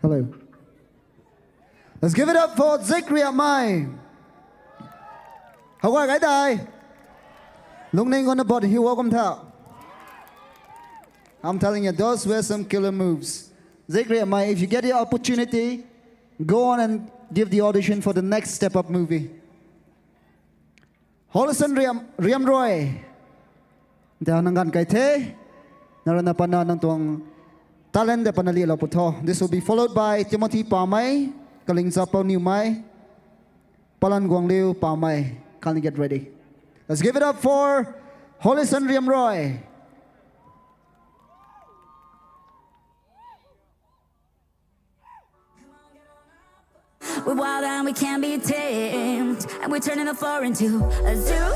Hello. Let's give it up for 𝘓𝘦𝘪𝘢𝘐𝑚𝑖. How are you guys? Lungning on the body, he welcome to. I'm telling you, those were some killer moves. 𝘓𝘦𝘪𝘢𝘐𝑚𝑖, if you get the opportunity, go on and give the audition for the next Step Up movie. 𝘔𝘦𝘪𝘢𝘪𝘢. Dahil nanggan kay te, naranapan ng tuwang talent de panali lo puto. This will be followed by 𝘞𝗵𝘂𝘃𝗲, 𝘔𝘦𝘥𝘪𝘢, 𝘓𝘠𝘠. Can you get ready? Let's give it up for 𝘔𝘦𝘪𝘢𝘪𝘢. We're wild and we can't be tamed, and we're turning the floor into a zoo.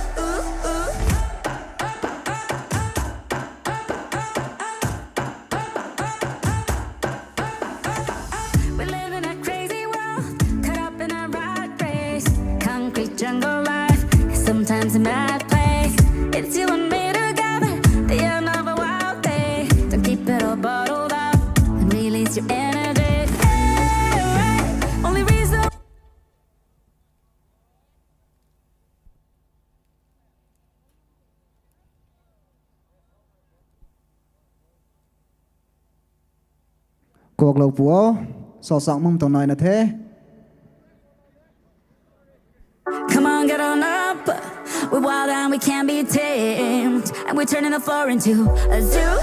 We're living a crazy world, caught up in a rat race. Concrete jungle life, sometimes a mad place. It's you and me together, the end of a wild day. Don't keep it all bottled up and release your energy. Only reason. Cuộc lầu phúa, so sẵn mong tổng này là thế. Come on, get on up. We're wild and we can't be tamed, and we're turning the floor into a zoo.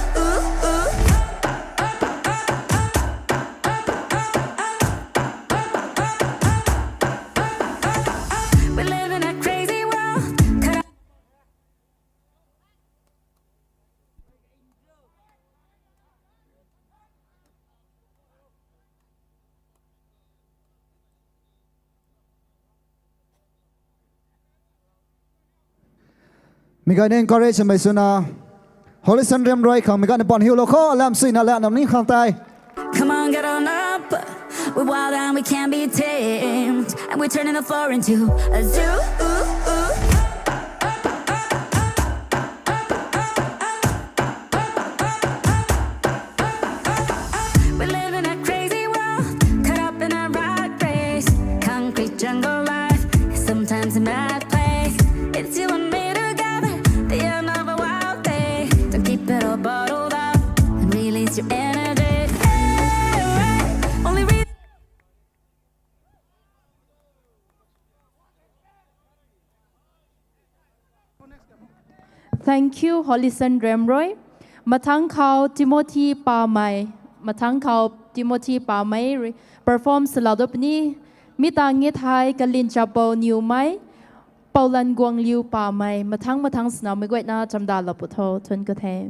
มีการ encourage ไม่สุนาฮอลลิสันเรียมรอยขังมีการปอนฮิวโลคอลามสุยนาและนำนี้ขังตาย Come on, get on up. We're wild and we can't be tamed. And we're turning the floor into a zoo. We live in a crazy world, caught up in a rat race. Concrete jungle life, sometimes a mad place. It's you and me together, the end of a wild day. Don't keep it all bottled up and release your energy. Thank you, Hollyson Remroy. มาทั้งเขาทิโมธีปาไมมาทั้งเขาทิโมธีปาไม perform สลาดบนี้มิตางเงไทยกลินจับเปานิวไมเปาลันกวงลิวปาไมมาทั้งสนามไม่กวดน่าจำดาลปุโธทนกระเทม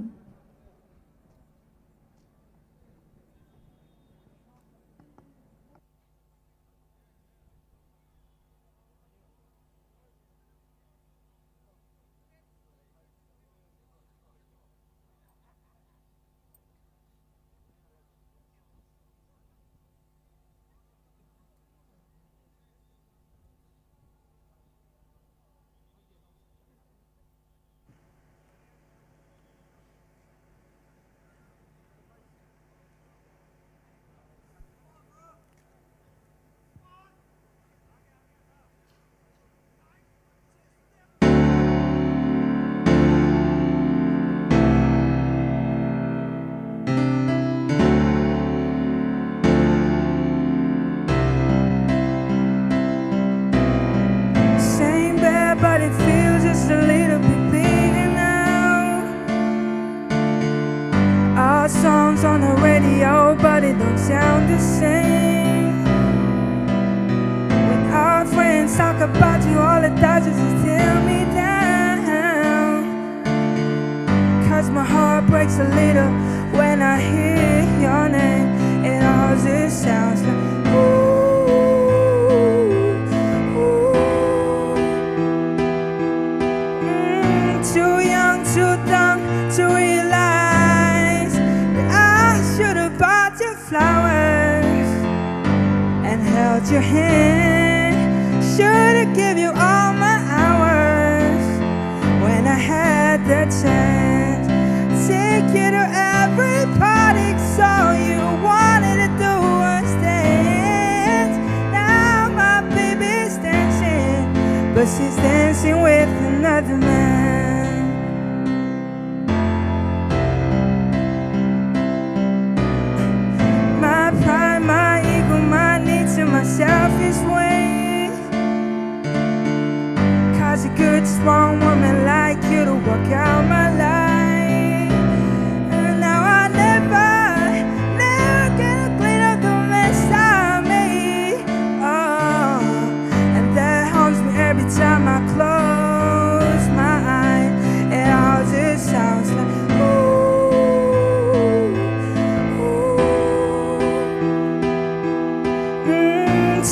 But it feels just a little bit bigger now. Our songs on the radio, but it don't sound the same. When our friends talk about you, all it does is just tear me down. 'Cause my heart breaks a little when I hear your name. It all just sounds like ooh. Too young, too dumb to realize that I should have bought you flowers and held your hand. Should have given you all my hours when I had the chance. Take you to every party, so you wanted to do was dance. Now my baby's dancing, but she's dancing with another man. My ego, my needs, and my selfish ways. 'Cause a good, strong woman like you to work out my life. And now I never gonna clean up the mess I made. Oh, and that haunts me every time I close my eyes. It all just sounds like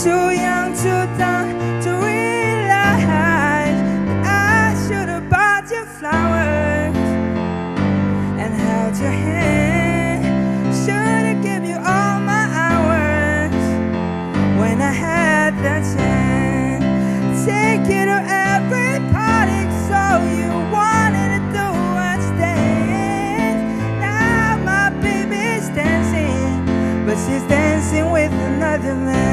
too young, too dumb to realize that I should have bought you flowers and held your hand. Should have given you all my hours when I had the chance. Take you to every party, so you wanted to do was dance. Now my baby's dancing, but she's dancing with another man.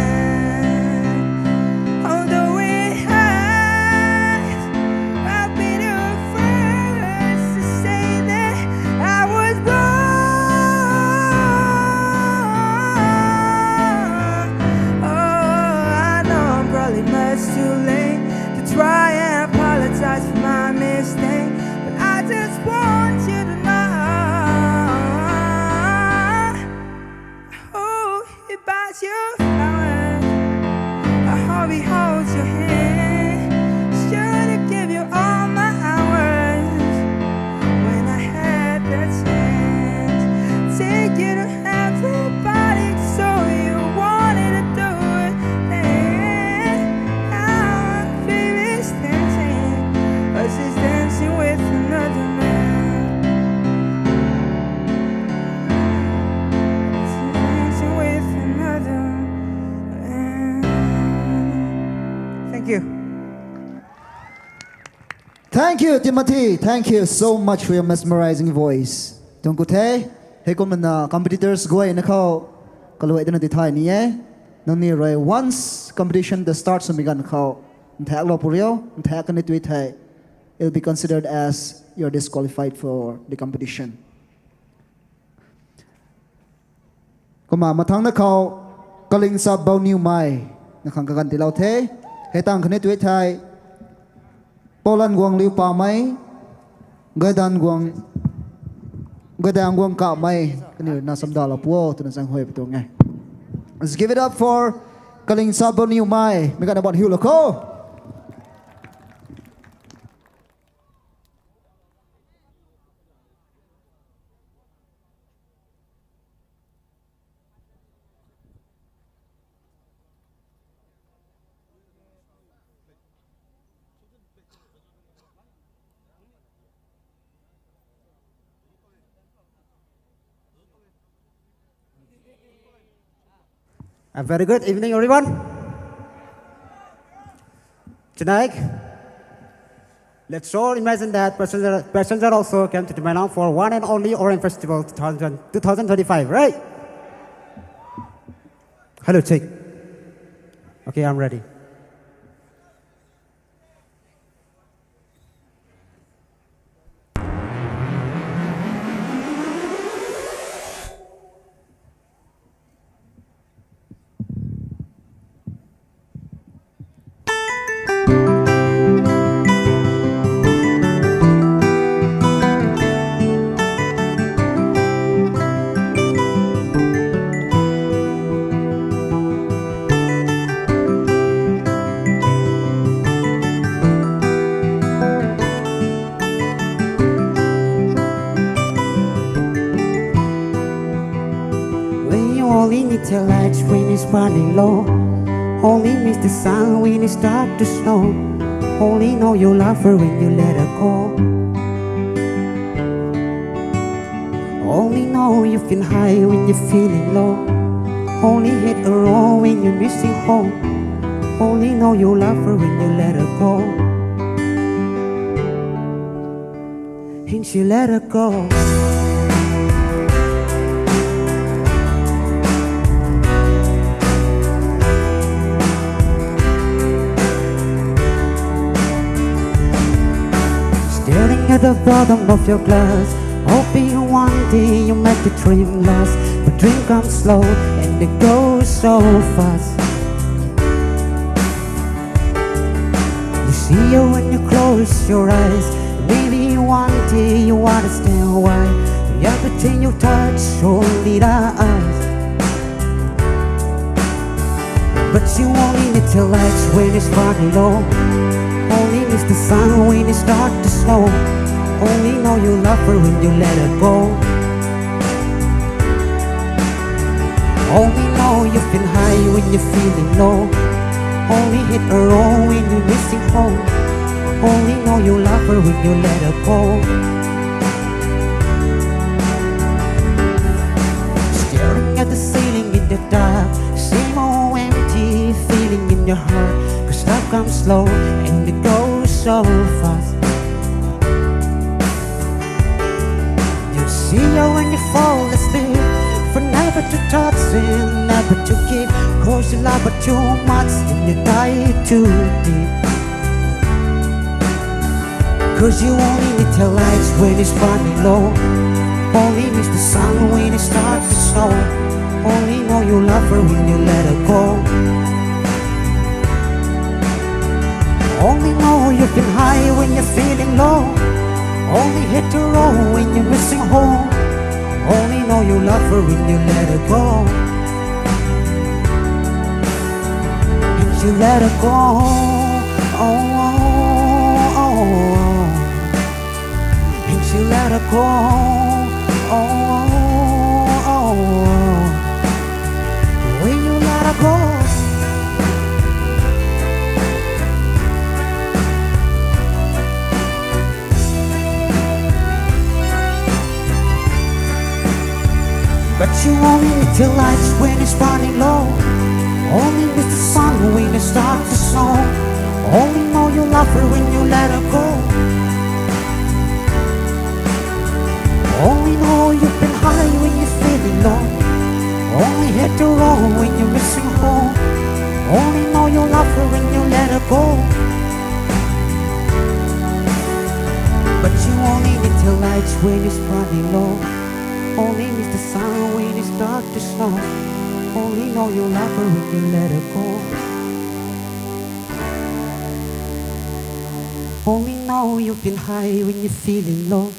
Too late to try and apologize for my mistake, but I just want you to know I hope he buys you flowers. I hope he holds your hand. Should have given you all my hours when I had the chance. Take you to everybody, so you wanted to do it. She's dancing with Thank you, Timothy. Thank you so much for your mesmerizing voice. Don't go te. Hey, come na competitors go in ako. Kalau itu nanti thai ni nang ni right once competition the starts sumigan kau. Thak lo purio, thak kan itu thai. It'll be considered as you're disqualified for the competition. Kuma matang na kau kaling sa bao new mai nakang kaganti lao te. Hey tang kan itu thai. Polan guang liu pa mai, gadang guang ka mai, kani na samda la puo tu na sang hoi betul ngai. Let's give it up for kaling sabon niu mai, mereka dapat hiu loko. A very good evening, everyone. Tonight, let's all imagine that passenger also came to Tamenglong for one and only Orange Festival 2025, right? Hello, check. Okay, I'm ready. Only need the lights when it's running low. Only miss the sun when it starts to snow. Only know you love her when you let her go. Only know you feel high when you're feeling low. Only hit a roll when you're missing home. Only know you love her when you let her go. And she let her go. Staring at the bottom of your glass, hoping one day you make the dream last. But dream comes slow and it goes so fast. You see her when you close your eyes. Maybe one day you understand why everything you touch only eyes. But you only need the lights when it's running low. Only miss the sun when it starts to snow. Only know you love her when you let her go. Only know you feel high when you're feeling low. Only hit a roll when you're missing home. Only know you love her when you let her go. Staring at the ceiling in the dark, same old empty feeling in your heart. Cause love comes slow and it goes so fast. You see her when you fall asleep, for never to touch and never to keep. Cause you love her too much and you die too deep. Cause you only need the lights when it's running low. Only miss the sun when it starts to snow. Only know you love her when you let her go. Only know you feel high when you're feeling low. Only hit the road when you're missing home. Only know you love her when you let her go. And you let her go. Oh, oh, oh. And you let her go. Oh, oh, oh. When you let her go. But you only need the lights when it's running low. Only miss the sun when it starts to snow. Only know you love her when you let her go. Only know you've been high when you're feeling low. Only hit the road when you're missing home. Only know you love her when you let her go. But you only need the lights when it's running low. Only miss the sun when it starts to snow. Only know you love her when you let her go. Only know you've been high when you're feeling low.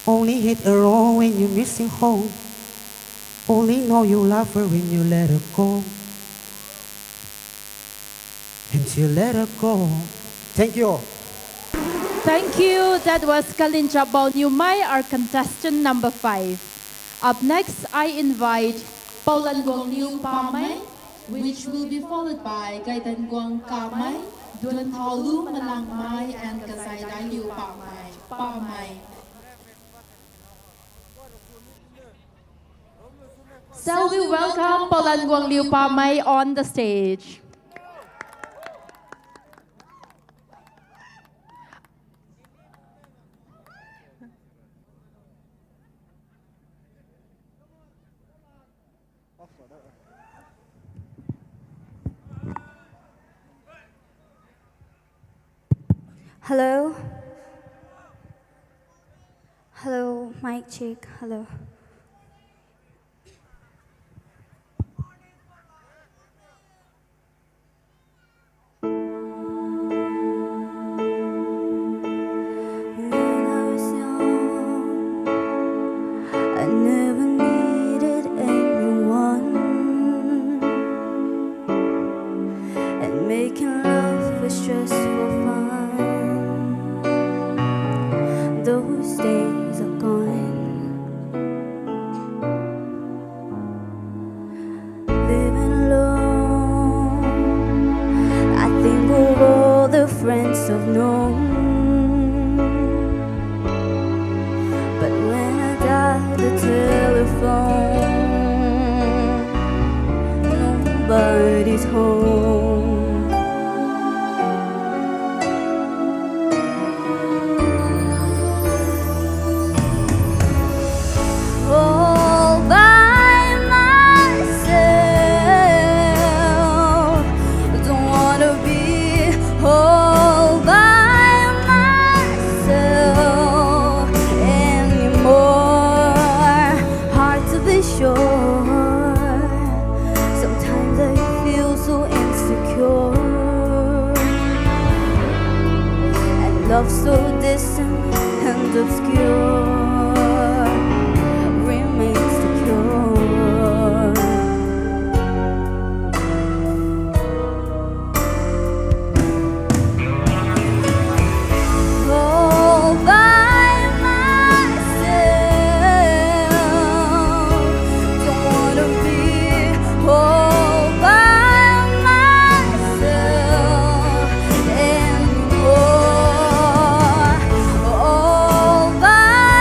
Only hit a road when you're missing home. Only know you love her when you let her go. And you let her go. Thank you. Thank you. That was 𝘓𝘓𝘂𝘁𝗧𝗧𝗧𝗧, our contestant number 5. Up next, I invite 𝘓𝘓𝘂𝘓𝘧𝗧𝗧𝗧, which will be followed by 𝘓𝘓𝘂𝘓𝘧𝗧𝗧𝗧, 𝘓𝘓𝘂𝘓𝘓𝘂𝘓𝘓, and 𝘓𝘓𝘓𝘂𝘓𝘓𝘂𝘓𝘓. So we welcome 𝘓𝘓𝘂𝘓𝘓𝘂𝘓𝘓 on the stage. Hello? Hello, mic check, hello. When I was young, I never needed anyone, and making love was stressful fun. Those days are gone. Living alone, I think of all the friends I've known. But when I dial the telephone, nobody's home. All by myself, don't wanna be all by myself anymore. Hard to be sure. Sometimes I feel so insecure, and love so distant and obscure remains the cure. All by myself, don't wanna be all by myself anymore. All by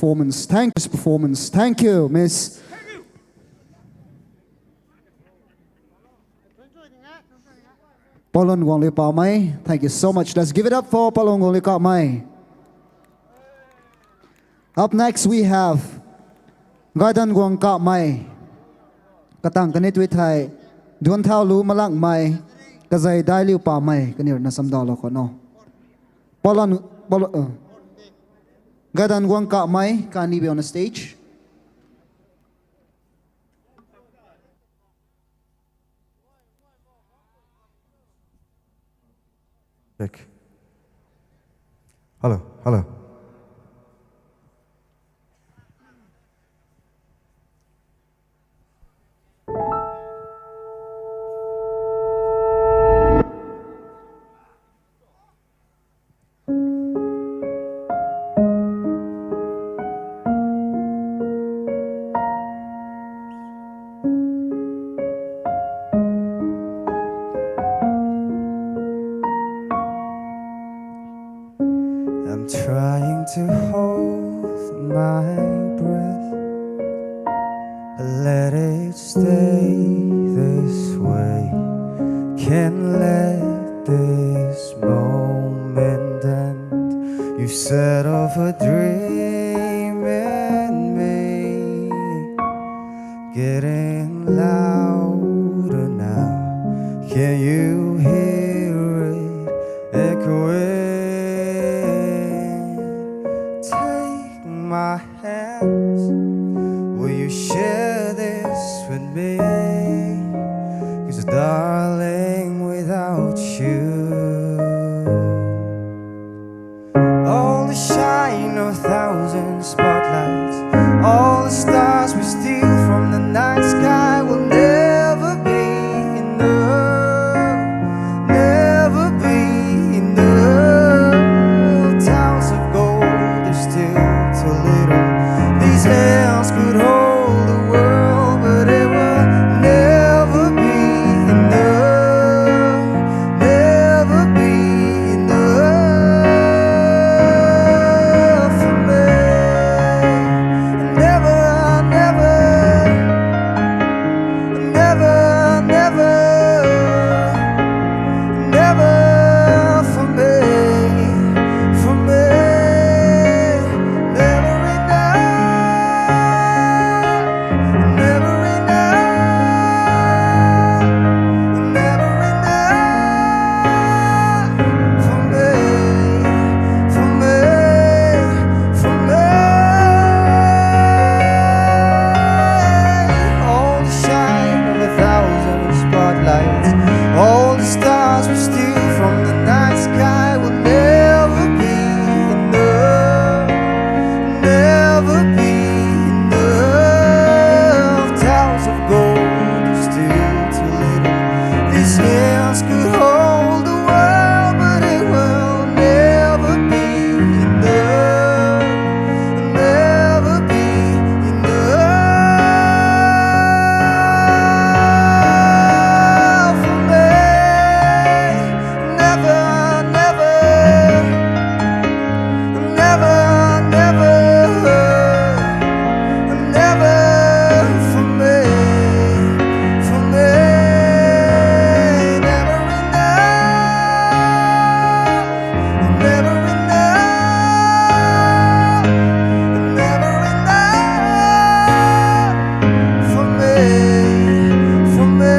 performance. Thank you, Miss. 𝘓𝘦𝘥𝘪𝘢𝘭. Thank you so much. Let's give it up for 𝘓𝘦𝘥𝘪𝘢𝘭. Up next we have 𝘓𝘦𝘥𝘪𝘢𝘭. Katang kanit with hai duan thao lu malang mai kazai dai liu pa mai kanir na samdalo ko no. 𝘓𝘦𝘥𝘪𝘢𝘭 can you be on the stage? Check. Hello, hello. I'm trying to hold my breath, let it stay this way. Can't let this moment end. You set off a dream in me, getting louder now. Can you hear it echoing? My hands, will you share this with me? 'Cause darling, without you, all the shine of 1,000 spotlights, all the stars we steal from the night sky will never be enough, never be enough. Towns of gold are still too little. These hands could hold the world, but it will never be enough, never be enough for me. Never, never, never, never, never for me, for me. Never enough, never enough, never enough for me, for me, for me. All the shine of 1,000 spotlights, all the stars we steal from the night sky will never be enough, never be enough. Towers of gold are still too little. These hands could hold the world, but it will never be enough, never be enough for me. Never, never, never, never, never for me, for me. Never enough, never enough, never enough for me, for me,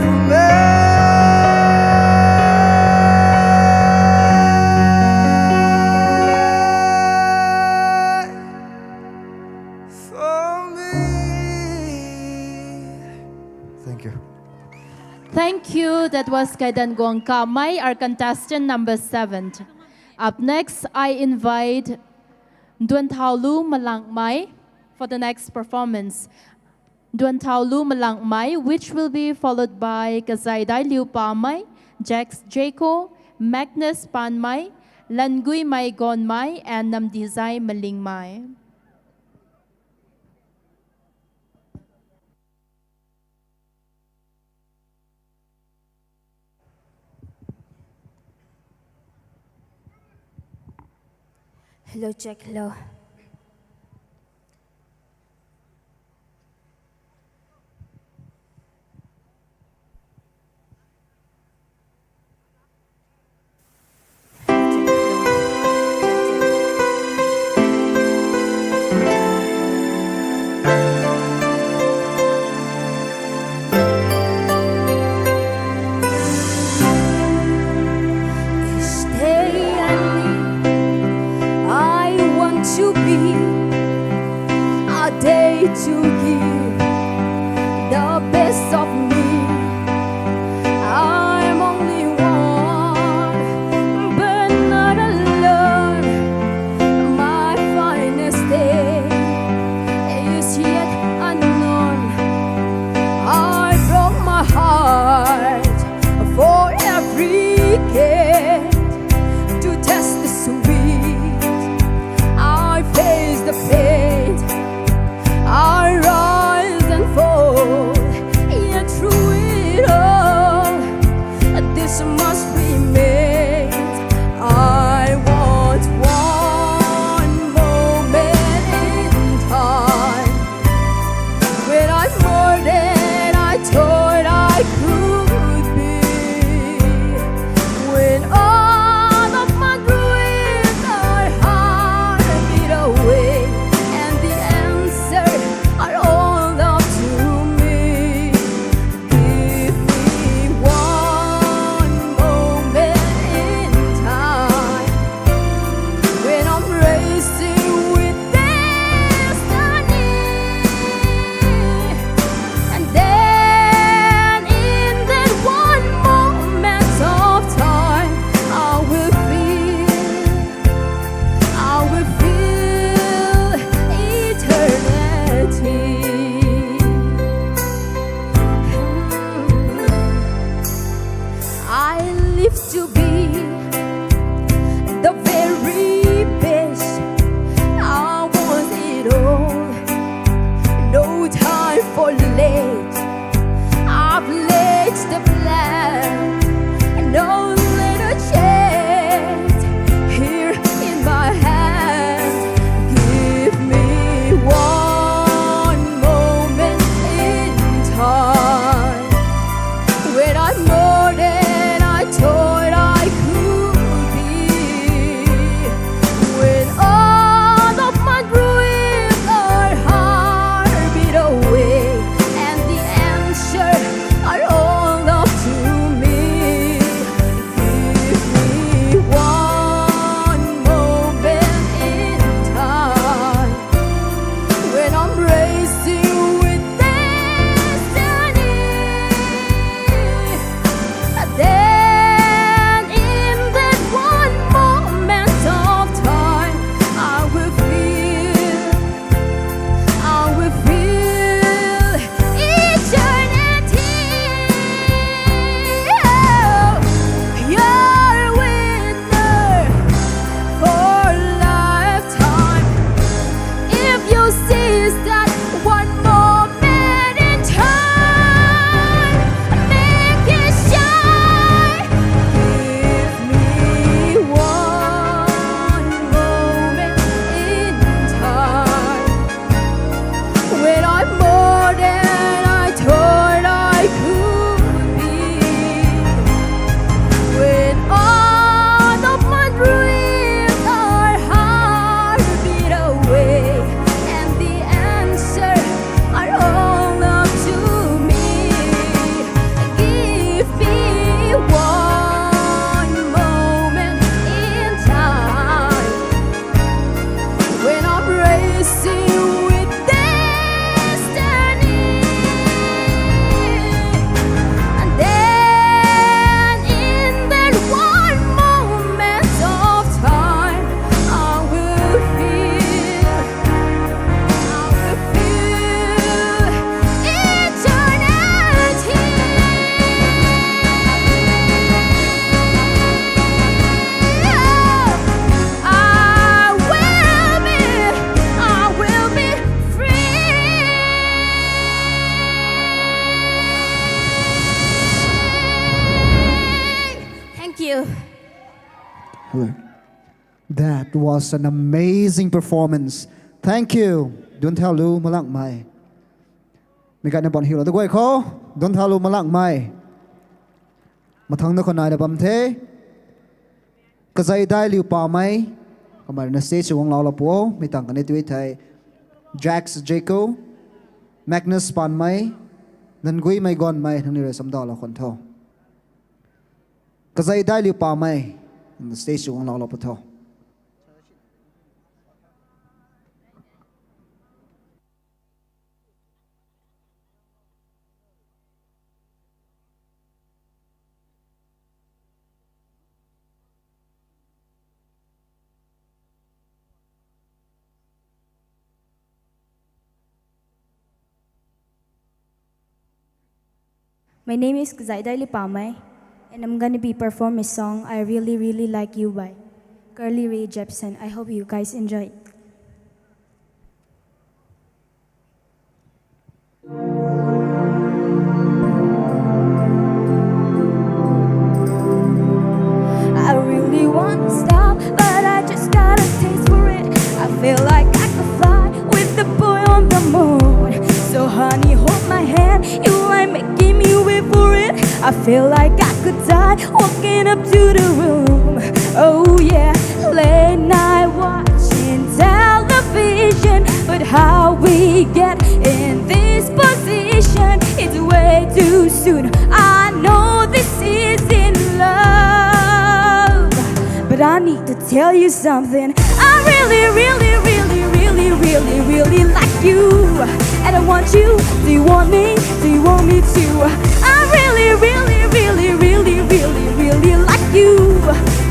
for me. For me. Thank you. Thank you. That was 𝘓𝘦𝘥𝘪𝘢𝘭, our contestant number 7. Up next, I invite duan thao lu malang mai for the next performance. Duan thao lu malang mai, which will be followed by kazai dai liu pa mai, Jax Jaco, Magnus Pan mai, Langui mai gon mai, and Namdizai maling mai. Hello, check, hello. to give the best of me. I'm only one, but not alone. My finest day is yet unknown. I broke my heart for every kid to test the sweet. I face the pain, I rise and fall, yet through it all, this must remain. I want one moment in time when I'm more than I thought I could be. When all of my dreams are hurried away, and the answers are all up to me. Give me one moment in time when I'm racing with destiny, and then in that one moment of time, I will feel eternity. I live to be the very best. I want it all, no time for late. I've laid the plan, no little chance here in my hand. Give me one moment in time when I'm more than I thought I could be. When all of my dreams are hurried away, and the answers are all up to me. Give me one moment in time when I'm racing with destiny, and then in that one moment of time, I will feel eternity. You're a winner for a lifetime if you seize that one moment in time. Make it shine. Give me one moment in time when I'm more than I thought I could be. When all of my dreams are hurried away, and the answers are all up to me. Give me one moment in time when I'm racing with destiny, and then in that one moment of time, I will feel eternity. I will be free. Thank you. That was an amazing performance. Thank you. Don't tell Lu Malak Mai. Mi ka na bon hilo the way ko. Don't tell Lu Malak Mai. Mathang na ko na bam the. Kazai dai liu pa mai. Kamar na stage wong lao la po. Mi tang ka ni tuwi thai. Jax Jaco. Magnus Pan Mai. Nan gui mai gon mai thang ni re sam da la kon tho. Kazai dai liu pa mai. The stage wong lao la po tho. My name is 𝗓𝘠𝘠𝘂𝘃𝗫𝘳𝗏, and I'm gonna be performing a song I Really Really Like You by 𝘔𝘦𝘥𝘪𝘢. I hope you guys enjoy it. I really wanna stop, but I just got a taste for it. I feel like I could fly with the boy on the moon. So honey, hold my hand, you ain't making me wait for it. I feel like I could die walking up to the room. Oh yeah, late night watching television, but how we get in this position, it's way too soon. I know this isn't love, but I need to tell you something. I really, really, really, really, really, really like you, and I want you. Do you want me? Do you want me to? I really, really, really, really, really, really like you,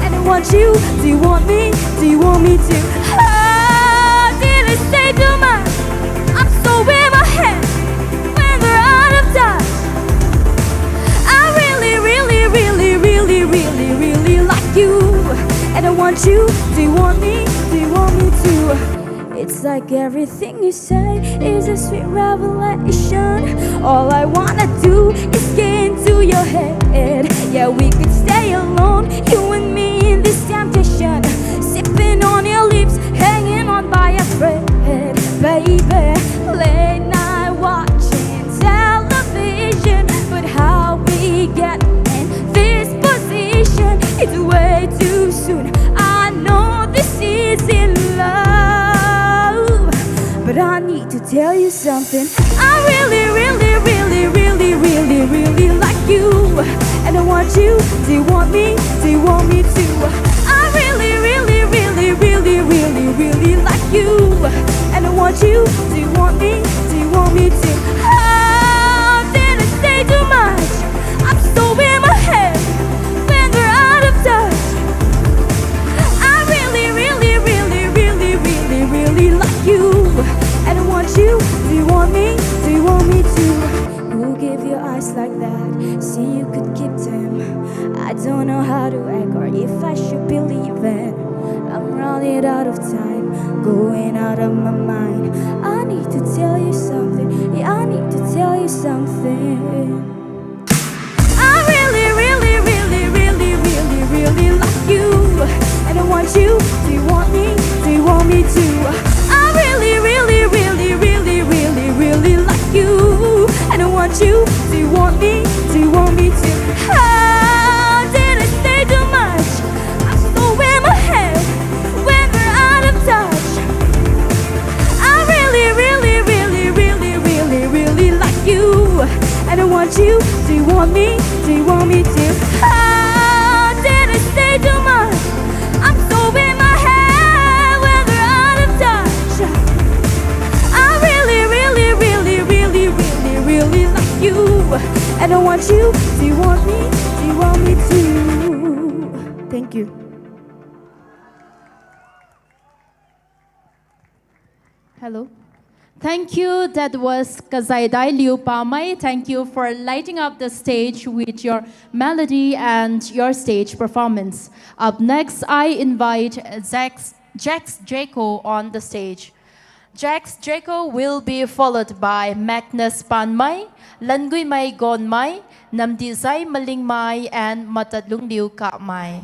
and I want you. Do you want me? Do you want me to? Oh, did I say too much? I'm so in my head when we're out of touch. I really, really, really, really, really, really like you, and I want you. Do you want me? Do you want me to? It's like everything you say is a sweet revelation. All I wanna do is get into your head. Yeah, we could stay alone, you and me in this temptation, sipping on your lips, hanging on by a thread. Baby, late night watching television, but how we get in this position, it's way too soon. I know this isn't love, but I need to tell you something. I really, really, really, really, really, really like you, and I want you. Do you want me? Do you want me to? I really, really, really, really, really, really like you, and I want you. Do you want me? Do you want me to? Oh, did I say too much? I'm so in my head when we're out of touch. I really, really, really, really, really, really like you, and I want you. Do you want me? Do you want me to? Who gave you eyes like that? See, you could keep them. I don't know how to act or if I should believe it. I'm running out of time, going out of my mind. I need to tell you something. Yeah, I need to tell you something. I really, really, really, really, really, really like you, and I want you. Do you want me? Do you want me to? I really, really, really, really, really, really like you, and I want you. Do you want me? Do you want me to? Oh, did I say too much? I'm so in my head when we're out of touch. I really, really, really, really, really, really like you, and I want you. Do you want me? Do you want me to? Oh, did I say too much? I'm so in my head when we're out of touch. I really, really, really, really, really, really like you, and I want you. Do you want me? Do you want me to? Thank you. Hello. Thank you. That was 𝗔𝘠𝘠𝘂𝘃𝘁𝗫. Thank you for lighting up the stage with your melody and your stage performance. Up next, I invite 𝗓𝘠𝘠𝘂𝘁𝗫 on the stage. 𝗓𝘠𝘠𝘂𝘁𝗫 will be followed by Magnus Panmai, 𝘔𝘦𝘥𝘪𝘢, Namdizai Malingmai, and Matadlung Kapmai.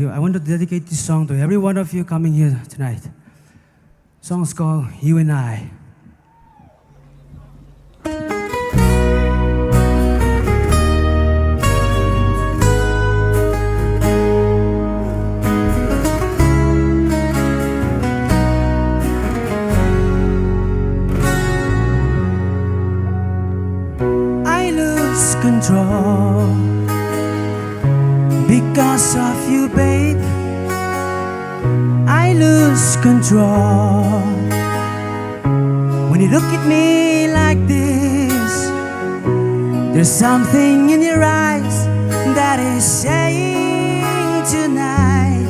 I want to dedicate this song to every one of you coming here tonight. Song's called You and I. I lose control because of you, babe. I lose control when you look at me like this. There's something in your eyes that is saying tonight,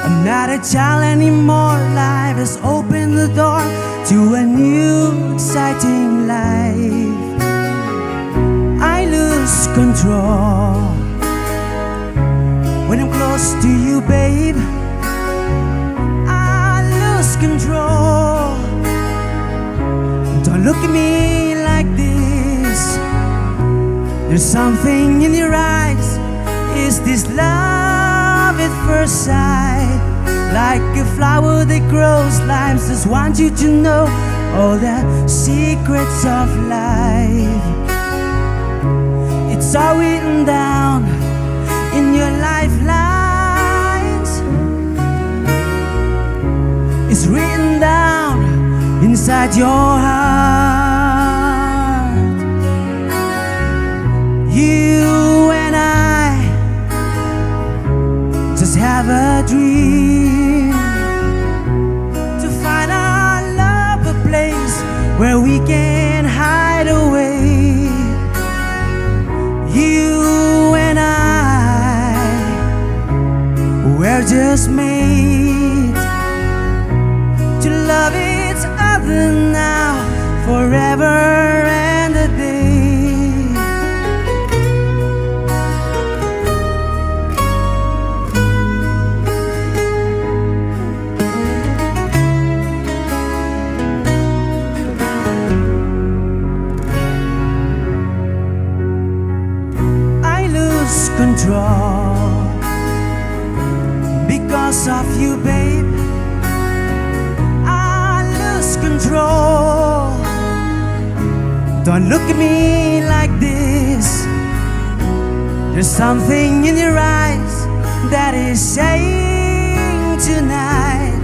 I'm not a child anymore. Life has opened the door to a new exciting life. I lose control when I'm close to you, babe. I lose control. Don't look at me like this. There's something in your eyes. Is this love at first sight? Like a flower that grows, lives just want you to know all the secrets of life. It's all written down in your lifelines. It's written down inside your heart. You and I just have a dream to find our love a place where we can hide away. You and I, we're just made to love each other now, forever and a day. Control because of you, babe. I lose control. Don't look at me like this. There's something in your eyes that is saying tonight,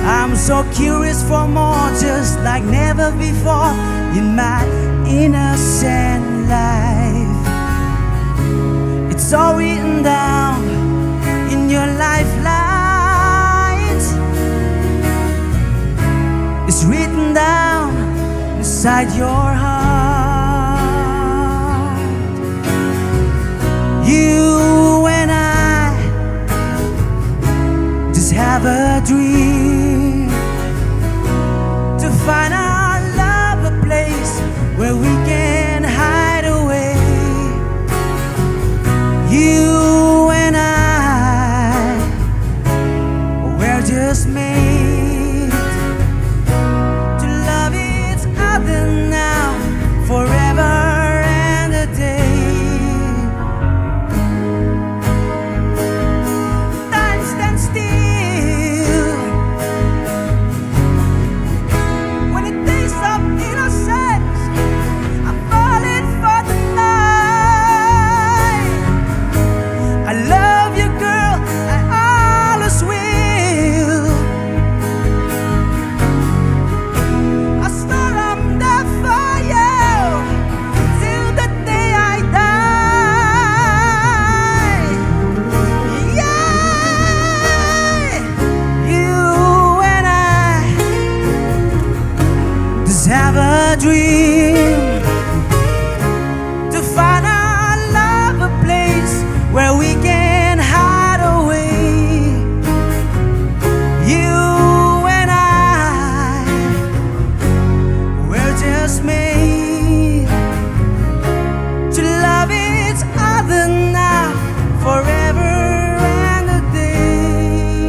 I'm so curious for more, just like never before in my innocent life. It's all written down in your lifelines. It's written down inside your heart. You and I just have a dream to find our love a place where we can hide away. You and I, we're just made to love each other now, forever and a day. Time stands still when it tastes of innocence. I'm falling for the night. I love you, girl, I always will. I swear I'm there for you till the day I die. Yeah, you and I just have a dream to find our love a place where we can hide away. You and I, we're just made to love each other now, forever and a day.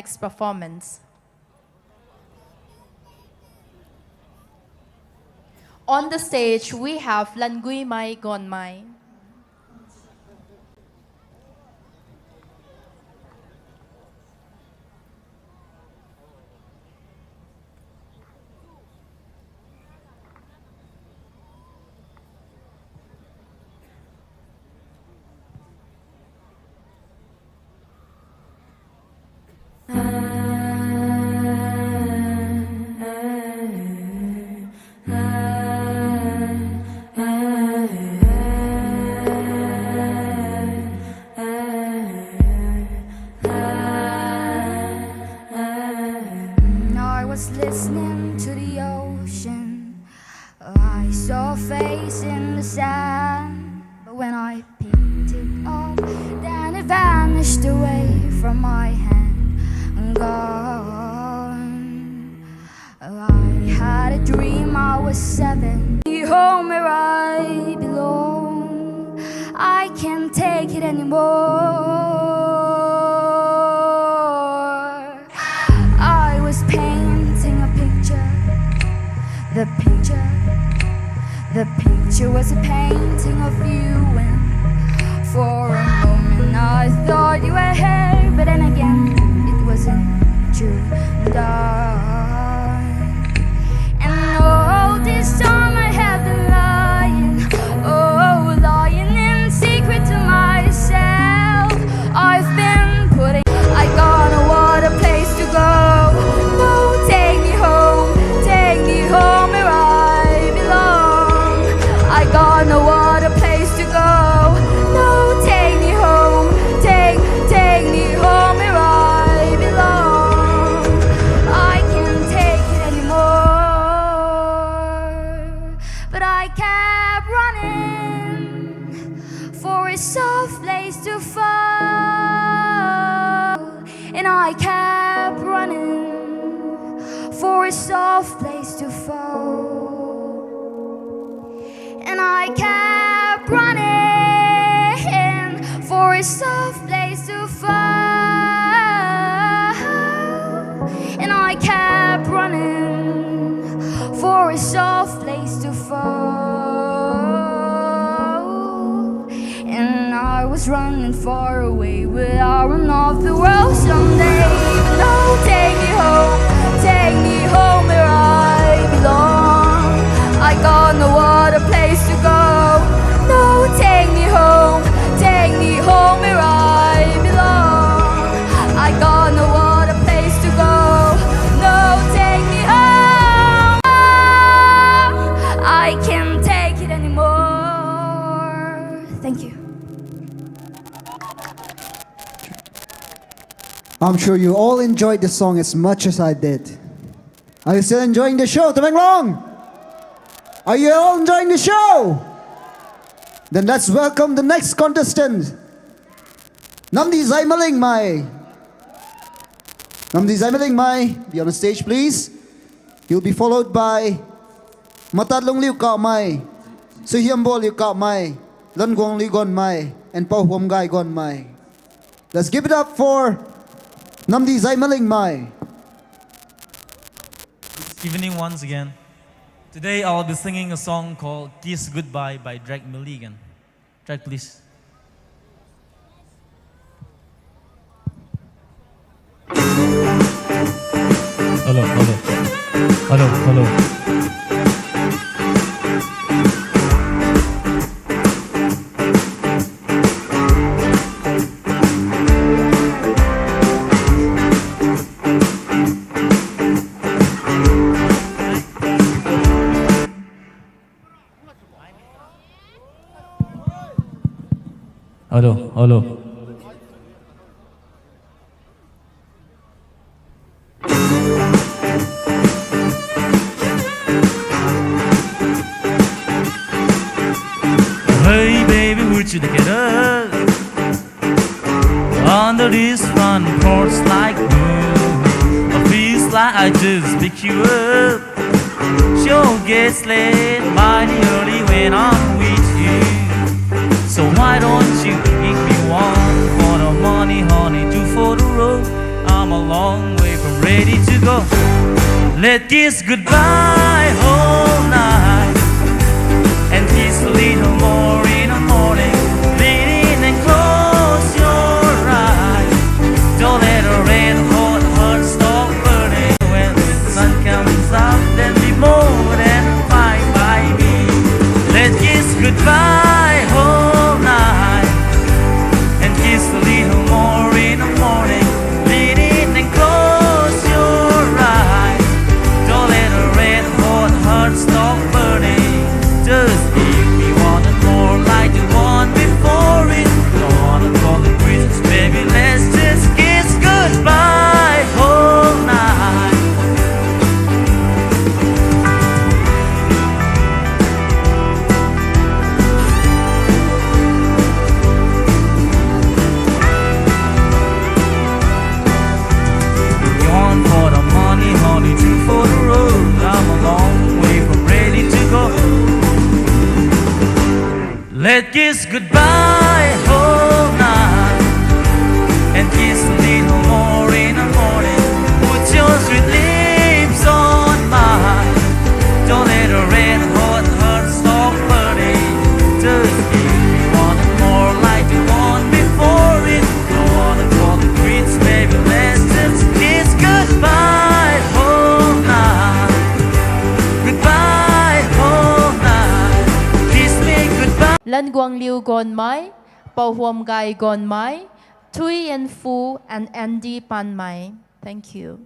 next performance. On the stage, we have 𝘓𝘦𝘥𝘪𝘢𝘭. I was listening to the ocean. I saw a face in the sand, but when I picked it up, then it vanished away from my hand and gone. I had a dream I was 7, home where I belong. I can't take it anymore. I was painting a picture. The picture was a painting of you, and for a moment I thought you were here, but then again it wasn't true. And all this time I have been lying, lying in secret to myself. I've been putting, I gotta want a place to go. No, take me home where I belong. I gotta want a place to go. No, take me home where I belong. I can't take it anymore, but I kept running for a soft place to fall, and I kept running for a soft place to fall, and I kept running for a soft place to fall, and I kept running for a soft place to fall, and I was running far away, but I'll run off the world someday. But no, take me home where I belong. I got no other place to go. No, take me home where I belong. I got no other place to go. No, take me home. I can't take it anymore. Thank you. I'm sure you all enjoyed the song as much as I did. Are you still enjoying the show, Tamenglong? Are you all enjoying the show? Then let's welcome the next contestant. 𝘓𝘦𝘥𝘪𝘢𝘭. 𝘓𝘦𝘥𝘪𝘢𝘭, be on the stage, please. He'll be followed by 𝘓𝘦𝘥𝘪𝘢𝘭, 𝘓𝘶𝘓𝘂𝘓𝘠𝘓𝘠𝑚𝑒𝑐𝑎𝑚𝑒𝑐𝑎𝑙 and 𝘓𝘠𝘓𝑚𝑒𝑐𝑎𝑙. Let's give it up for 𝘓𝘦𝘥𝘪𝘢𝘭. Good evening once again. Today I'll be singing a song called Kiss Goodbye by 𝘓𝘓𝘥𝘓𝘓𝘓. Track please. Hello. Hello. Hey baby, would you get up under this front porch like moon? It feels like I just pick you up. Sure gets late mighty early when I'm with you. So why don't you give me one for the money, honey, two for the road? I'm a long way from ready to go. Let's kiss goodbye all night and kiss a little more in the morning. Lean in and close your eyes. Don't let a red hot heart stop burning. When the sun comes up, then be more than fine by me. Let's kiss goodbye all night and kiss a little more in the morning. Lean in and close your eyes. Don't let a red hot heart stop burning. Just give me one and more like the one before it. Don't wanna call it Christmas, baby. Let's just kiss goodbye all night. One for the money, honey, two for the road. I'm a long way from ready to go. Let's kiss goodbye all night and kiss a little more in the morning. Put your sweet lips on mine. Don't let a red hot heart stop burning. Just give me one and more like the one before it. Don't wanna call it quits, baby. Let's just kiss goodbye all night. Goodbye all night. Kiss me goodbye. 𝘔𝘦𝘥𝘪𝘢 𝘠𝘭𝘵𝘠𝘠 𝘓𝘓𝘓 and Andy Panmai. Thank you.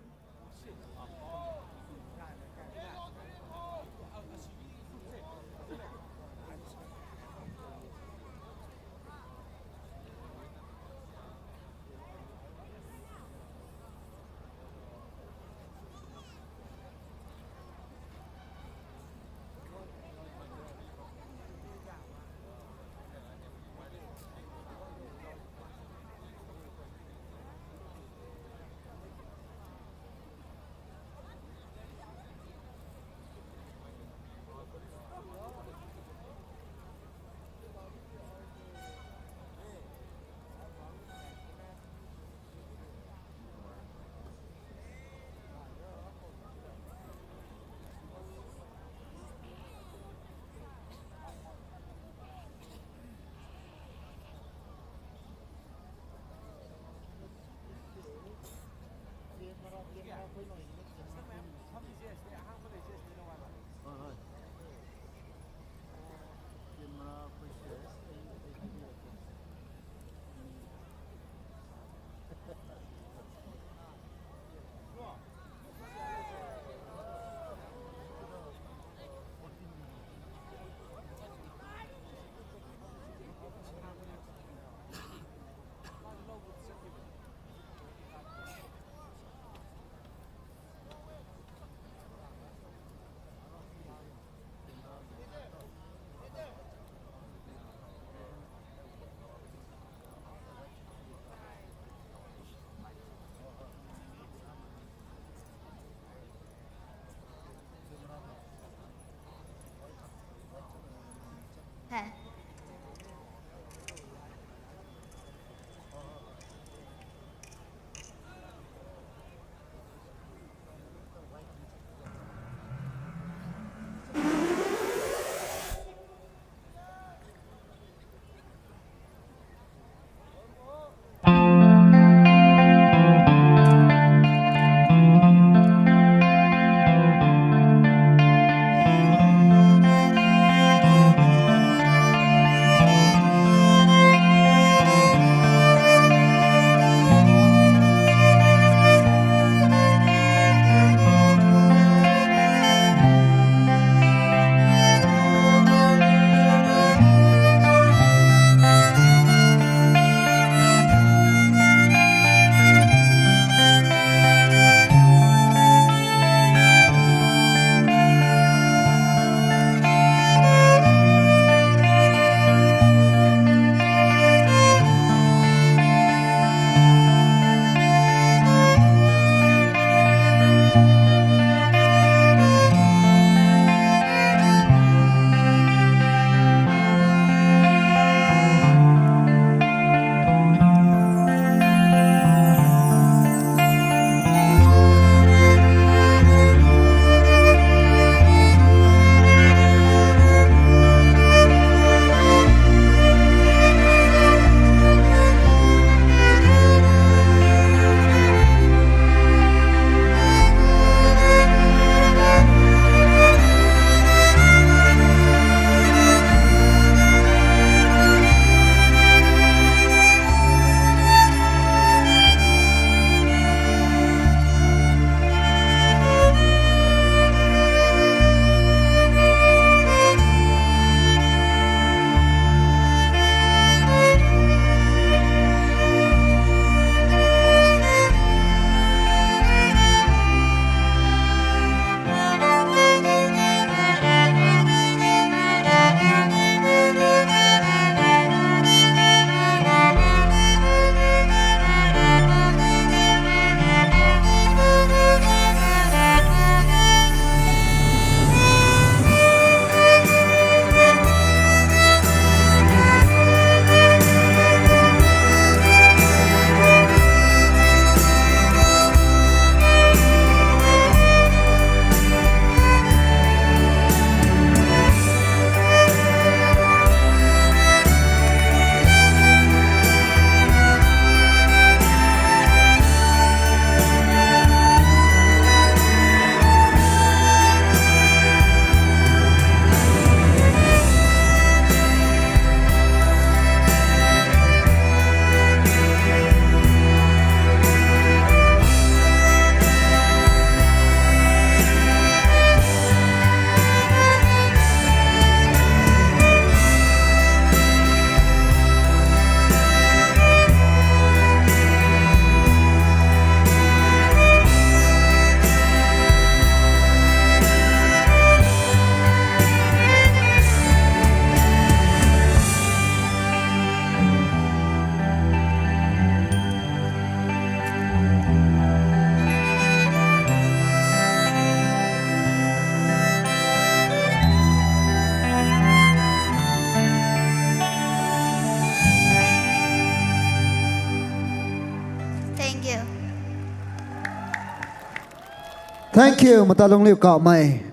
Thank you, 𝘓𝘵𝘂𝘃𝘁𝗫,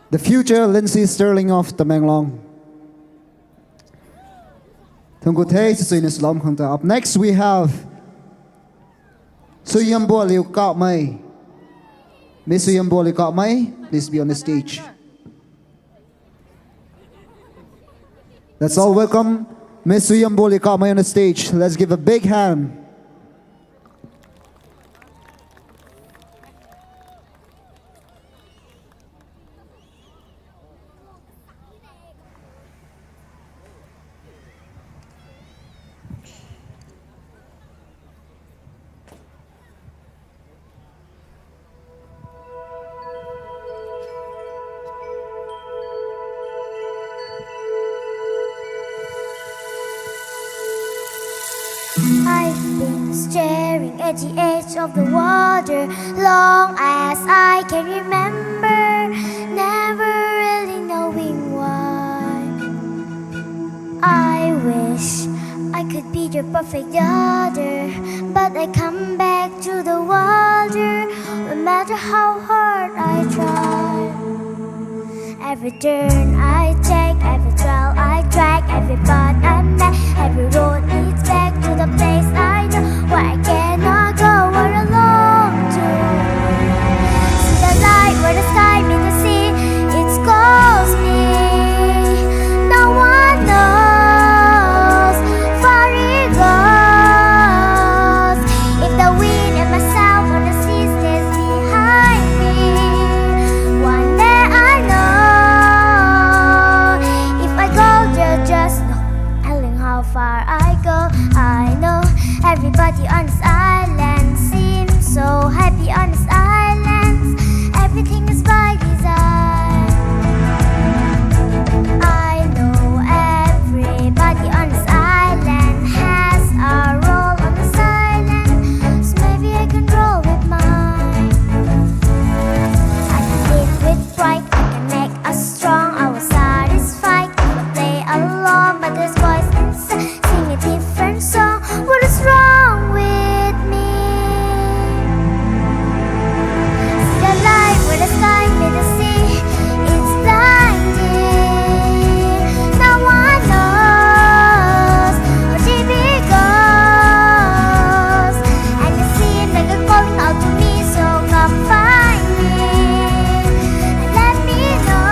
the future Lindsay Sterling of Tamenglong. Up next we have 𝘓𝘓𝘂𝘃𝘁𝗫. Miss 𝘓𝘓𝘂𝘃𝘁𝗫, please be on the stage. Let's all welcome Miss 𝘓𝘓𝘂𝘃𝘁𝗫 on the stage. Let's give a big hand. I've been staring at the edge of the water long as I can remember, never really knowing why. I wish I could be your perfect daughter, but I come back to the water no matter how hard I try. Every turn I take, every trail I drag, every path I make, every road leads back to the place I know where I cannot go or alone to. See the light where the sky meets the sea, it calls me. No one knows far it goes. If the wind and myself on the sea stays behind me, one day I know. If I go there, just no telling how far I go. I know everybody on this island seems so happy on this island. Everything is by design. I know everybody on this island has a role on this island, so maybe I can roll with mine. I can live with pride, I can make us strong. I was satisfied if I play along, but there's voice inside sing a different song. What is wrong with me? See the light where the sky meets the sea, it's blinding. No one knows how deep it goes, and it seems like you're calling out to me, so come find me and let me know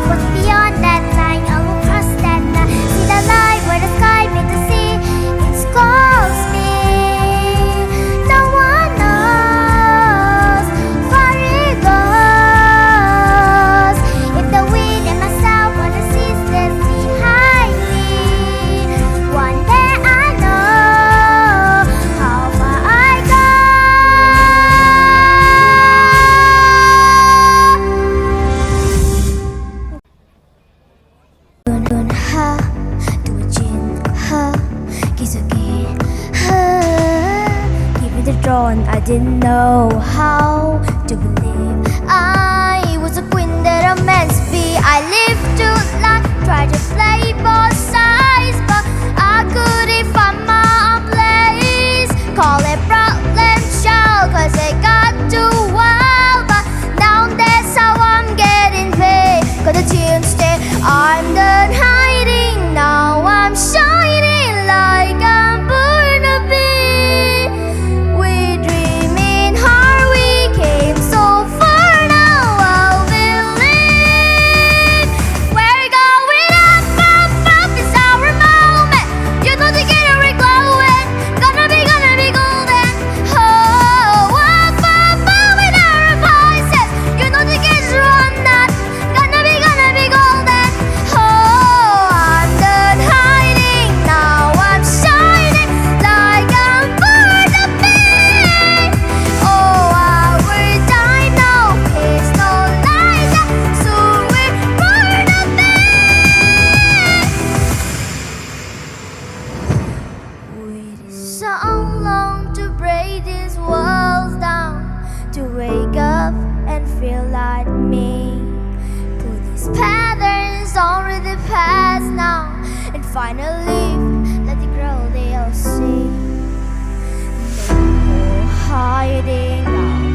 what's beyond that line. I will cross that line. See the light where the sky meets the sea, it calls me. No one knows far it goes. If the wind and myself on the sea stays behind me, one day I know how far I go. Ha, do a chin, ha, kiss again, ha. Give me the drone, I didn't know how to believe I was a queen that I'm meant to be. I lived to life, tried to play both sides, but I couldn't find my own place. Call it problem child, cause it got too wild, but now that's how I'm getting paid. Got the tune stay, I'm done hiding, now I'm shining like I'm born to be. We dreaming hard, we came so far, now I'll believe. We're going up, it's our moment. You know together we're glowing, gonna be golden. Oh, up, with our voices. You know together I'm not gonna be golden. Oh, I'm done hiding, now I'm shining like I'm born to be. Oh, our time now is no light, so we're born to be. Waited so long to break these walls down, to wake up and feel like me. Put these patterns on the past now, and finally let the girl they'll see. No more hiding now.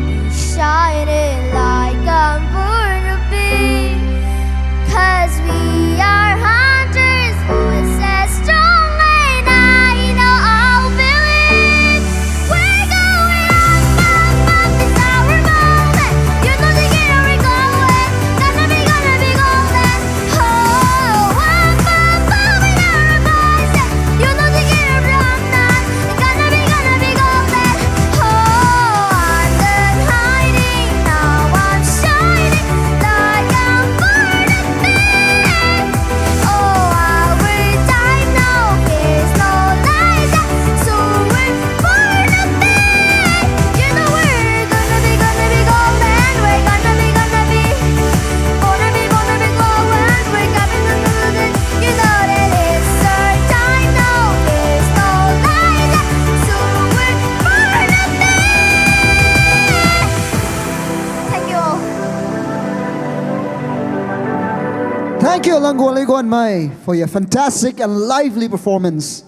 Tamenglong 𝘓𝘦𝘥𝘪𝘢 for your fantastic and lively performance.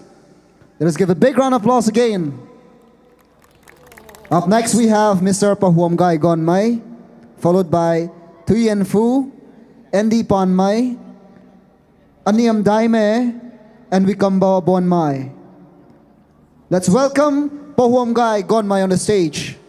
Let us give a big round of applause again. Up next we have Mr. 𝗶𝗵𝘂𝘁𝗦𝘄𝑪, followed by 𝘓𝘕𝘓𝑛 𝗔𝘓𝘃𝗀𝘓, 𝘔𝘦𝘥𝘪𝘢, and 𝘔𝘦𝘥𝘪𝘢. Let's welcome 𝗶𝗵𝘂𝘁𝗁𝘁 on the stage.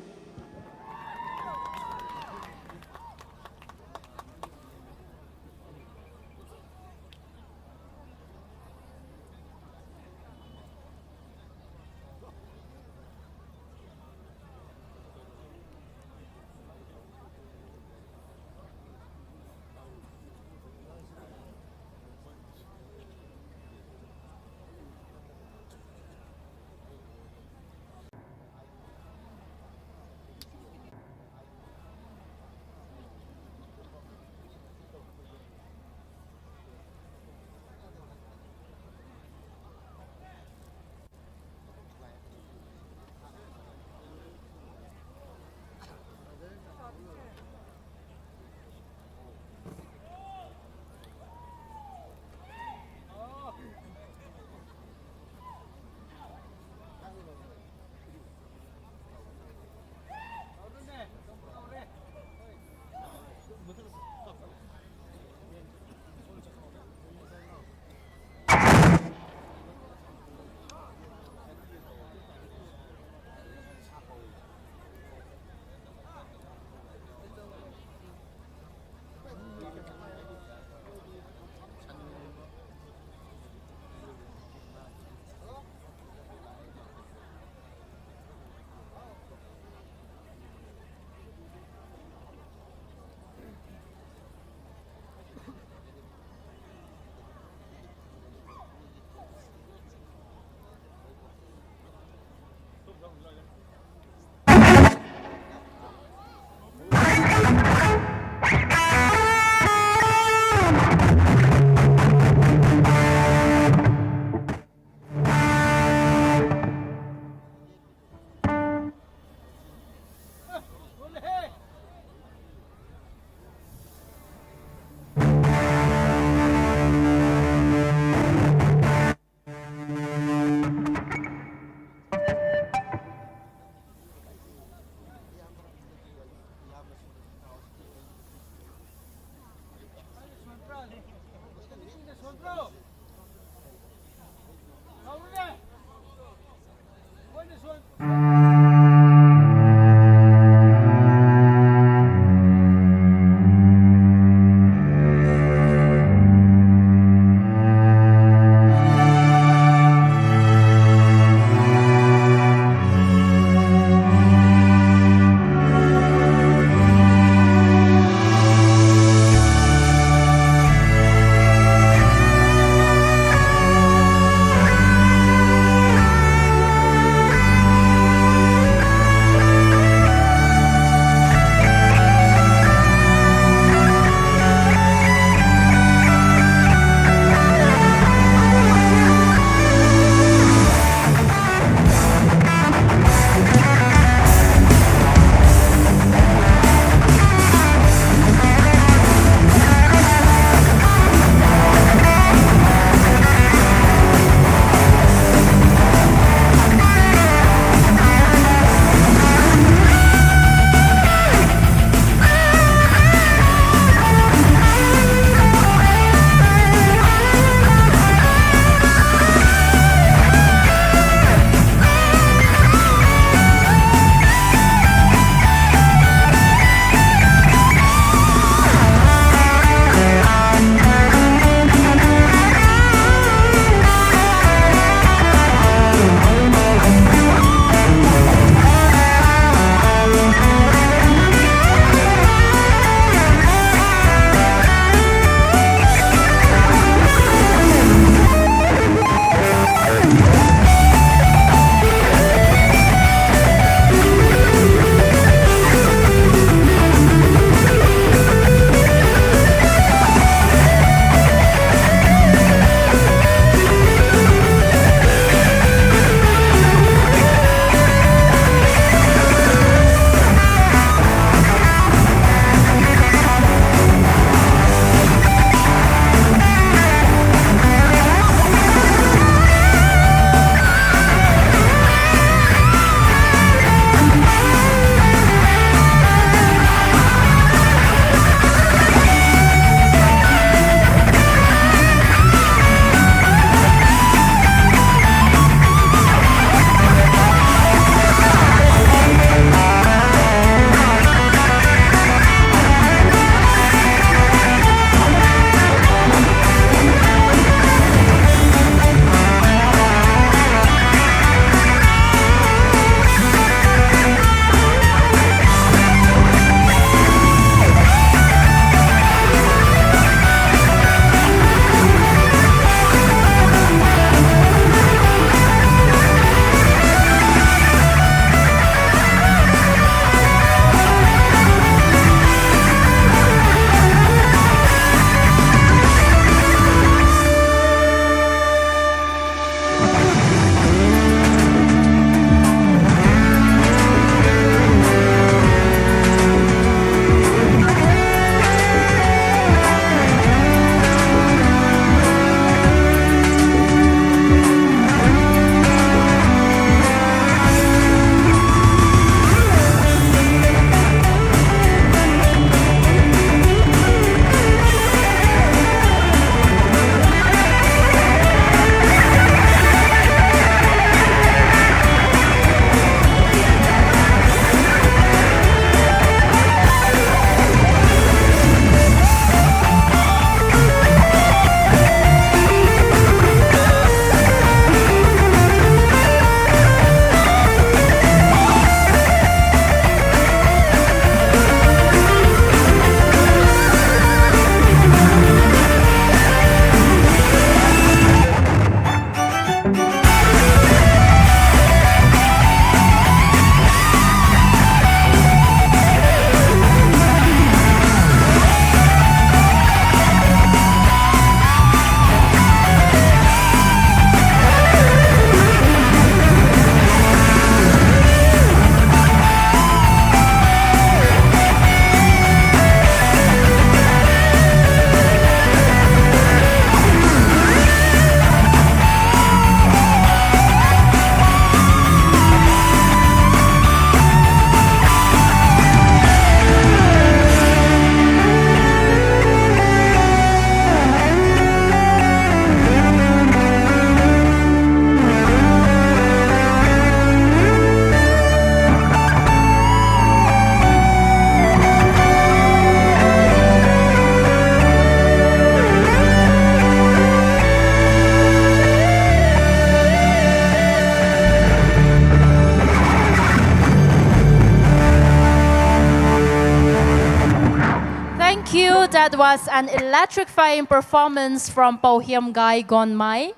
That was an electrifying performance from 𝘠𝗵𝘂𝘁𝗦𝘄𝘓.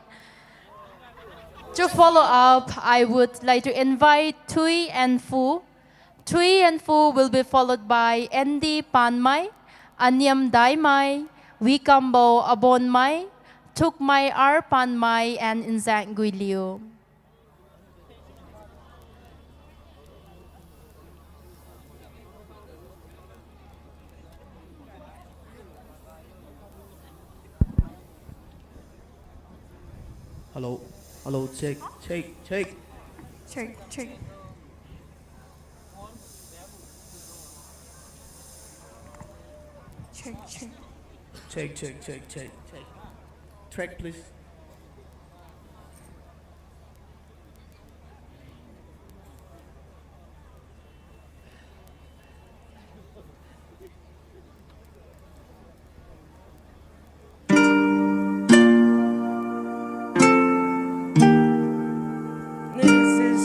To follow up, I would like to invite Thuy and Phu. Thuy and Phu will be followed by 𝗟𝗶𝘃𝘂𝘁𝗧𝗓, 𝘠𝗚𝘂𝘪𝘂𝘁𝗫, 𝘔𝘦𝘥𝘪𝘢𝘍𝘐𝑚𝑦, 𝘓𝘠𝑦𝑟𝘂𝑛𝑚𝑦, and 𝘓𝑦𝑟𝘂𝑛𝑚𝑦. Hello, hello, check. Check, check. Check. Track, please.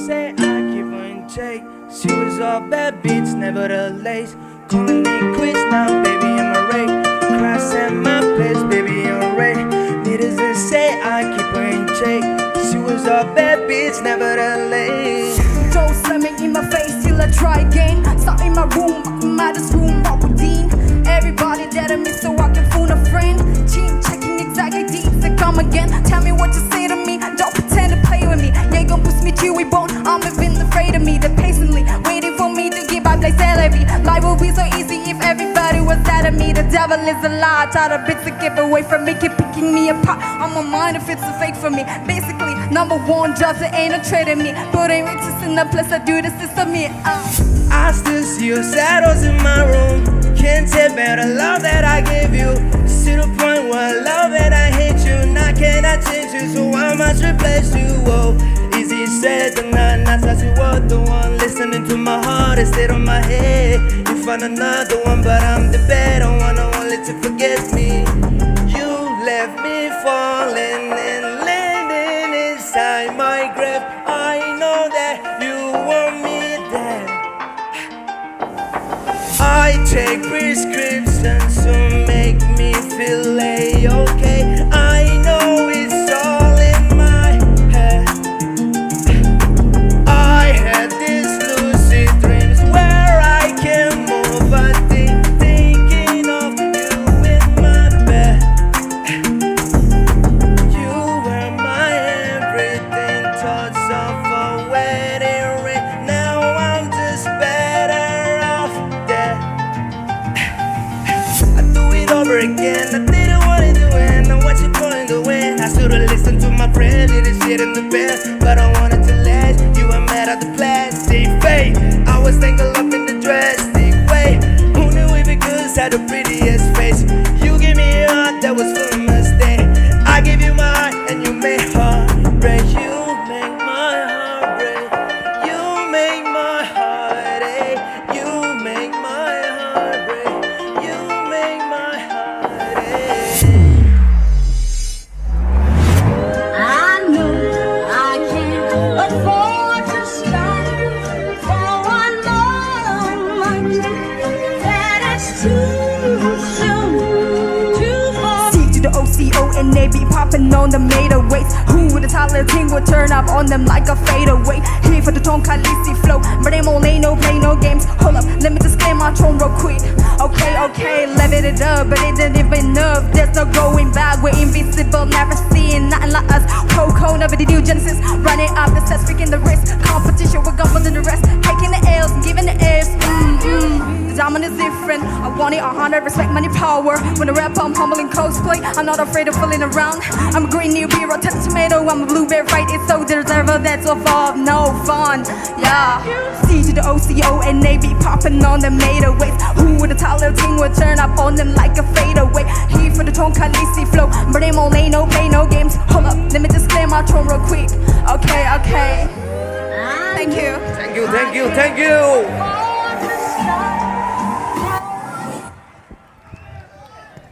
Say I keep on check. She was all bad bitch, nevertheless. Calling it quits now, baby, I'm a wreck. Crash at my place, baby, I'm a wreck. Needless to say, I keep on check. She was all bad bitch, nevertheless. Don't slamming in my face till I try again. Start in my room, in this room, walk with Dean. Everybody that I miss so I can phone a friend. Team checking exactly deep to come again. Tell me what you say to me, don't pretend to play with me. Yeah, gon' push me till we bone. I'm been afraid of me, they're patiently waiting for me to give up like celery. Life will be so easy if everybody was out of me. The devil is a lie, try to bits to get away from me, keep picking me apart. I'm a mind if it's a fake for me. Basically, #1 drugs, it ain't a trade in me. Putting riches in the place I do this is to me. I still see your shadows in my room. Can't take back the love that I gave you. It's to the point where I love that I hate you. Now can I change you, so I must replace you. Whoa. Easy said, the not such you were the one listening to my heart instead of my head. You find another one, but I'm the better one. I won't let you forget me. You left me falling and landing inside my grave. I know that you want me dead. I take prescriptions to make me feel okay. I know it's all in my head. I had these lucid dreams where I can move. I thinking of you in my bed. You were my everything, thoughts of a wedding ring. Now I'm just better off dead. I do it over again. I didn't want to do it. Now what you going to win? I should've listened to my friend, did this shit in the bed, but I wanted to last. You were mad at the plastic fate. I was thinking love in the drastic way. Who knew it because had the prettiest face? You gave me a heart that was full of mistake. I gave you my heart and you made heart break. You make my heart break. You make my heart ache. You make my heart break. You make my heart ache. I know I can't afford to stop for one more month. That is too soon to fall. C to the OCO and they be popping on the made weights. Who would the tolerant king would turn up on them like a fadeaway? Here for the 𝘠𝗃𝘂𝘁𝗓 flow, but they won't lay no play no games. Hold up, let me just claim my throne real quick. Okay, level it up, but it didn't even enough. There's no going back, we're invincible, never seeing nothing like us. Coco, never the new Genesis, running up the steps, freaking the risk. Competition, we're gonna than the rest, taking the L's and giving the F's. The diamond is different. I want it 100, respect money, power. When I rap, I'm humble and cosplay. I'm not afraid of fooling around. I'm a green new beer, rotten tomato. I'm a blueberry, right? It's so deserved, that's all for no fun. Yeah. C to the OCO and they be popping on the made weights. Who would the tolerant king would turn up on them like a fadeaway? Here for the 𝘠𝗃𝘂𝘁𝗓 flow, but they won't lay no play no games. Hold up, let me just claim my throne real quick. Okay. Thank you. Thank you.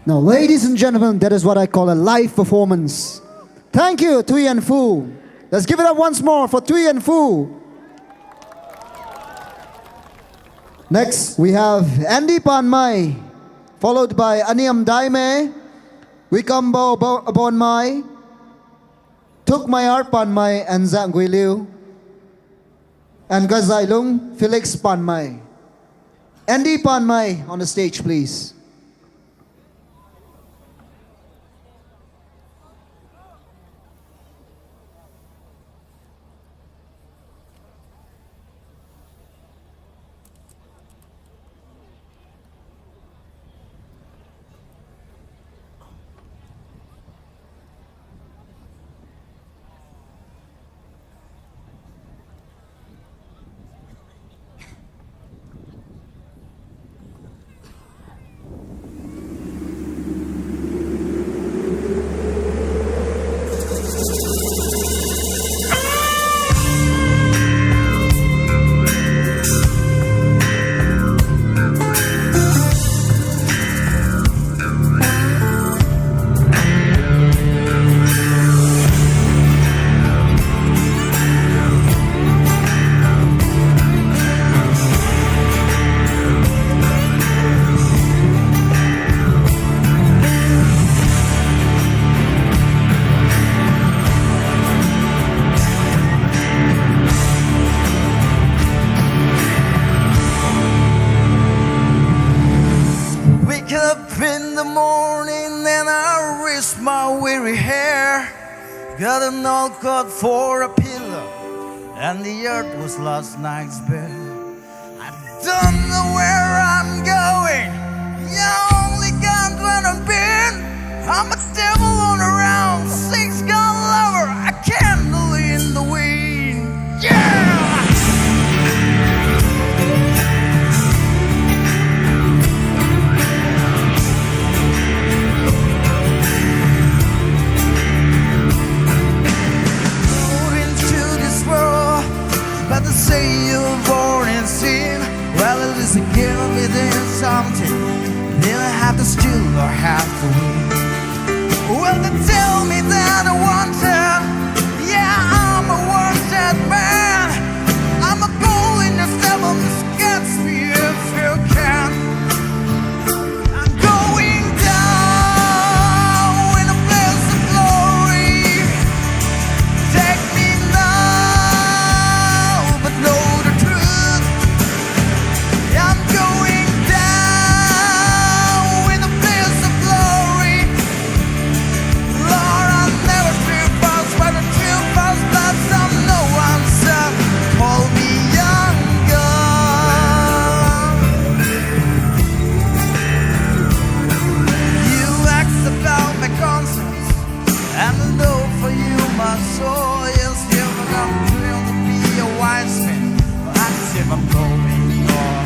Now, ladies and gentlemen, that is what I call a live performance. Thank you, Thuy and Phu. Let's give it up once more for Thuy and Phu. Next, we have 𝗟𝗶𝘃𝘂𝘁𝘓𝘂𝘁𝗫, followed by Aniam Daime, Wikambo Bon Mai, Took My Heart Pan Mai, and 𝘓𝘦𝘪𝘢, and Gazailung, Felix Pan Mai. Andy Pan Mai on the stage, please. Got an old cot for a pillow, and the earth was last night's bed. I don't know where I'm going, you only got when I've been. I'm a devil on a round, six-gun lover, a candle in the wind. Yeah! But to say you're born in sin, well, at least give me then something. Then I have to steal or have to win. Well, they tell me that I wanted, yeah, I'm a wanted man. I'm a bull in the devil, just catch me if you can. I'm going down in a place of glory. Take me now, but know the truth. I'm going down in a place of glory. Lord, I'll never trip us, but the truth was that some no answer. Call me young God. You asked about my conscience, and I know for you my soul is here, but I'm thrilled to be a wise man. Ask if I'm going on.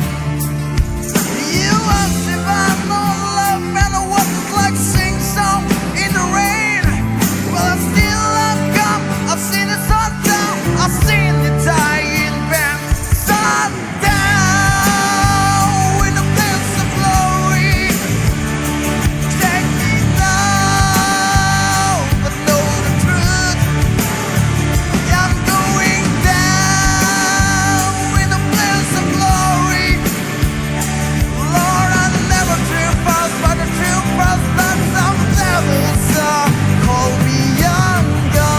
You asked if I'm not love, and what it's like to sing song in the rain. Well, I still have come, I've seen it sun down, I've seen it die in vain. Sun down in the place of glory. Take me now, but know the truth. I'm going down in the place of glory. Lord, I never trip us, but the truth was that some devils call me young God.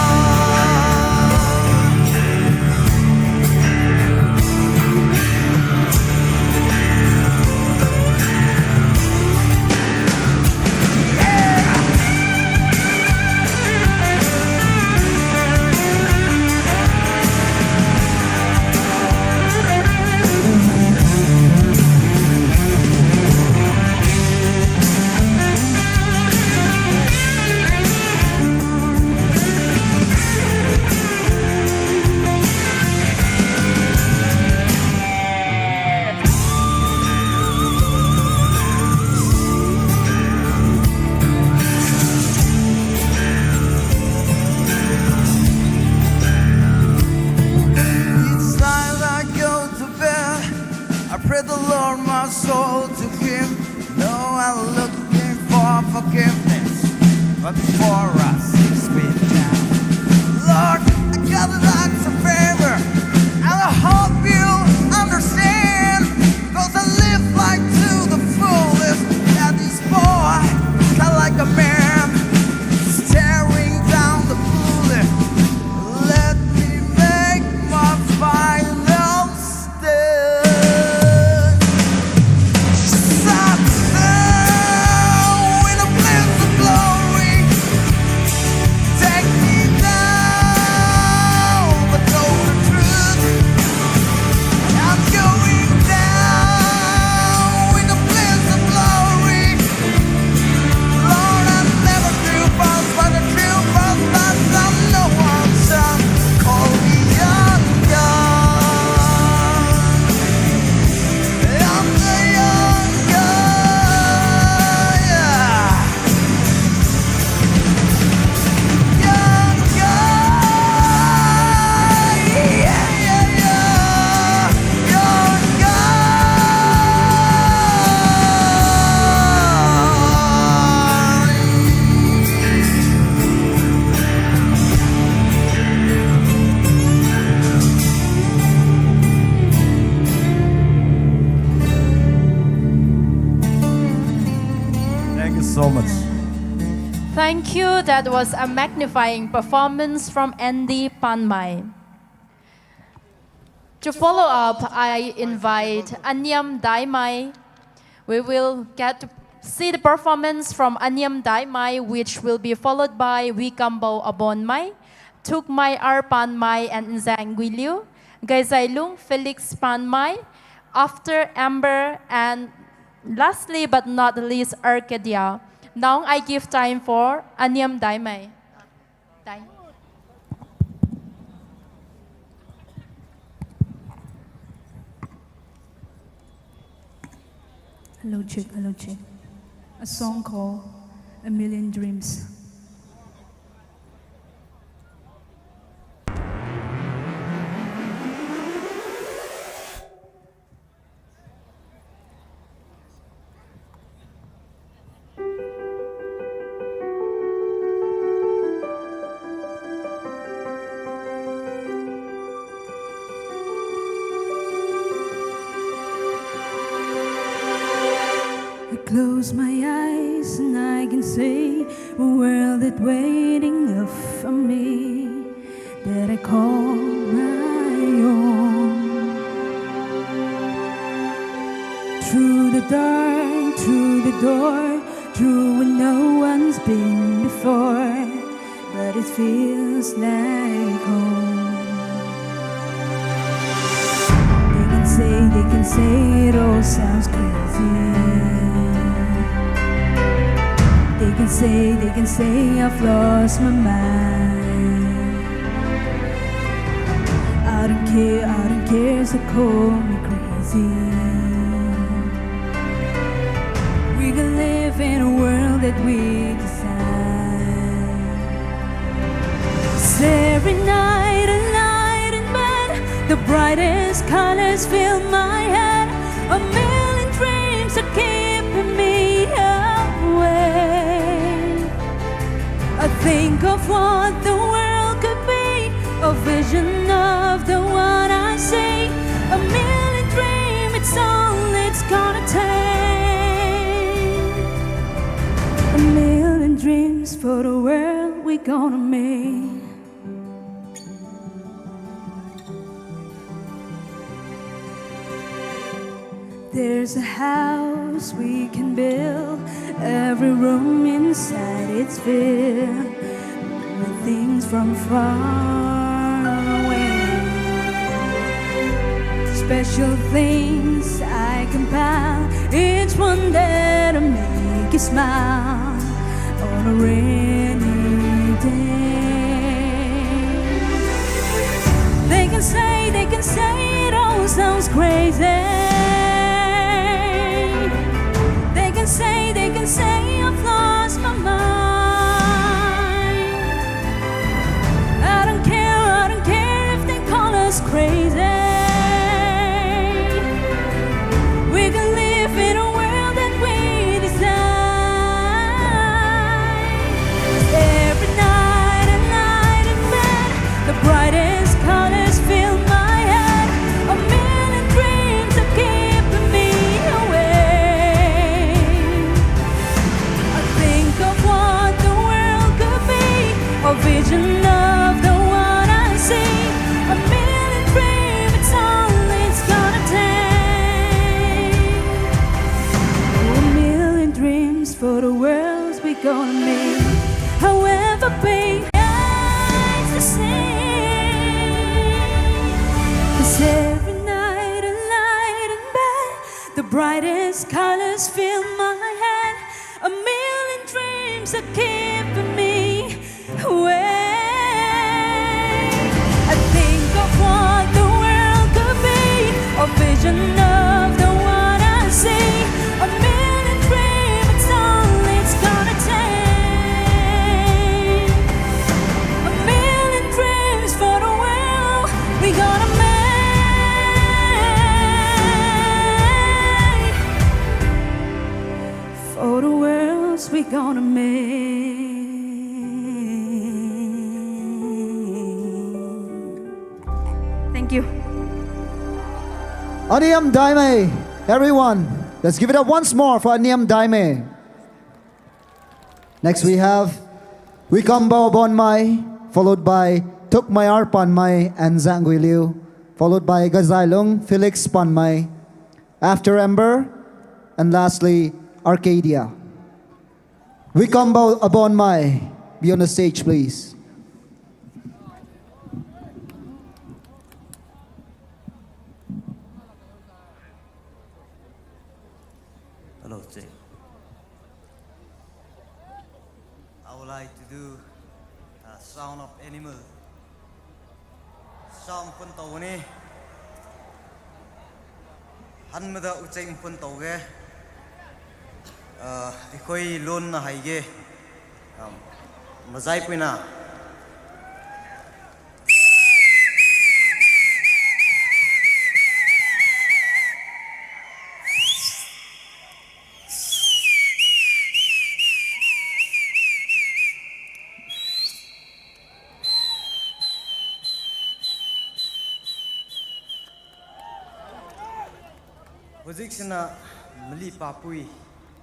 Each night I go to bed, I pray the Lord my soul to Him. No, I'm looking for forgiveness, but before I 6 feet down, Lord, I gotta ask a favor, and I hope you understand, 'cause I live like to the fullest. That is Thank you. That was a magnifying performance from Andy Panmai. To follow up, I invite 𝗟𝘠𝘪𝘂𝘃𝗧. We will get to see the performance from 𝗟𝘠𝘪𝘂𝘃𝗧, which will be followed by 𝘓𝘠𝘃𝘠𝘓, 𝘓𝘓𝑚𝑦 Panmai and 𝘓𝑦𝘪𝘢, 𝘓𝑧𝑙ung Felix Panmai, after Amber, and lastly but not least, 𝘓𝘶𝘃𝘲. Now I give time for 𝗟𝘠𝘪𝘂𝘃𝗧. Hello check, hello check. A song called A Million Dreams. Close my eyes and I can see a world that's waiting up for me, that I call my own. Through the dark, through the door, through where no one's been before, but it feels like home. They can say it all sounds crazy. They can say I've lost my mind. I don't care, so call me crazy. We can live in a world that we design. 'Cause every night I lie in bed, the brightest colors fill my head. A million dreams are keeping me awake. I think of what the world could be, a vision of the one I see. A million dreams, it's all it's gonna take. A million dreams for the world we're gonna make. There's a house we can build, every room inside it's filled with things from far away. Special things I compile, each one that'll make you smile on a rainy day. They can say it all sounds crazy. They can say I've lost my mind. I don't care if they call us crazy. We can live in a world that we design. Every night I lie in bed, the brightest colors fill my head. A million dreams are keeping me awake. A vision of the one I see. A million dreams, it's all it's gonna take. A million dreams for the worlds we gonna make. However big it's the same. 'Cause every night I lie in bed, the brightest colors fill my head. A million dreams are keeping me away. I think of what the world could be, a vision of the one I see. A million dreams, it's all it's gonna take. A million dreams for the world we gonna make. For the worlds we gonna make. Thank you. 𝗟𝘠𝘪𝘂𝘃𝗧, everyone. Let's give it up once more for 𝗟𝘠𝘪𝘂𝘃𝗧. Next we have 𝗓𝘶𝘃𝘗𝘁𝗧, followed by 𝘓𝘦𝘪𝘂𝘃𝘲 and 𝘔𝘦𝘥𝘪𝘢, followed by 𝘔𝘦𝘥𝘪𝘢, after 𝗟𝗶𝘃𝘗𝘁, and lastly Arcadia. 𝗓𝘶𝑚𝑏𝘂𝘶, be on the stage please. Hello, Jay. I would like to do Sound of Animal. Sound pun tau ni. Han mada ucai pun tau ge. Ikoi lon na hai ge. Mazai puina. Hojik meli papui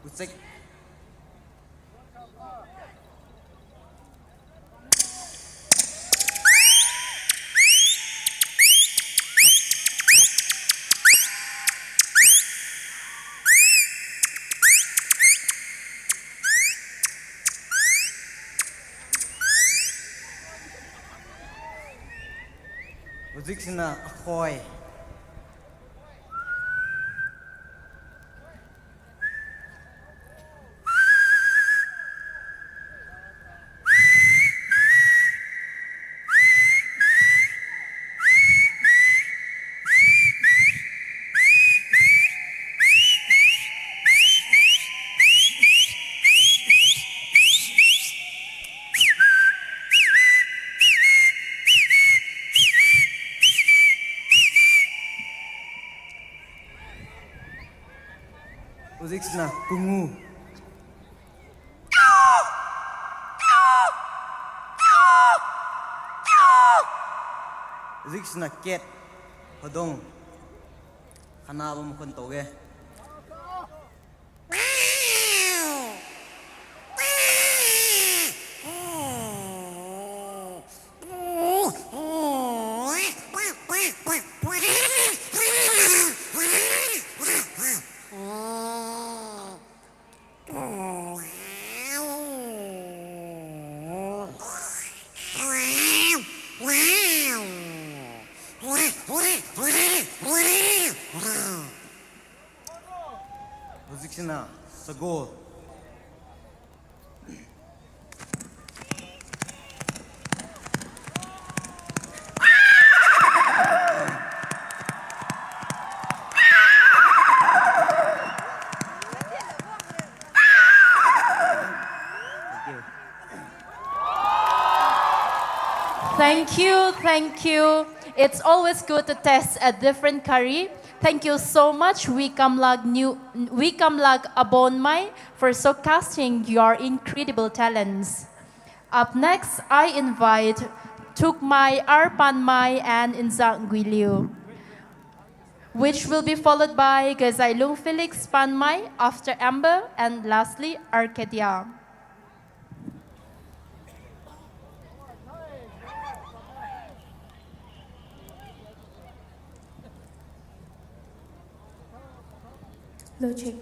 ucek. Hojik khoi. Hojik pungu. Hojik cat hodong. Khana bom kon tau ge. Hojik sagol. Thank you. It's always good to test a different curry. Thank you so much, 𝗓𝘶𝘃𝘗𝘁𝗧, for showcasing your incredible talents. Up next, I invite 𝘓𝘦𝘪𝘂𝘃𝘲 and 𝘔𝘦𝘥𝘪𝘢, which will be followed by 𝘔𝘦𝘥𝘪𝘢 after 𝗟𝗶𝘃, and lastly Arcadia. Low check.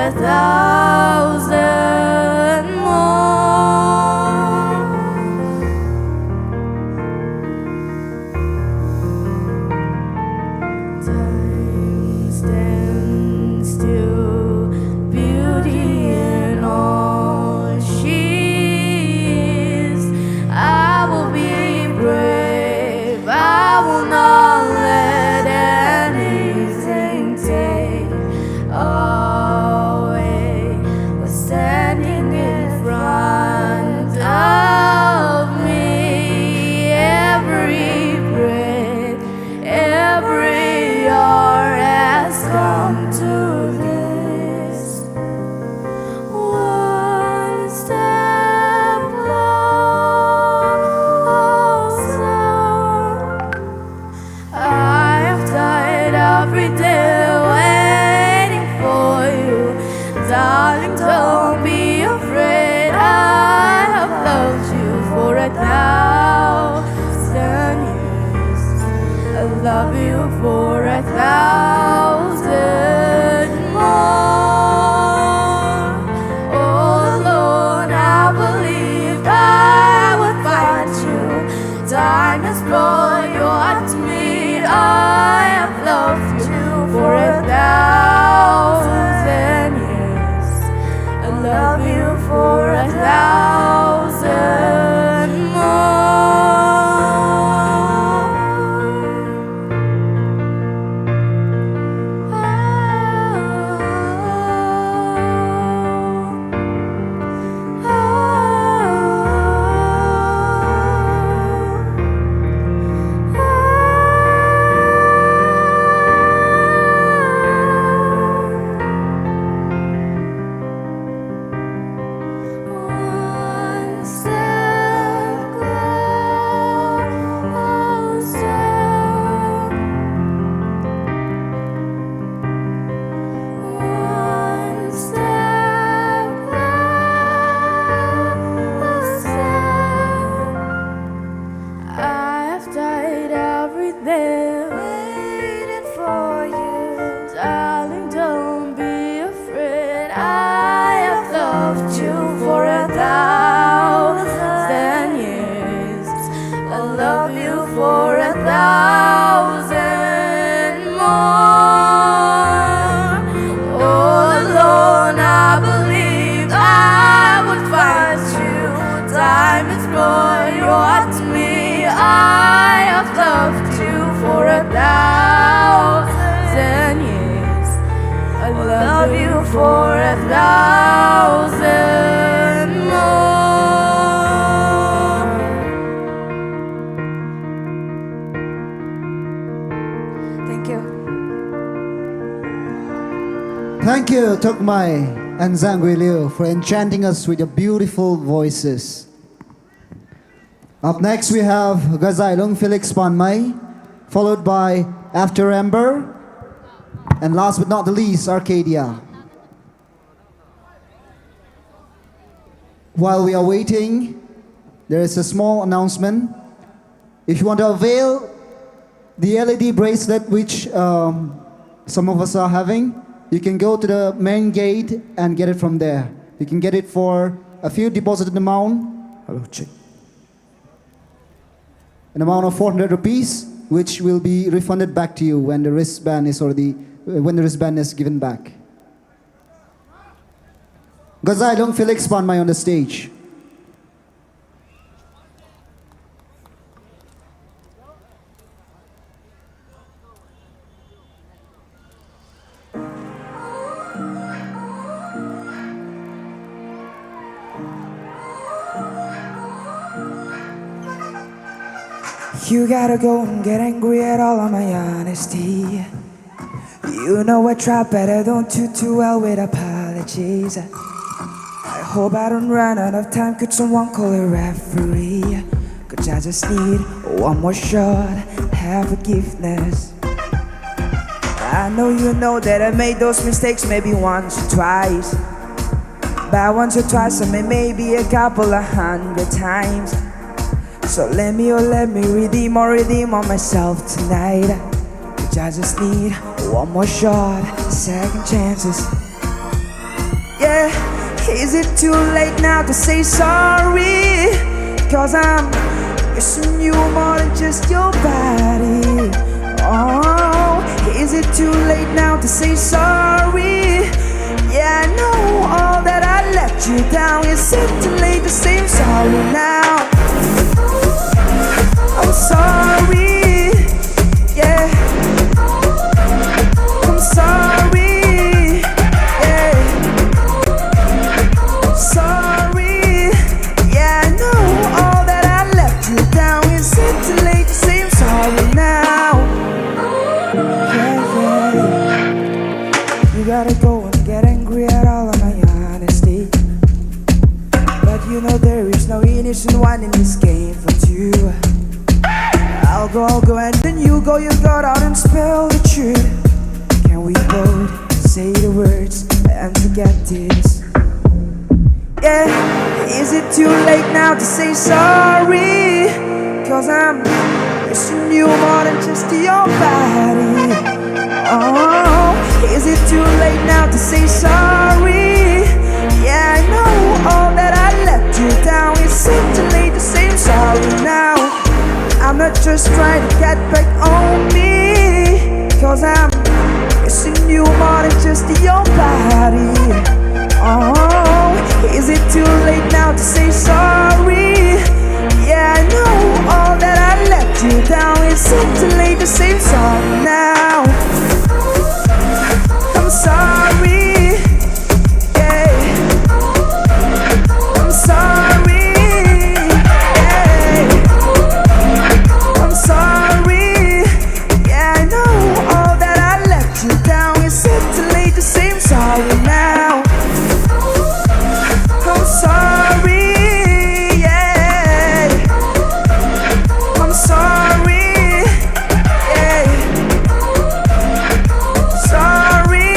1,000 more. Time stands still, beauty in all she is. I will be brave, I will not let anything take away what's standing in front of me. Every breath, every hour has come to this. One step closer. I have died every day waiting for you. Darling, don't be afraid. I have loved you for 1,000 years. I love you for 1,000 more. All alone, I believed I would find you. Time has brought you heart to me. I have loved you for 1,000 years. I love you for 1,000 more. One step closer. One step closer. I have died every day waiting for you. Darling, don't be afraid. I have loved you for 1,000 years. I love you for 1,000 more. All alone, I believed I would find you. Time has brought you heart to me. I have loved you for 1,000 years. I love you for 1,000 more. Thank you. Thank you, 𝘓𝗏𝘂𝘂𝘁𝗦𝘄𝑚 and 𝘔𝘦𝘪𝘢 for enchanting us with your beautiful voices. Up next, we have 𝘔𝘦𝘂𝘂𝘁𝗏𝘂𝘂𝘁, followed by After Amber, and last but not the least, Arcadia. While we are waiting, there is a small announcement. If you want to avail the LED bracelet which some of us are having, you can go to the main gate and get it from there. You can get it for a few deposited amount. Hello, check. An amount of 400 rupees, which will be refunded back to you when the wristband is given back. 𝘔𝘦𝘂𝘂𝘁𝗏𝘂𝘂𝘁 on the stage. You gotta go and get angry at all of my honesty. You know I try, but I don't do too well with apologies. I hope I don't run out of time. Could someone call a referee? 'Cause I just need one more shot, have forgiveness. I know you know that I made those mistakes maybe once or twice. But once or twice, I mean maybe a couple of 100 times. So let me redeem on myself tonight. 'Cause I just need one more shot, second chances. Yeah, is it too late now to say sorry? 'Cause I'm missing you more than just your body. Oh, is it too late now to say sorry? Yeah, I know all that I let you down. Is it too late to say I'm sorry now? I'm sorry, yeah. I'm sorry, yeah. Sorry, yeah, I know all that I let you down. Is it too late to say I'm sorry now? Yeah, yeah. You gotta go and get angry at all of my honesty, but you know there is no innocent one in this game for two. I'll go, and then you go out and spell the truth. Can we both say the words and forget this? Yeah, is it too late now to say sorry? 'Cause I'm missing you more than just your body. Oh, is it too late now to say sorry? Yeah, I know all that I let you down. Is it too late to say I'm sorry now? I'm not just trying to get back on me, 'cause I'm missing you more than just your body. Oh, is it too late now to say sorry? Yeah, I know all that I let you down. Is it too late to say I'm sorry now? I'm sorry, yeah. I'm sorry, yeah. I'm sorry, yeah, I know all that I let you down. Is it too late to say I'm sorry now? I'm sorry, yeah. I'm sorry, yeah. Sorry,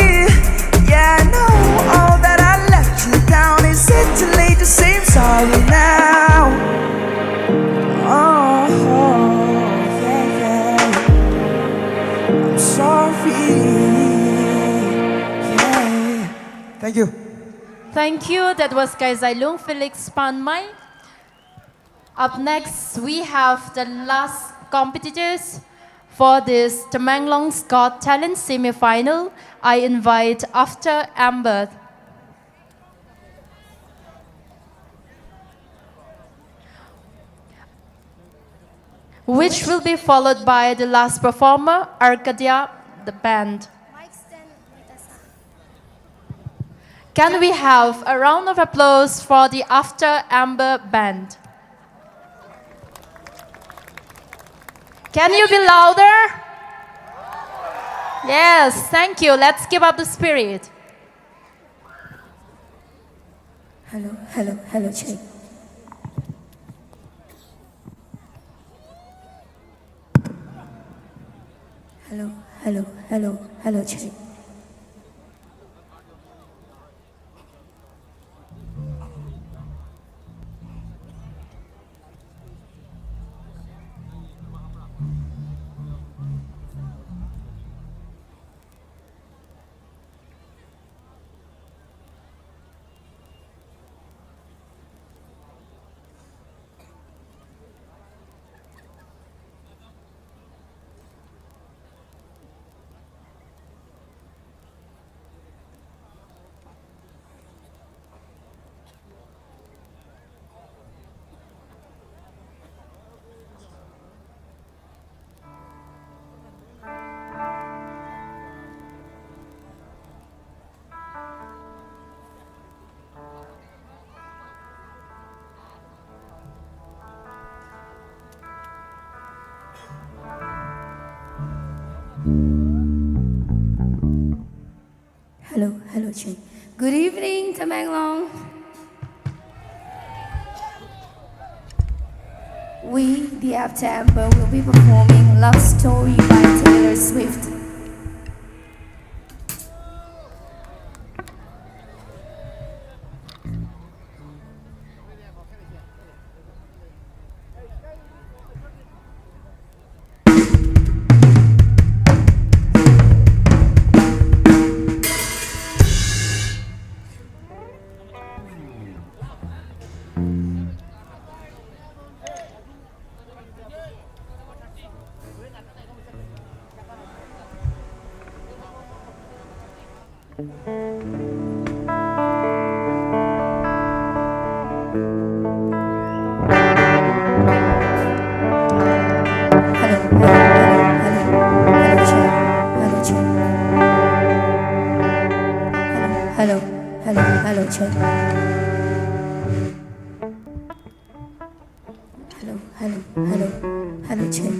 yeah, I know all that I let you down. Is it too late to say I'm sorry now? Oh, yeah, yeah. I'm sorry, yeah. Thank you. Thank you. That was 𝘓𝘓 𝘓𝘓𝘃𝗀𝗲. Up next, we have the last competitors for this Tamenglong's Got Talent semi-final. I invite 𝘓𝘓𝘃𝗀𝗵𝘃, which will be followed by the last performer, 𝘓𝘶𝘃𝗲, the band. Can we have a round of applause for the 𝘓𝘓𝘃𝗀𝗵𝘃 band? Can you be louder? Yes, thank you. Let's keep up the spirit. Hello, check. Hello, check. Hello, check. Good evening, Tamenglong. We, the 𝘓𝘓𝘃𝗀𝗵𝘃, will be performing Love Story by Taylor Swift. hello check hello check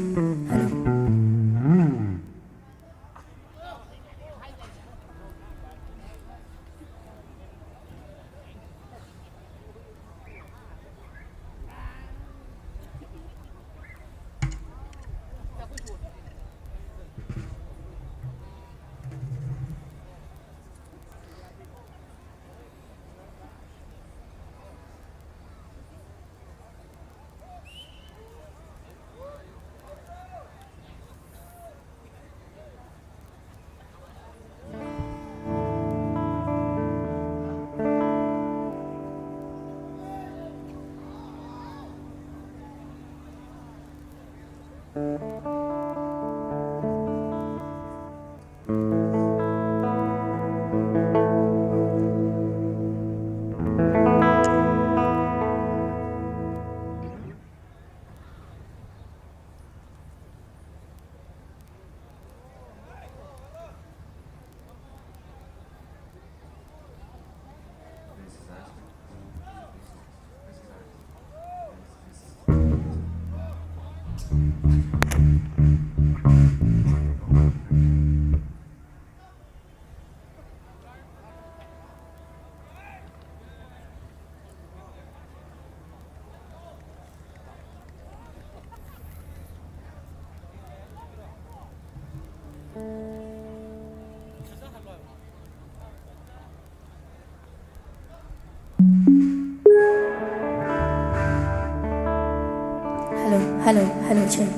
hello hello check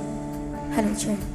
hello check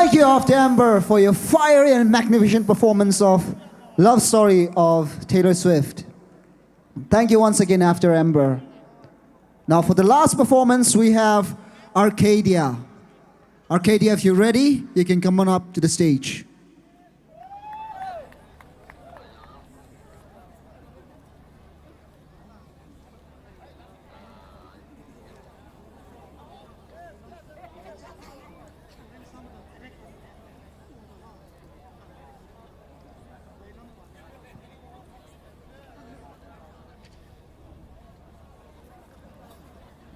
Thank you, After Amber, for your fiery and magnificent performance of Love Story of Taylor Swift. Thank you once again, After Amber. Now for the last performance, we have Arcadia. Arcadia, if you're ready, you can come on up to the stage.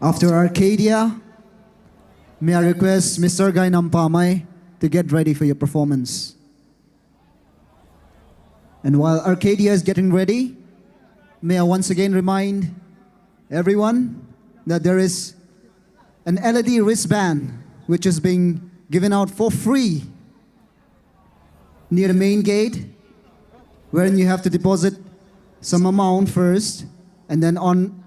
After Arcadia, may I request Mr. 𝗓𝘗𝘂𝘁𝗧𝗧 to get ready for your performance. And while Arcadia is getting ready, may I once again remind everyone that there is an LED wristband which is being given out for free near the main gate, wherein you have to deposit some amount first, and then on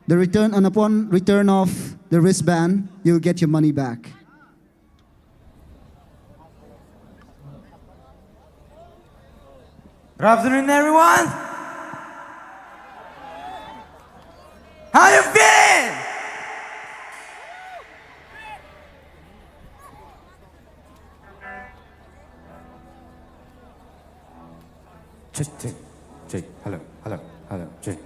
the return, and upon return of the wristband, you'll get your money back. Good afternoon, everyone. How you feeling? Check. Hello. Check.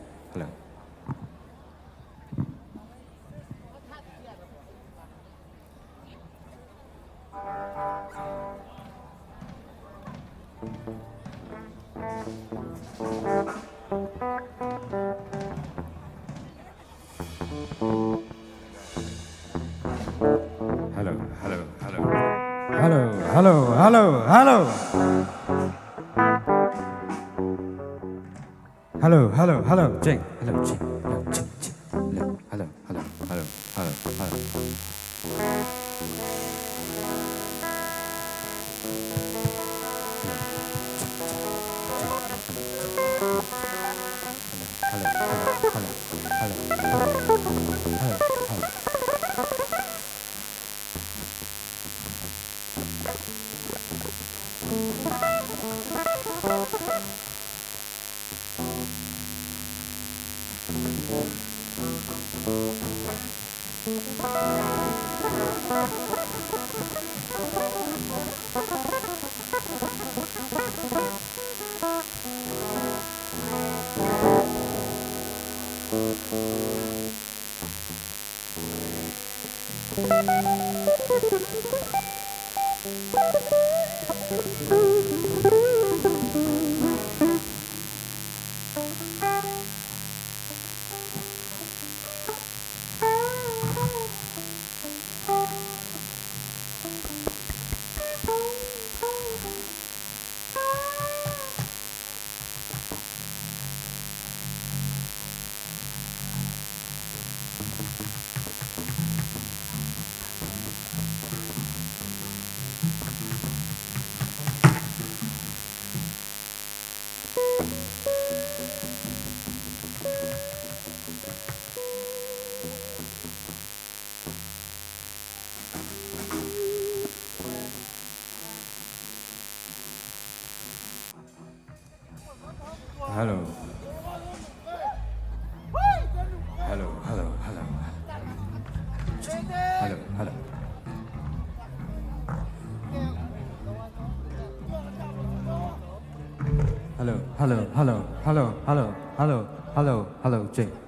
Hello. Hello, Jake.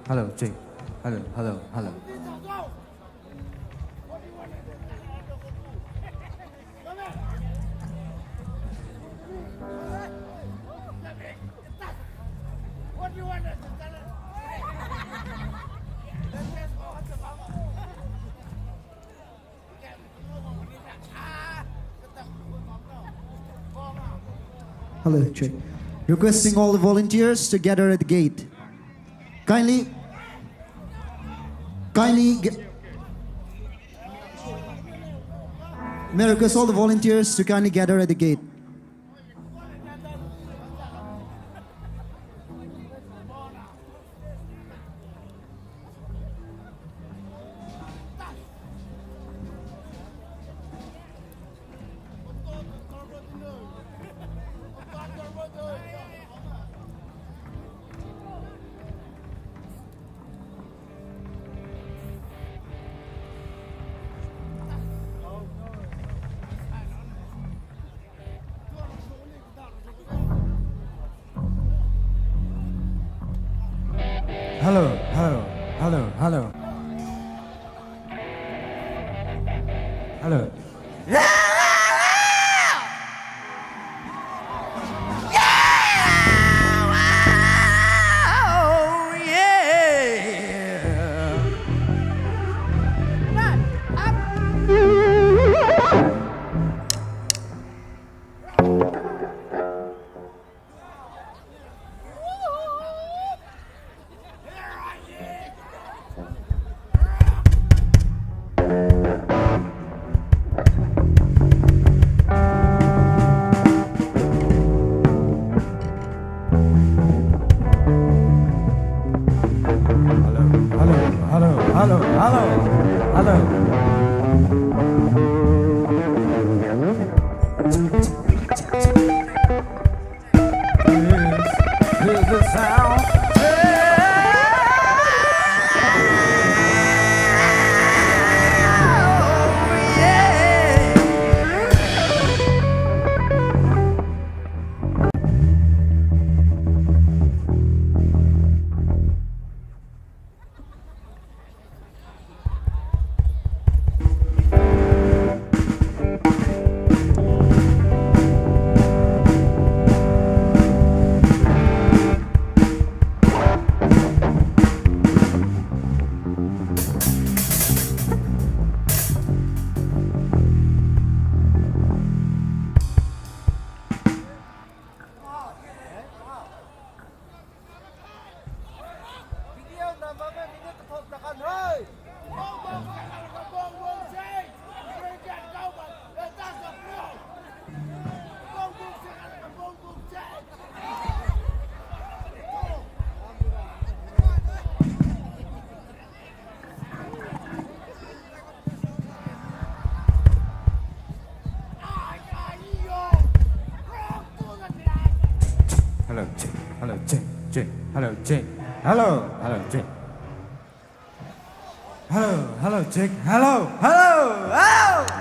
Hello, Jake. Hello, Jake. Requesting all the volunteers to gather at the gate. Kindly may I request all the volunteers to kindly gather at the gate. hello, hello, hello, hello. Hello. Hello, check. Hello, check. Check. Hello, check. Hello, hello, check. Hello, hello, check. Hello, hello, hello.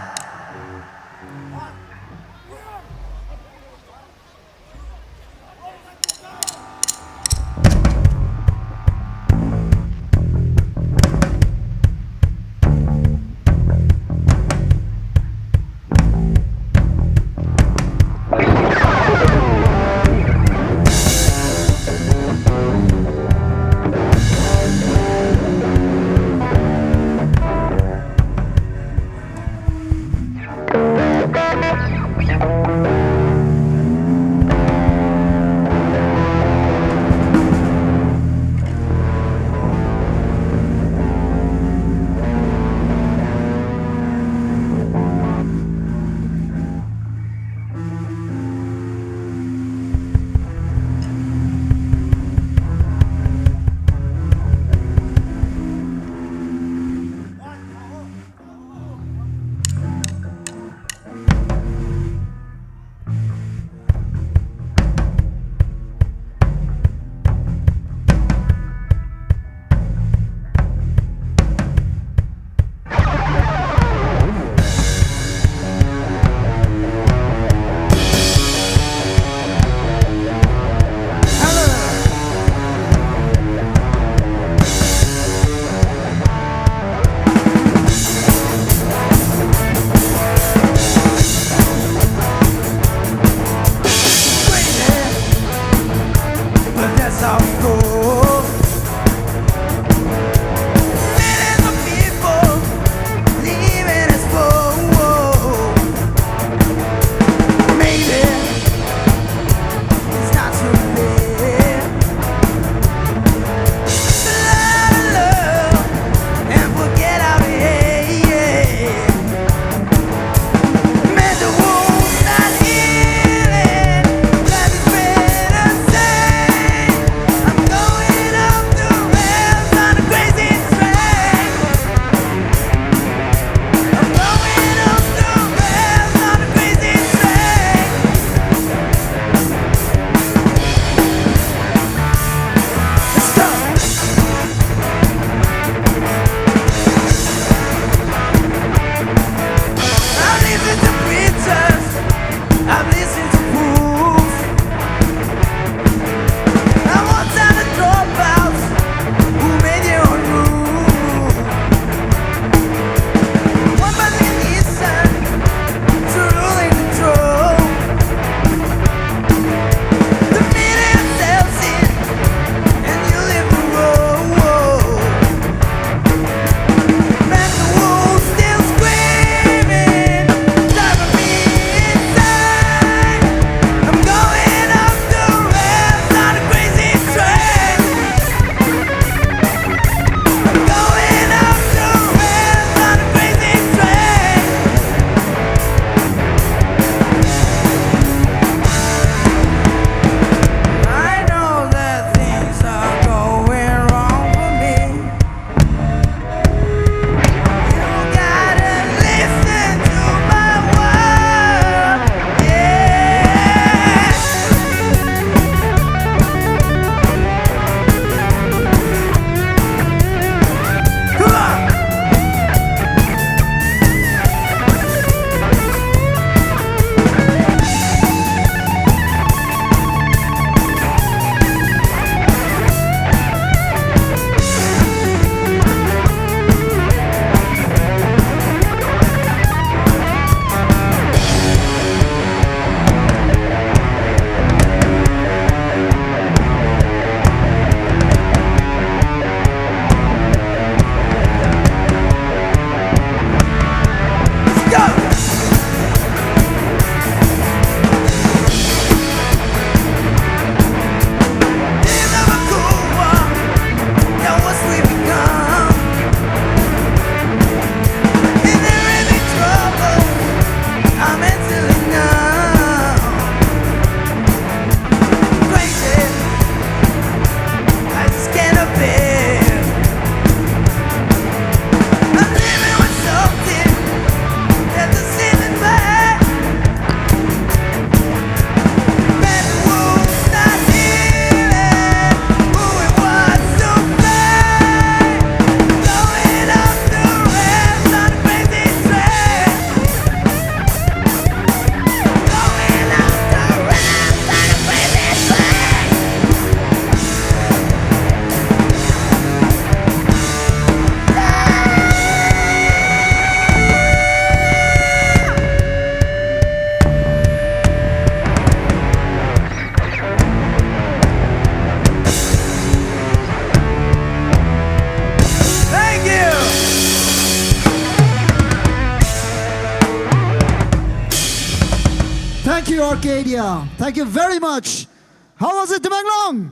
Thank you, Arcadia. Thank you very much. How was it, Tamenglong?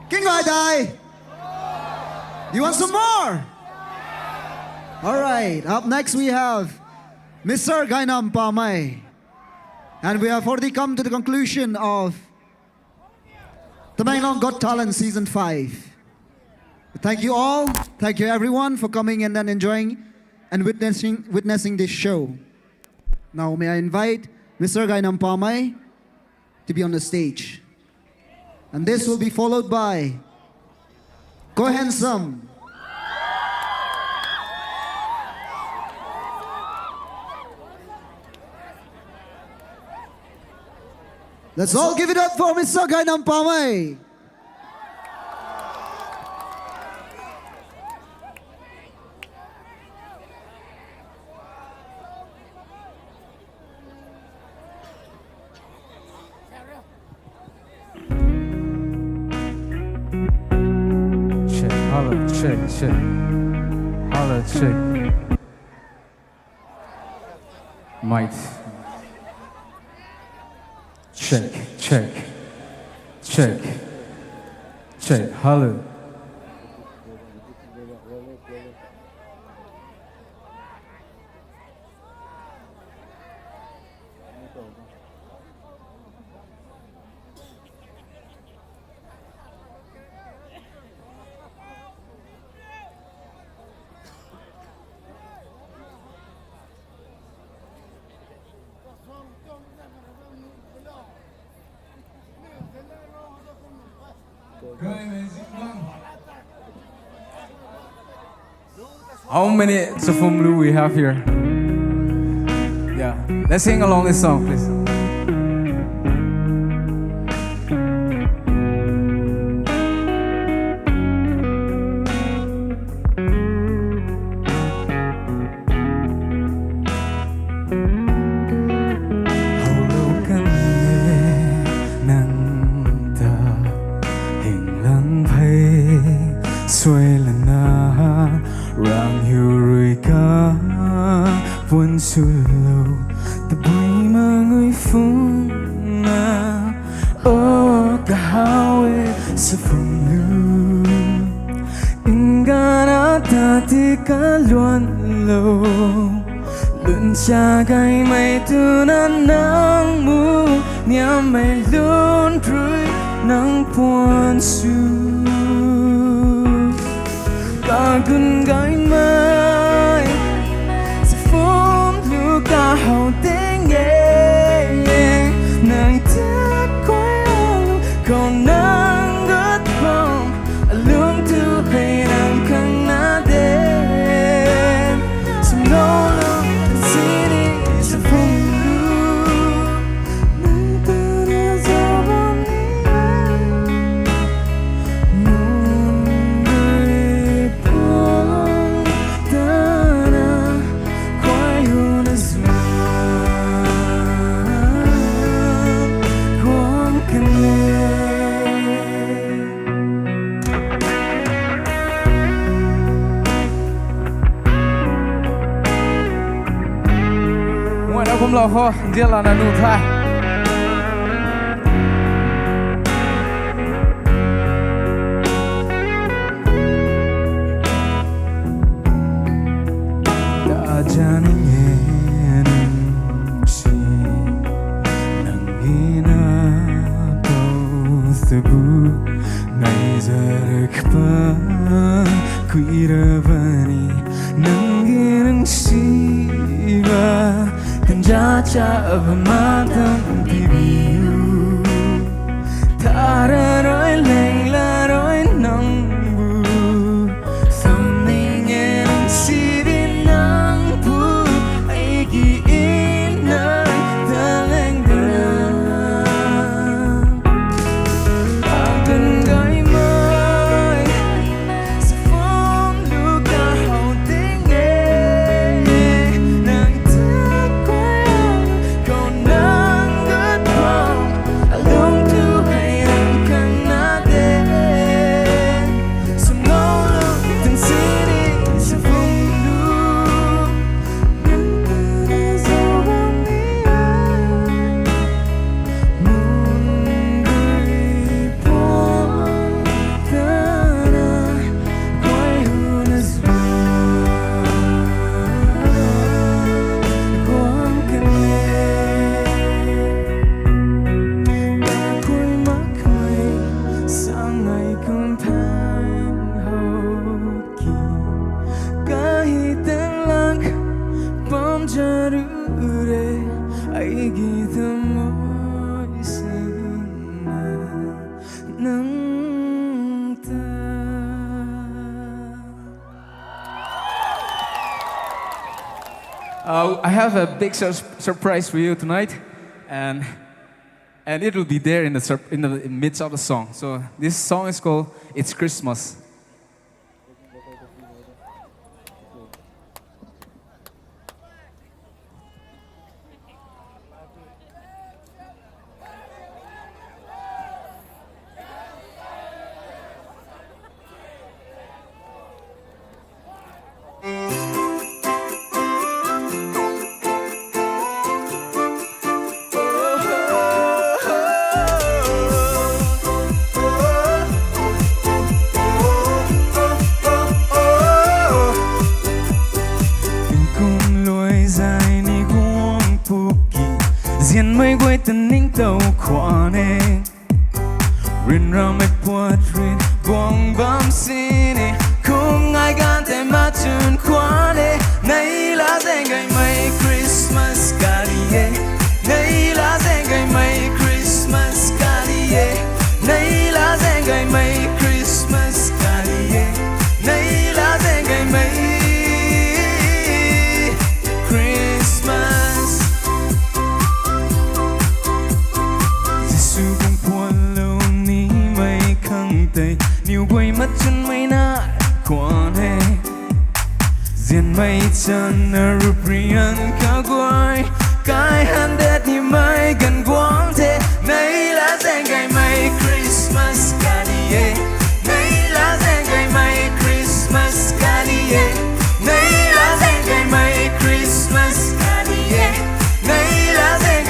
𝘓𝘦𝘪𝘢𝘪𝘢. You want some more? All right. Up next we have Mr. 𝘔𝘦𝘥𝘪𝘢𝘭. And we have already come to the conclusion of Tamenglong Got Talent Season 5. Thank you all. Thank you everyone for coming and then enjoying and witnessing this show. Now may I invite Mr. 𝘔𝘦𝘥𝘪𝘢𝘭 to be on the stage. And this will be followed by KhutSem. Let's all give it up for Mr. 𝘔𝘦𝘥𝘪𝘢𝘭. Check. Holla, check. Mic. Check. Holla. How many 𝘓𝘓𝘪𝘢 we have here? Yeah, let's sing along this song, please. Cha gai mai tu na nang mu nia mai lun rui nang puan su ka gun gai mai sa phong lu ka hao tiếng nghe nang ta quay còn nang gất vòng lung tu hay nang khăng na đêm some noผมรอเขาเดี๋ยวเราหนูท่าแต่จะนั่งเงียบชีนั่งกินข้าวสบู่ไม่จะรักป้าคุยระบานีนั่งกินชีบ้าJaja of a madam TV Tara roi leila roi nang bu Something in city nang bu Aigi inang dalang dalang Agan gai mai Sa phong lu ka hao ting nang I have a big surprise for you tonight, and it will be there in the midst of the song. So this song is called "It's Christmas." Diện mây quay tình ninh tàu khoa nê Rin ra mệt bọt rin Quang bám xí nê Không ai gan thể mà chun khoa nê Này là dành ngày mây Christmas cả đi yê Này là dành ngày mây Christmas cả đi yê Này là dành ngày mây Christmas cả đi yê Này là dành ngày mây Nhiều quay mắt chân mây nát quan hệ Diện mây chân ở rụp riêng cao quay Cái hàn đẹp như mây gần quang thế Này là dành ngày mây Christmas cả đi yê Này là dành ngày mây Christmas cả đi yê Này là dành ngày mây Christmas cả đi yê Này là dành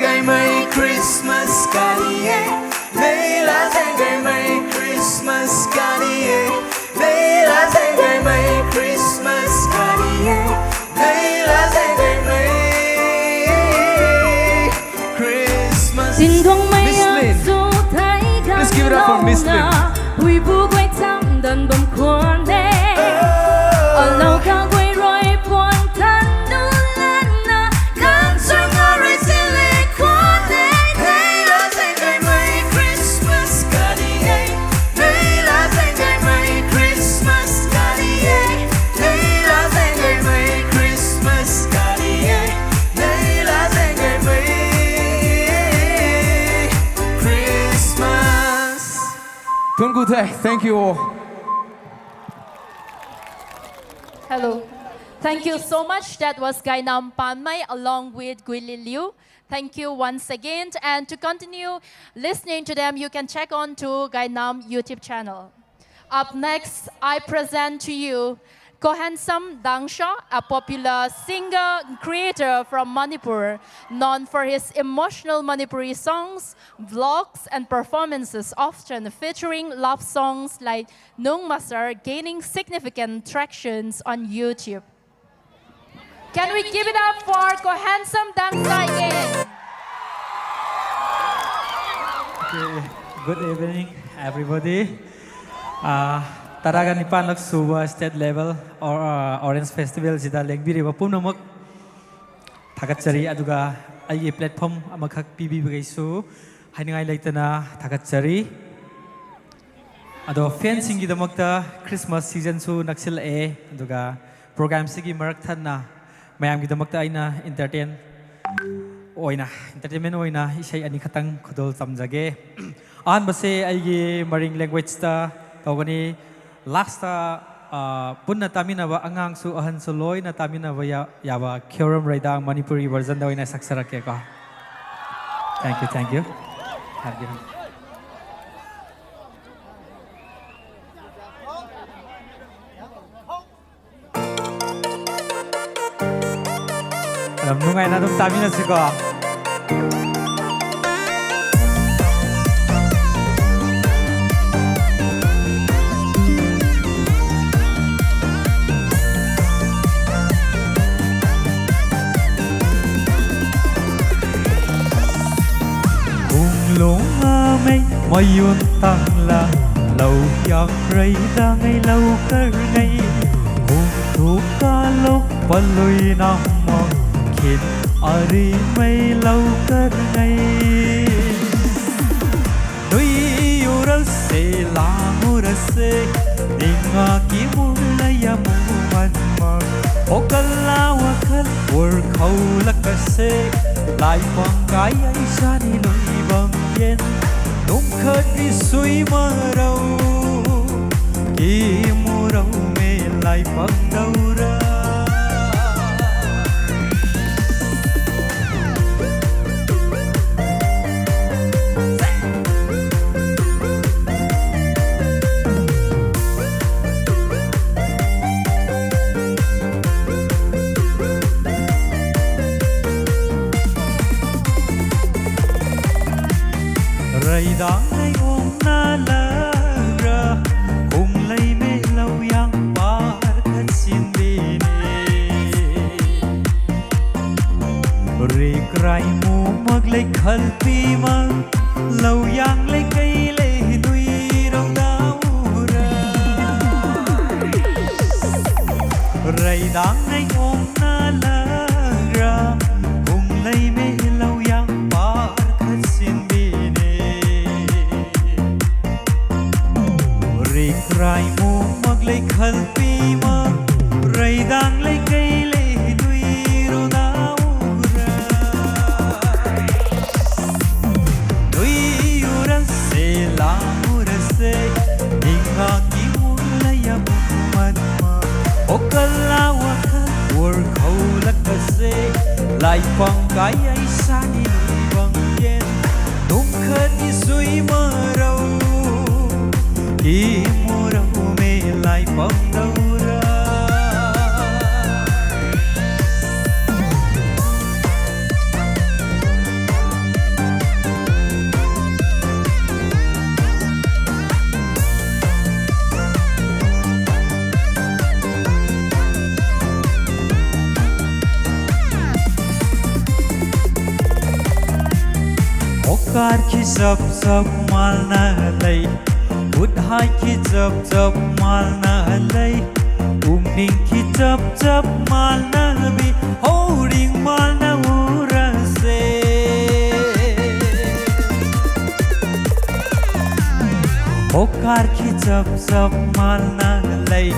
ngày mây Christmas cả đi yê Đây là dành ngày mây Christmas cả đi yê Đây là dành ngày mây Christmas cả đi yê Đây là dành ngày mây Christmas Miss Lin Let's give it up for Miss Lin Huy bố quay thăm đần bầm khoan đê Ở lâu cao quay rồi buồn thân đu lên na Càng xoay ngờ rồi xin lê khoan đê Đây là dành ngày mây Christmas cả đi yê Đây là dành ngày mây Christmas cả đi yê Đây là dành ngày mây Christmas cả đi yê Đây là dành ngày mây Christmas Tuân Cụ Thể, thank you all. Hello. Thank you so much. That was 𝗓𝘓𝘂𝘶𝗧 along with 𝘔𝘦𝘪𝘢. Thank you once again. And to continue listening to them, you can check on to 𝗓𝘓𝘂𝘓 YouTube channel. Up next, I present to you KhutSem 𝘓𝘓𝘂𝘓, a popular singer and creator from Manipur, known for his emotional Manipuri songs, vlogs, and performances, often featuring love songs like 𝘓𝘓𝘪𝘢, gaining significant tractions on YouTube. Can we give it up for KhutSem 𝘓𝘓𝘂𝘓 again? Okay. Good evening, everybody. Taraga nipan lak suba state level or Orange Festival sida lengbiri wa punamak thakachari aduga ai platform amakhak pibi bagaisu haingai leitana thakachari ado fencing gi damakta Christmas season su naksil e aduga program sigi marak thanna mayam gi damakta aina entertainment oina isai ani khatang khodol tamjage an base ai gi maring language ta tawani last punna taminaba angang su ahan su loi na taminaba yaba 𝘓𝘓𝘪𝘢 Manipuri version da oina saksarake ko. Thank you. Nungai na dum tamina siko. Tamenglong mây mây yun tăng la lâu yak rây da ngay lâu cơ ngay hùng thu ca lúc và lùi nằm mong khiến ari mây lâu cơ ngay núi yura se la mura se inga ki mula ya mu man ma okala wa kal wor khâu la ka se lại quang cái ấy xa đi lối bằng yên nung khơi đi suy mơ đâu khi mùa đâu mê lại bằng đâu ra rây đắng ngay ôm na lơ ra cùng lấy mê lâu yang ba khát xin đi rì cày mù mực lấy khăn pi mơ lâu yang lấy cây lấy đuôi đâu đau ra rây đắng ngay ôm na lơ ra cùng lấy mê lâu yang ba khát xin đi rai mu mag lấy khăn pi ma rai dang lấy cây lấy đuôi ro đau ra đuôi ura se la ura se inga ki mula ya man ma okala wa ka wor khâu la ka se lại quang cái ấy xa đi bằng yên nung khơi đi suy mơ đâu khi mùa đâu mê lại bằng đâu ra okar khi sập sập mal na lay Would hai khi chập mal na lay ning khi chập mal na bi holding mal na ura se okar khi chập mal na lay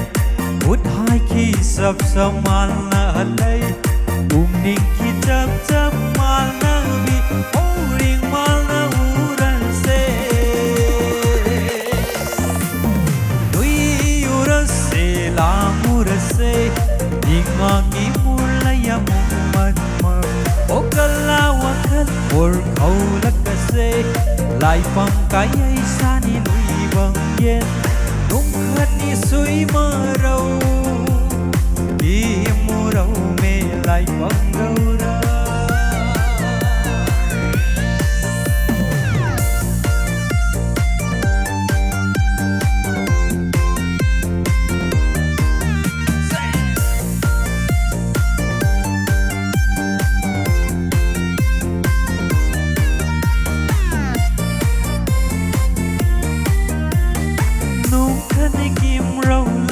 Would hai khi chập mal na lay ning khi chập mal na bi holding mal na ura se la mura se inga ki mula ya mu man ma okala wa kal wor khâu la ka se lại bằng cái ấy xa đi lùi bằng yên nung khát đi suy mơ đâu khi mùa đâu mê lại bằng đâu ra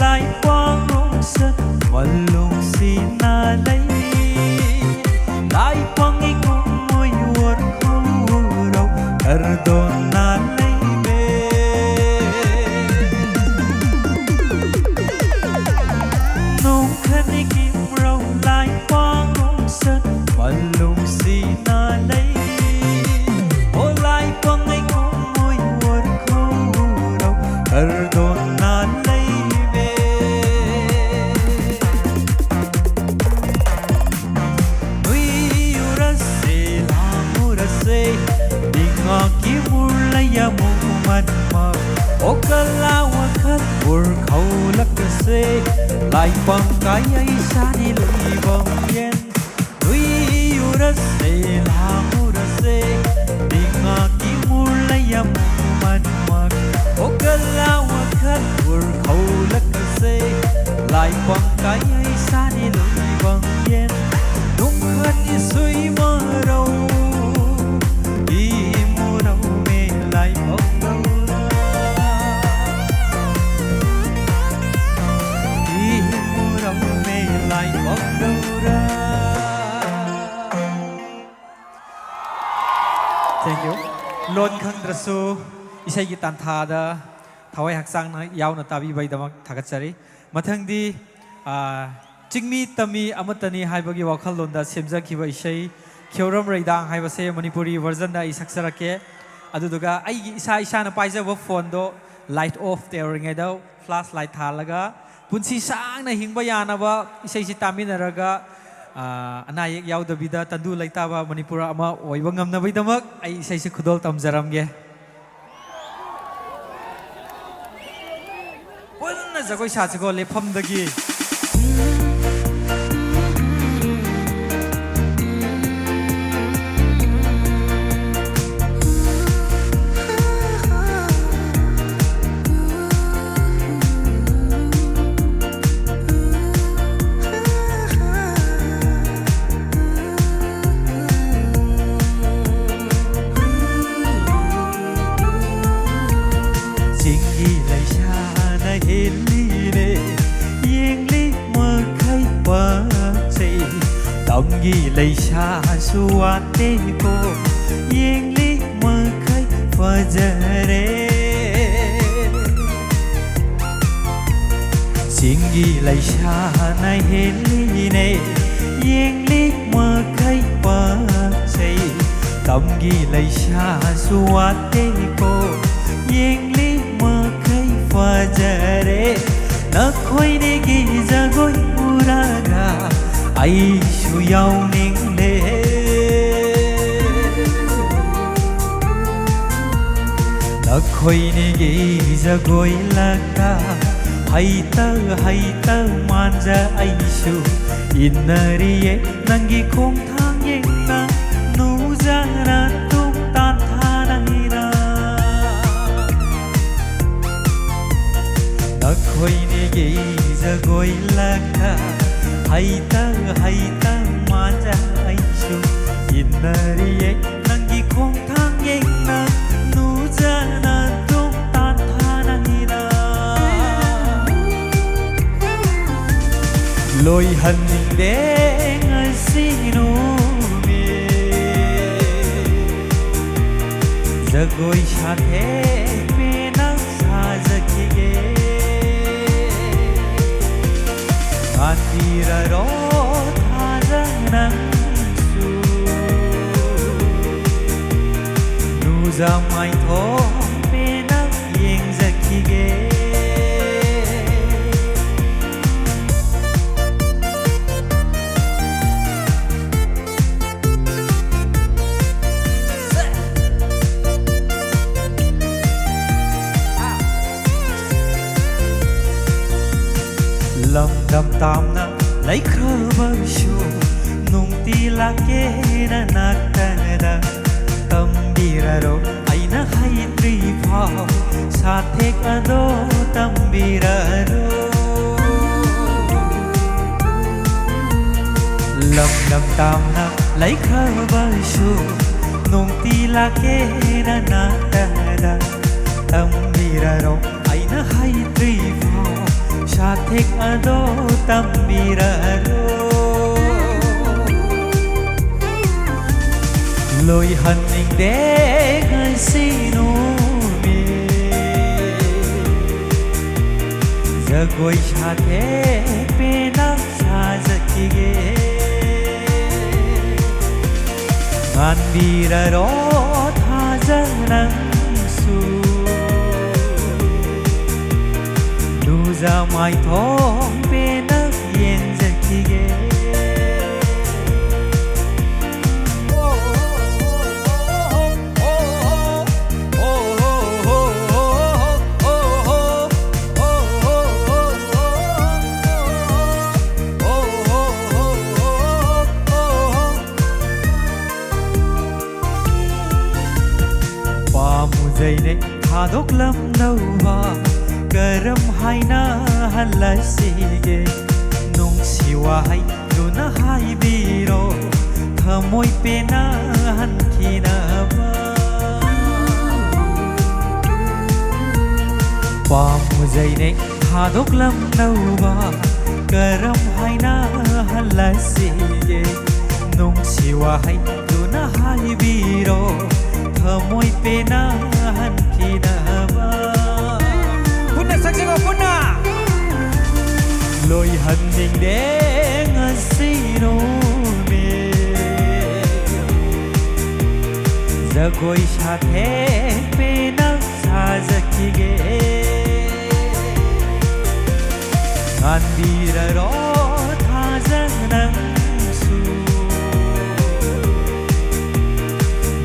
lại quang rong sân mà lùng xì na lấy lại quang ý cùng môi uốn khâu đầu ở đồn na lấy bê nung khăn ý kim râu lại quang rong sân mà lùng xì na lấy ô lại quang ý cùng môi uốn khâu đầu ở đồn na lấy ki mula ya mu man ma okala wa khat wor khâu la ka se lại bằng cái ấy xa đi lùi bằng yên núi yura se la mura se dinga ki mula ya mu man ma okala wa khat wor khâu la ka se lại bằng cái ấy xa đi lùi bằng yên nung khát đi suy mơ đâu đi mùa đâu ꯈꯪꯗ꯭ꯔꯁꯨ ꯏꯁꯩꯒꯤ ꯇꯥꯟꯊꯥꯗ ꯊꯋꯥꯏ ꯍꯛꯆꯥꯡꯅ ꯌꯥꯎꯅ ꯇꯥꯕꯤꯕꯒꯤꯗꯃꯛ ꯊꯥꯒꯠꯆꯔꯤ ꯃꯊꯪꯗꯤ ꯆꯤꯡꯃꯤ ꯇꯝꯃꯤ ꯑꯃꯠꯇꯅꯤ ꯍꯥꯏꯕꯒꯤ ꯋꯥꯈꯜꯂꯣꯟꯗ ꯁꯦꯝꯖꯈꯤꯕ ꯏꯁꯩ ꯈꯦꯎꯔꯝꯔꯩꯗꯥꯡ ꯍꯥꯏꯕꯁꯦ ꯃꯅꯤꯄꯨꯔꯤ ꯚꯔꯖꯟꯗ ꯑꯩ ꯁꯛꯆꯔꯛꯀꯦ ꯑꯗꯨꯗꯨꯒ ꯑꯩꯒꯤ ꯏꯁꯥꯅ ꯄꯥꯏꯖꯕ ꯐꯣꯟꯗꯣ ꯂꯥꯏꯠ ꯑꯣꯐ ꯇꯧꯔꯤꯉꯩꯗ ꯐ꯭ꯂꯥꯁ ꯂꯥꯏꯠ ꯊꯥꯜꯂꯒ ꯄꯨꯟꯁꯤ ꯁꯥꯡꯅ ꯍꯤꯡꯕ ꯌꯥꯅꯕ ꯏꯁꯩꯁꯤ ꯇꯥꯃꯤꯟꯅꯔꯒ ꯑꯅꯥ ꯑꯌꯦꯛ ꯌꯥꯎꯗꯕꯤꯗ ꯇꯪꯗꯨ ꯂꯩꯇꯥꯕ ꯃꯅꯤꯄꯨꯔ ꯑꯃ ꯑꯣꯏꯕ ꯉꯝꯅꯕꯒꯤꯗꯃꯛ ꯑꯩ ꯏꯁꯩꯁꯤ ꯈꯨꯗꯣꯜ ꯇꯝꯖꯔꯝꯒꯦ ꯄꯨꯟꯅ ꯖꯒꯣꯏ ꯁꯥꯁꯤꯀꯣ ꯂꯦꯞꯐꯝꯗꯒꯤ Leisha suwate ko yengli makai fajare Singi leisha na heli ne yengli makai fajai Tamgi leisha suwate ko yengli makai fajare Nakhoi ne gi jagoi uraga Aishu yauning le Nakhoi ne gi jagoi laka Haita manja Aishu Innariye nangi khong thang yeng na Nujana tum tan thanahira Nakhoi ne gi jagoi laka Haita manja Aishu Innariye nangi khong thang yeng na Nujana tum tan thanahira Loi haning de ngasino me Jagoi shathe mena sajake Atira ro thajanang su Nuza mai tho pena yeng zakige Lam dam tam na lai khaba shu nung ti la ke na nakana tambira ro aina hai tri phao sathe ado tambira ro Lam dam tam na lai khaba shu nung ti la ke na nakana tambira ro aina hai tri phao Shathik ado tambiraro Loi haning de ngasino me Jagoi shathe pena sajake Manbiraro thajanang su Nuza mai thong pena yen zakige Pamujai ne thadok lam nauwa Karam haina halasige Nung siwa hai luna hai biro Thamoi pena hankina ba Pamujai ne thadok lam nauwa Karam haina halasige Nung siwa hai luna hai biro moi pena han phina ba Punna saksingo punna loi han ning deng asino me zagoi sathe pena sajaki Andira ro thajang nang su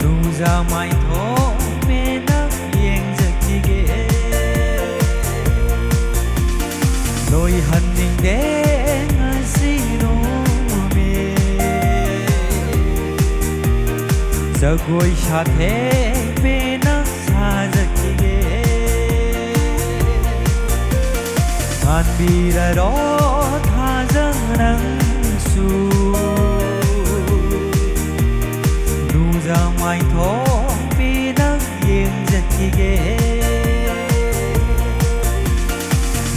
Nuza mai tho me na yeng jaki ge Loi han ning deng asino me Jagoi sathe me na sajaki ge Andira ro thajang nang su Nuza mai tho pe nang yeng jaki ge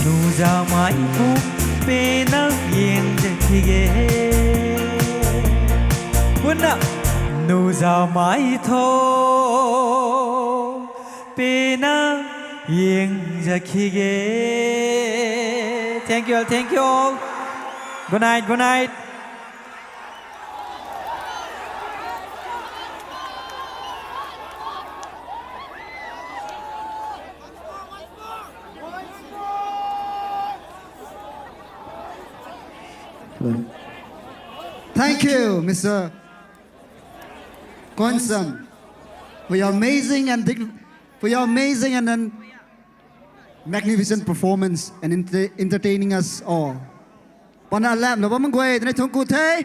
Nuza mai tho pe nang yeng jaki ge Punna Nuza mai tho pe nang yeng jaki ge Thank you all, thank you all. Good night, good night. Thank you, Mr. KhutSem, for your amazing and then magnificent performance and entertaining us all. Pana lam no bam gwe tne thung ku the.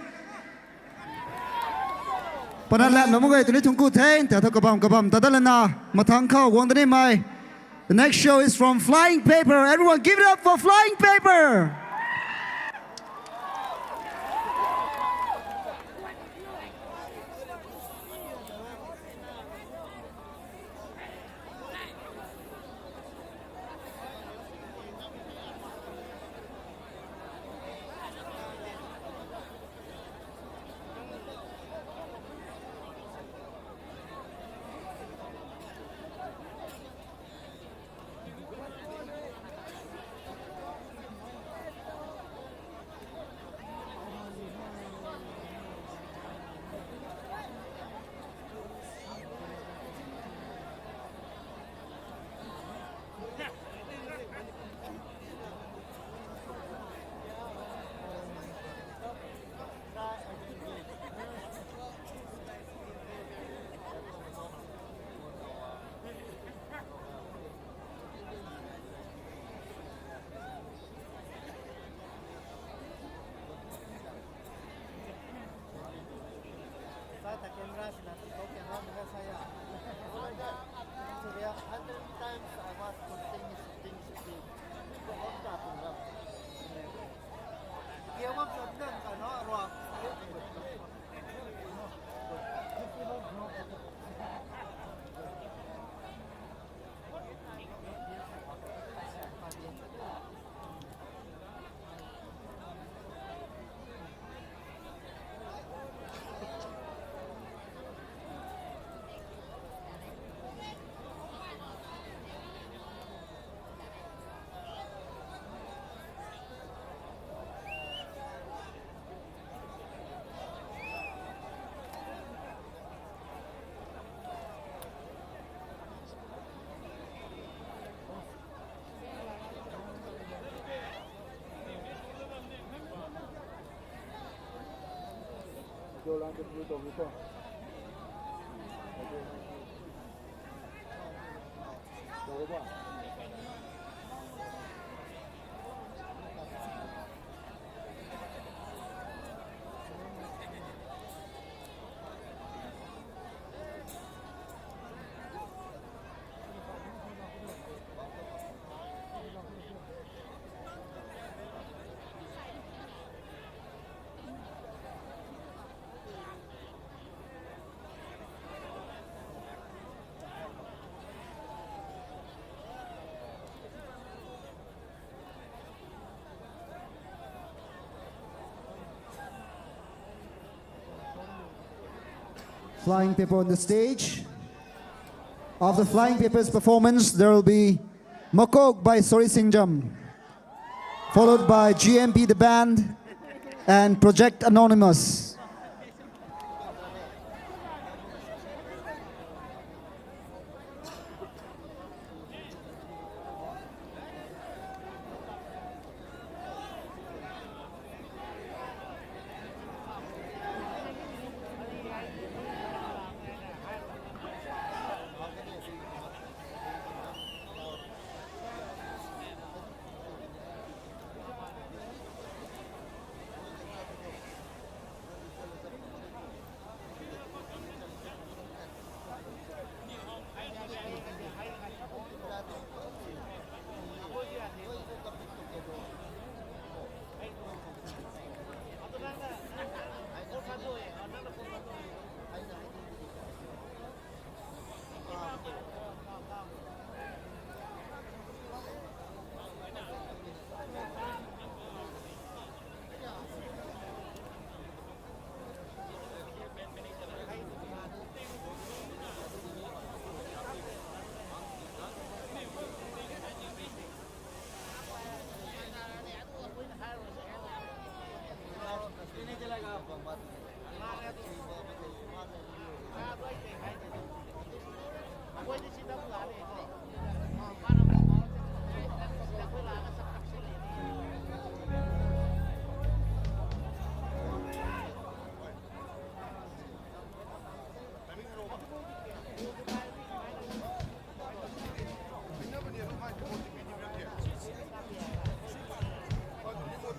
Pana lam no gwe tne thung ku the ta tho kabam tadalana mathang khaw wong tne mai. The next show is from Flying Paper. Everyone give it up for Flying Paper. Flying Paper on the stage. After Flying Papers performance, there will be Makok by Sori Singjam, followed by GMP the band and Project Anonymous.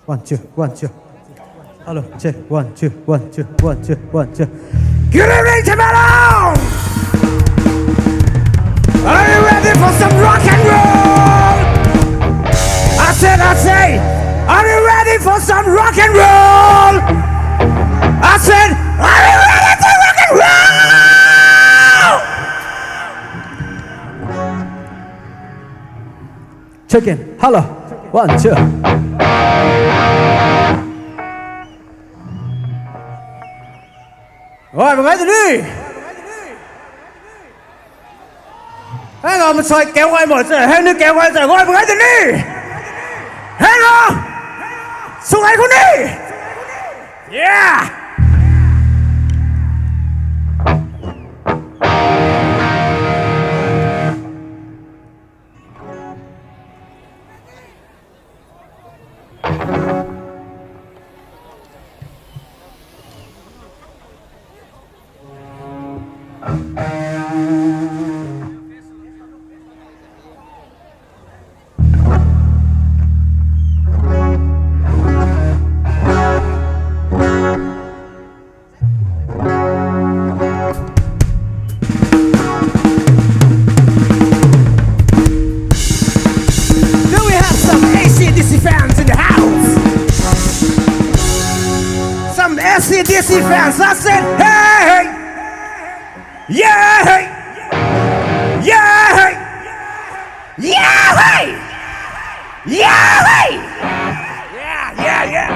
One, two, one, two. Hello, check. 1, 2, 1, 2, 1, 2, 1, 2. Good evening, Tamenglong! Are you ready for some rock and roll? I say, are you ready for some rock and roll? I said, are you ready to rock and roll? Check in. Hello. 1, 2. Rồi mọi người từ đi. Hãy ngồi mình xoay kéo quay một giờ, hãy nước kéo quay giờ, ngồi mọi người từ đi. Hãy ngồi. Xuống lại con đi. Yeah. AC/DC fans, I said, hey, yeah, hey, yeah, hey, yeah, hey, yeah, hey, yeah, yeah.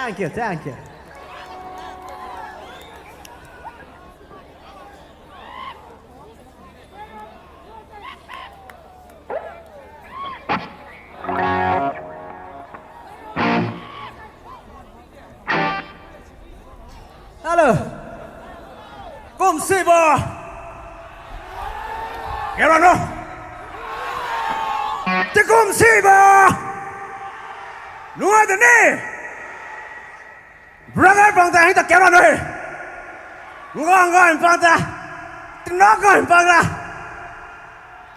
Thank you, thank you. Halo. Tikum Siba! Nuha the knee! Brother Panta, hit the camera! Ngon and Panta! Not going Panta!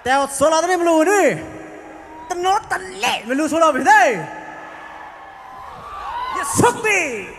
Tell Sola the blue, the not the late, we lose all of it, eh? You suck me!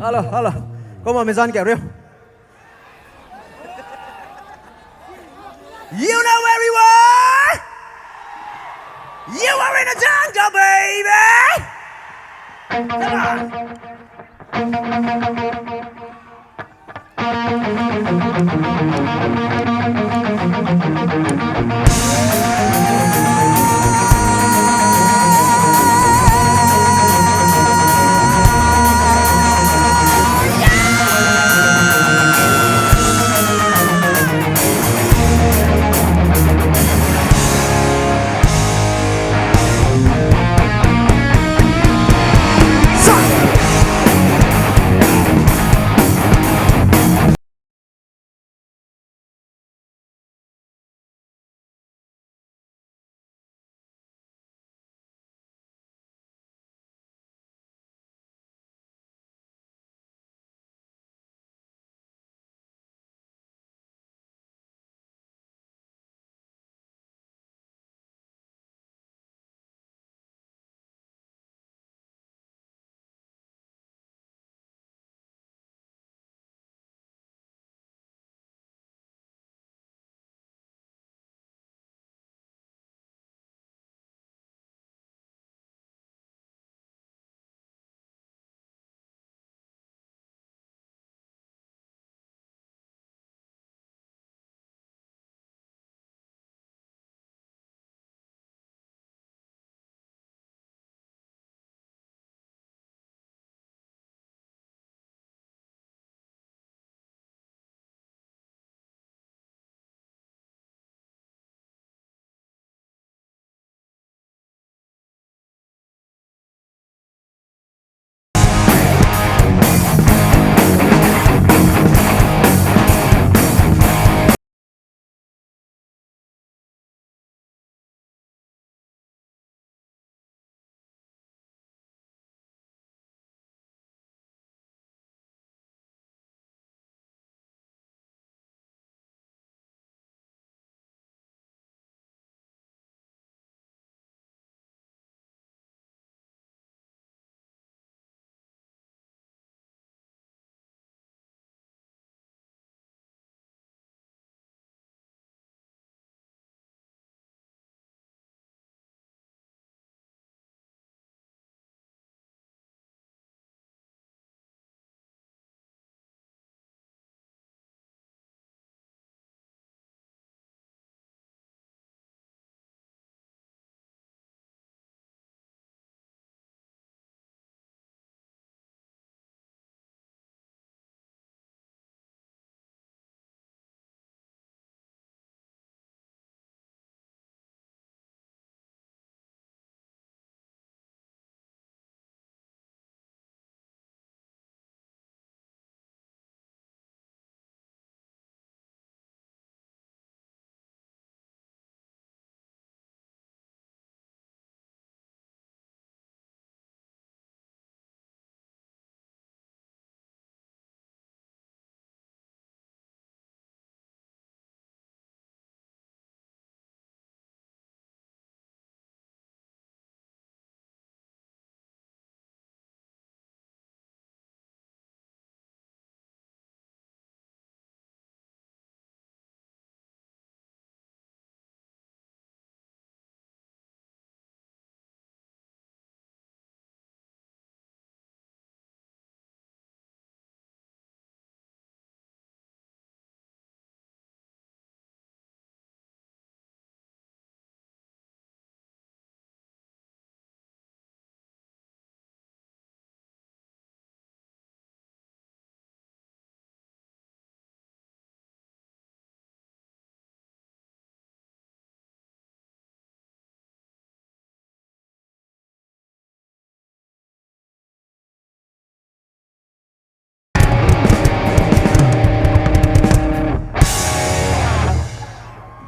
Alo, có mà mình kẹo riêu. You know where we were? You are in a jungle, baby! Come on!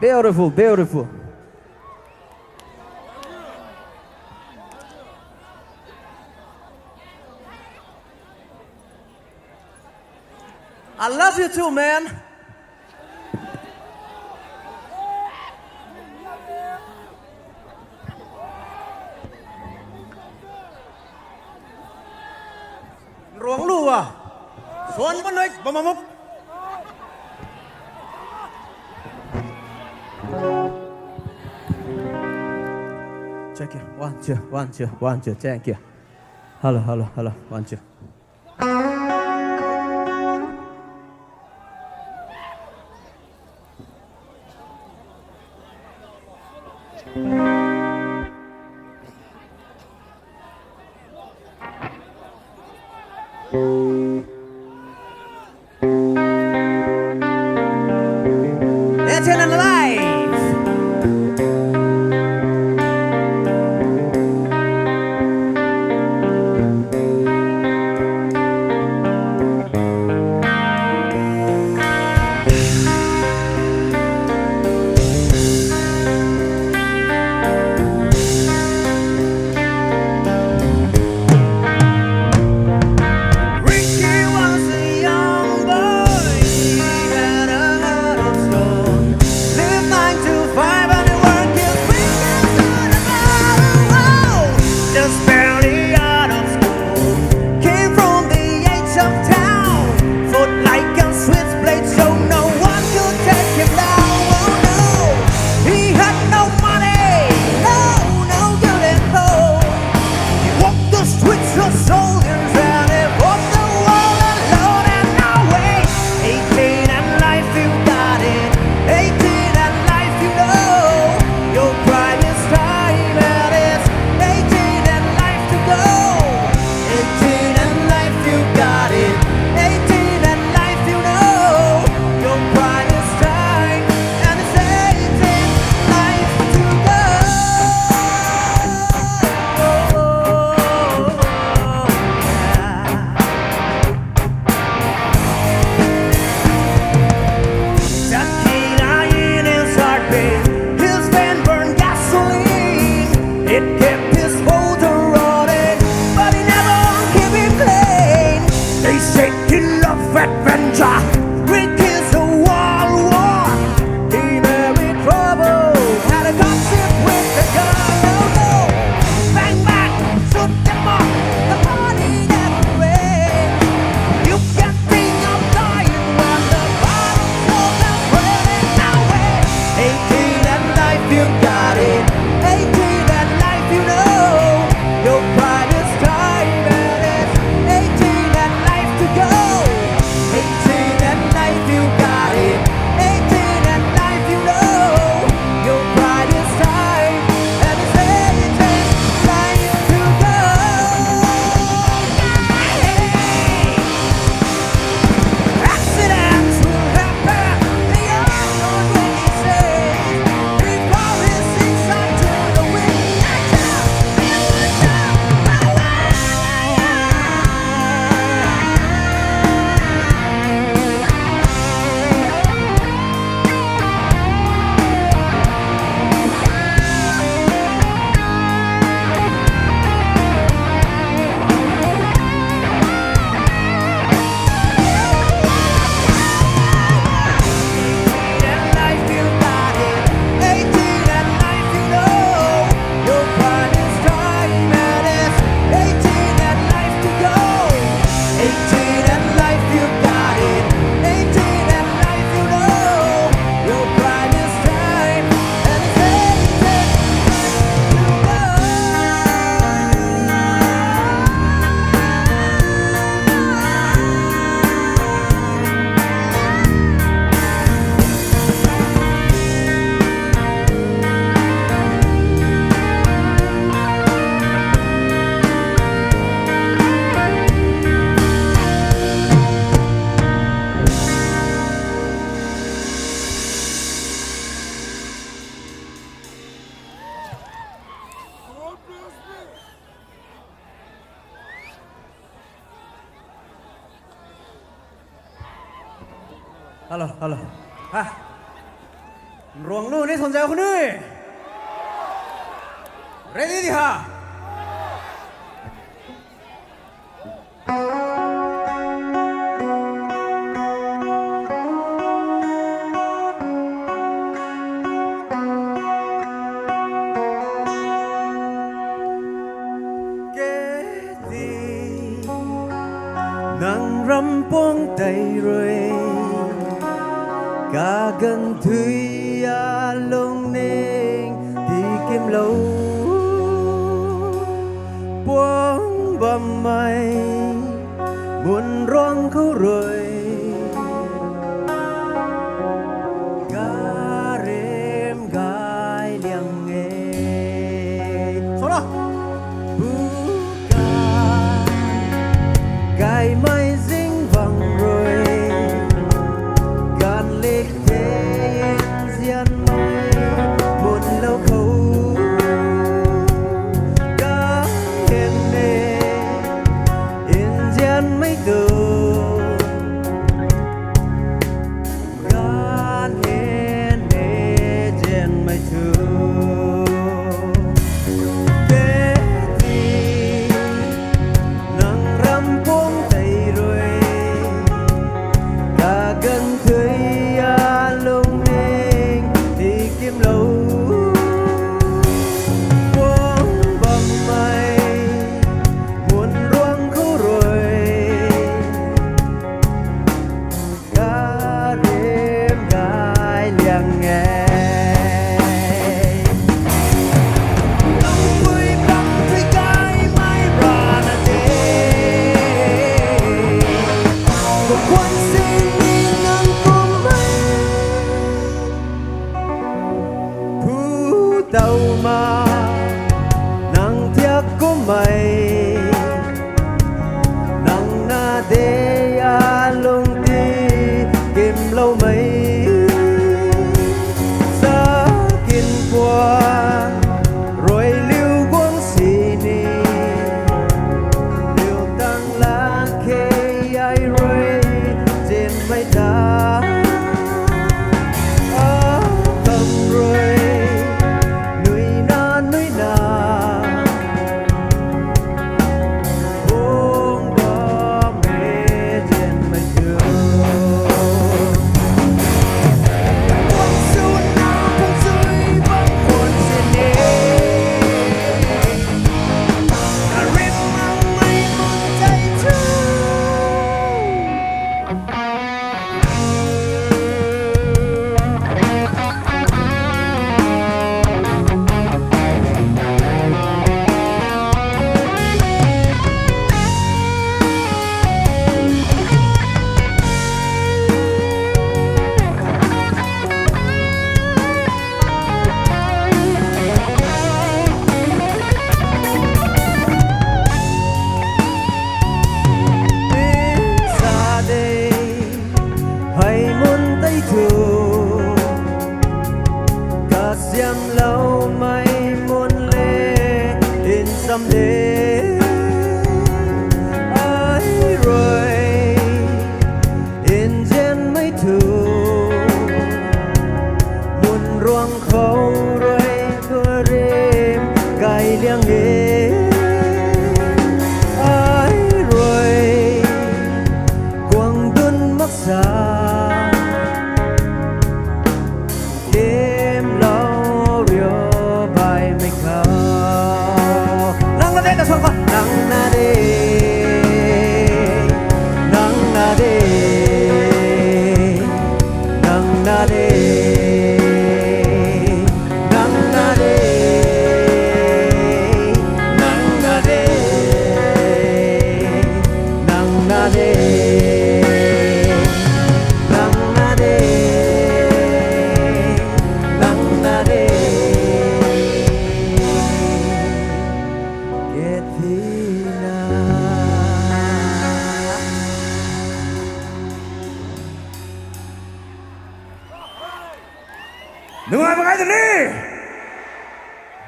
Beautiful, beautiful. I love you too, man. Ruộng lù à? Xuân vẫn ích, bấm bấm bấm. Check it. 1, 2, 1, 2, 1, 2. Thank you. Hello, hello, hello. 1, 2. It's in alive. Ricky was a young boy. He had a heart of stone. Lived 9 to 5 and he worked his fingers to the bone. Just barely out of school. Came from the edge of town. Fought like a switchblade so no one could take him down. Oh no, he had no money. No good at home. He walked the streets of soldiers and he fought the world alone and no way. 18 and life you got it. 18 and life you know. Your prime is time and it's 18 and life to go. 18 and life you got it. 18 and life you know. Your prime is time and it's 18 life to go. Tequila in his heartbeat, his van burned gasoline. It kept his motor running, but he never kept it clean. They said he loved adventure. Rick is a wild war. He married trouble, had a gossip with the girl. Oh no, bang bang, shoot them up. The party never ends. You can think of dying when the bottle's all burning away. 18 and life you got it. 18 and life you know. Your prime is time and it's 18 and life to go. 18 and life you got it. 18 and life you know. Your pride is time and it's 18 life to go. Accidents will happen. They are not when he says. Before he sinks onto the wind, life you got it. 18 and life you know. Your prime is time and it's 18 and life to go. 18 and life you got it. 18 and life you know. Your prime is time and it's 18 to Hello, hello. รวงลู่นี่สนใจคนนี้ ready ดิฮะ nàng râm buông tay rồi cả gần thủy à lông nên thì kiếm lâu buông bầm mây buồn roang khâu rồi cả rem gai liang nghe số đó gai mai dính vàng rồi gan lê thế diên mai buồn lâu khâu đã hiền nề in diên mấy từ gan hiền nề diên mấy từ đâu mà nắng thiếc của mày nắng na đê à lung ti kim lâu mấy giá kiên qua rồi lưu quang xì nì lưu tăng lá khê ai rồi trên mây ta cầm rồi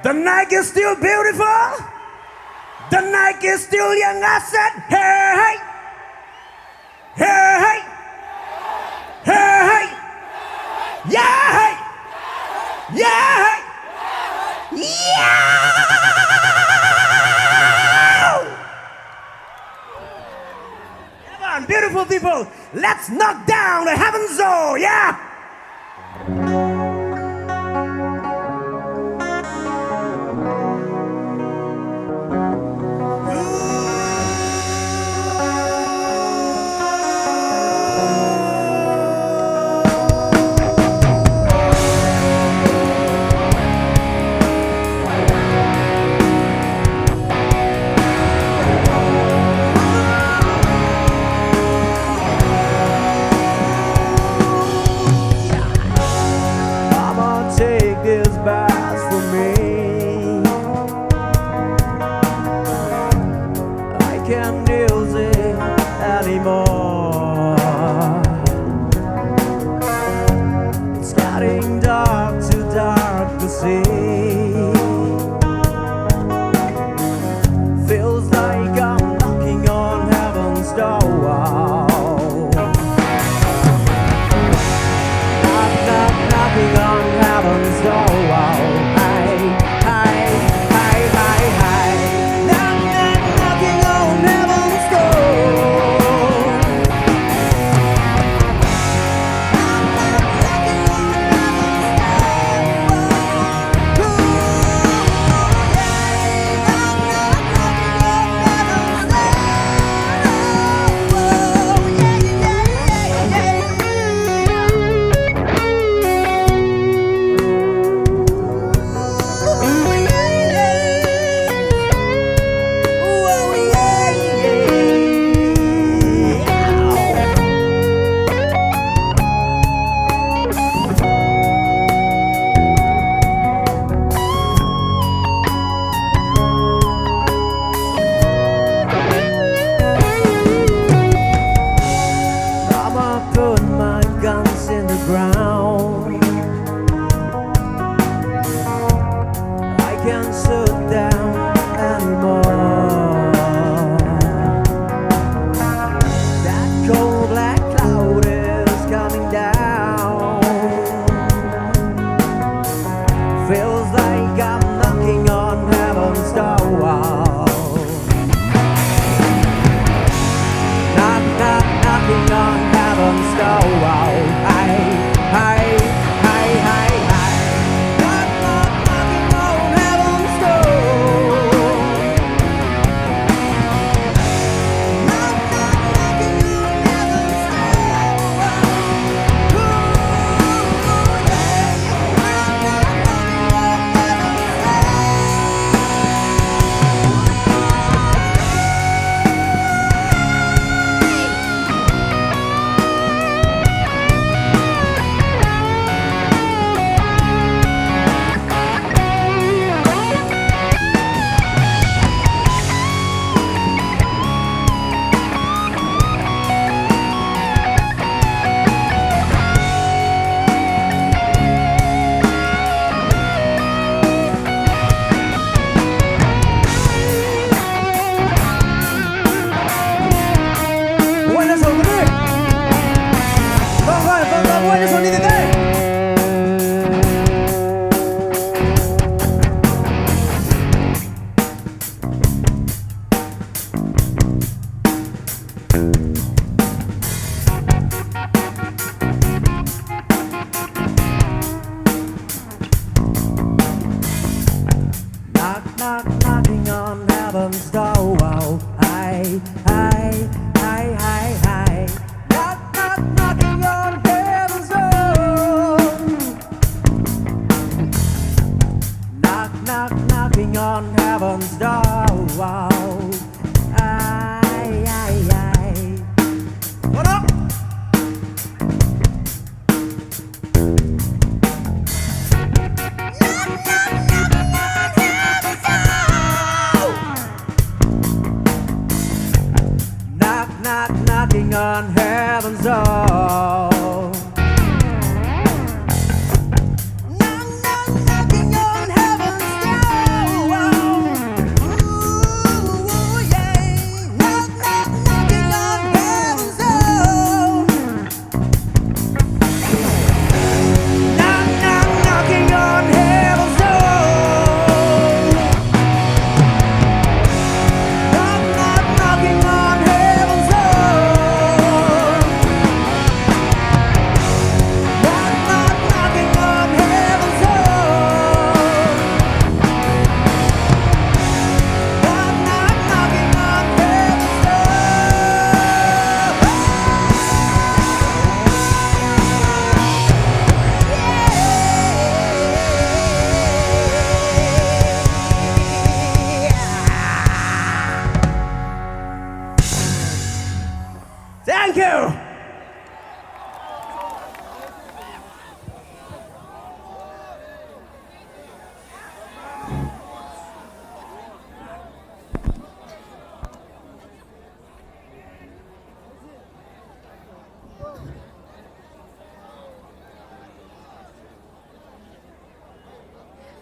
The night is still beautiful. The night is still young. I said, hey, hey, hey, hey, hey, hey, yeah, hey, people, let's knock down the heaven's door, yeah?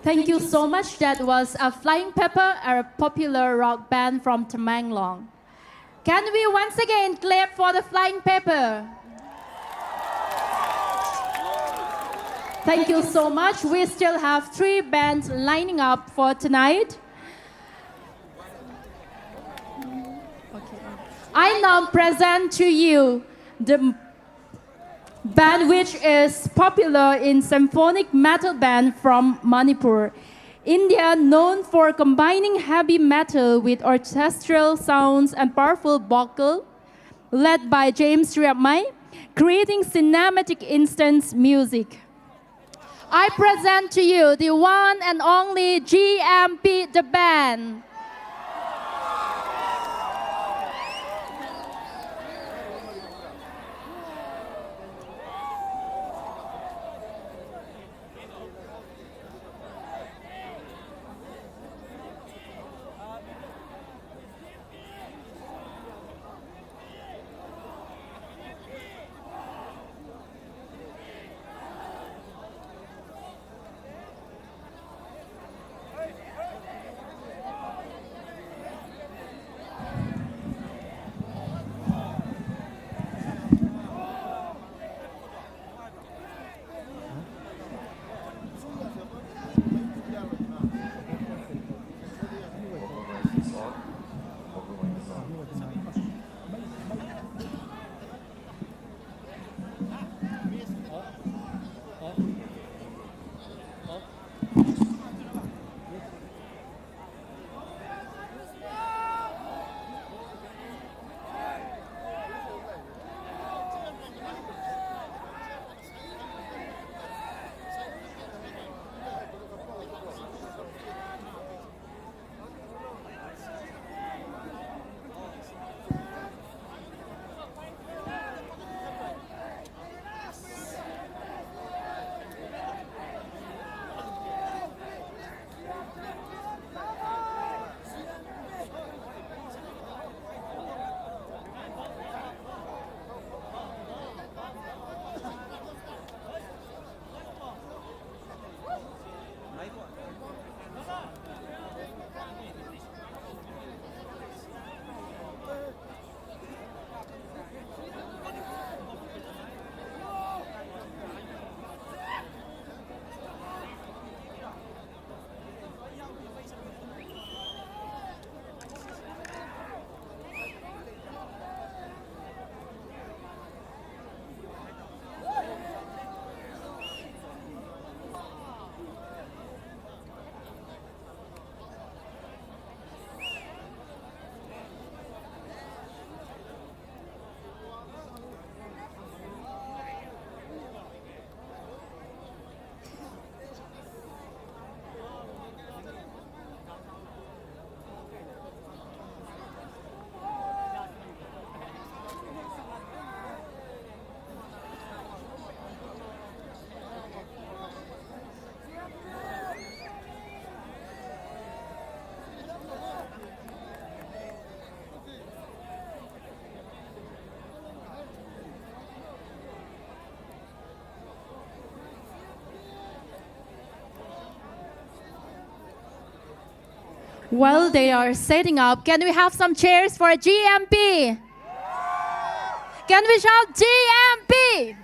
Thank you so much. That was a Flying Pepper, a popular rock band from Tamenglong. Can we once again clap for the Flying Pepper? Thank you so much. We still have 3 bands lining up for tonight. I now present to you the band which is popular in symphonic metal band from Manipur, India, known for combining heavy metal with orchestral sounds and powerful vocal, led by 𝗓𝘗𝘓𝘂𝘁𝗦𝘄𝘗, creating cinematic instant music. I present to you the one and only 𝗔𝘗𝘃𝘂, the band. While they are setting up, can we have some cheers for 𝗔𝘗𝘃𝘂? Can we shout 𝗔𝘗𝘃𝘂?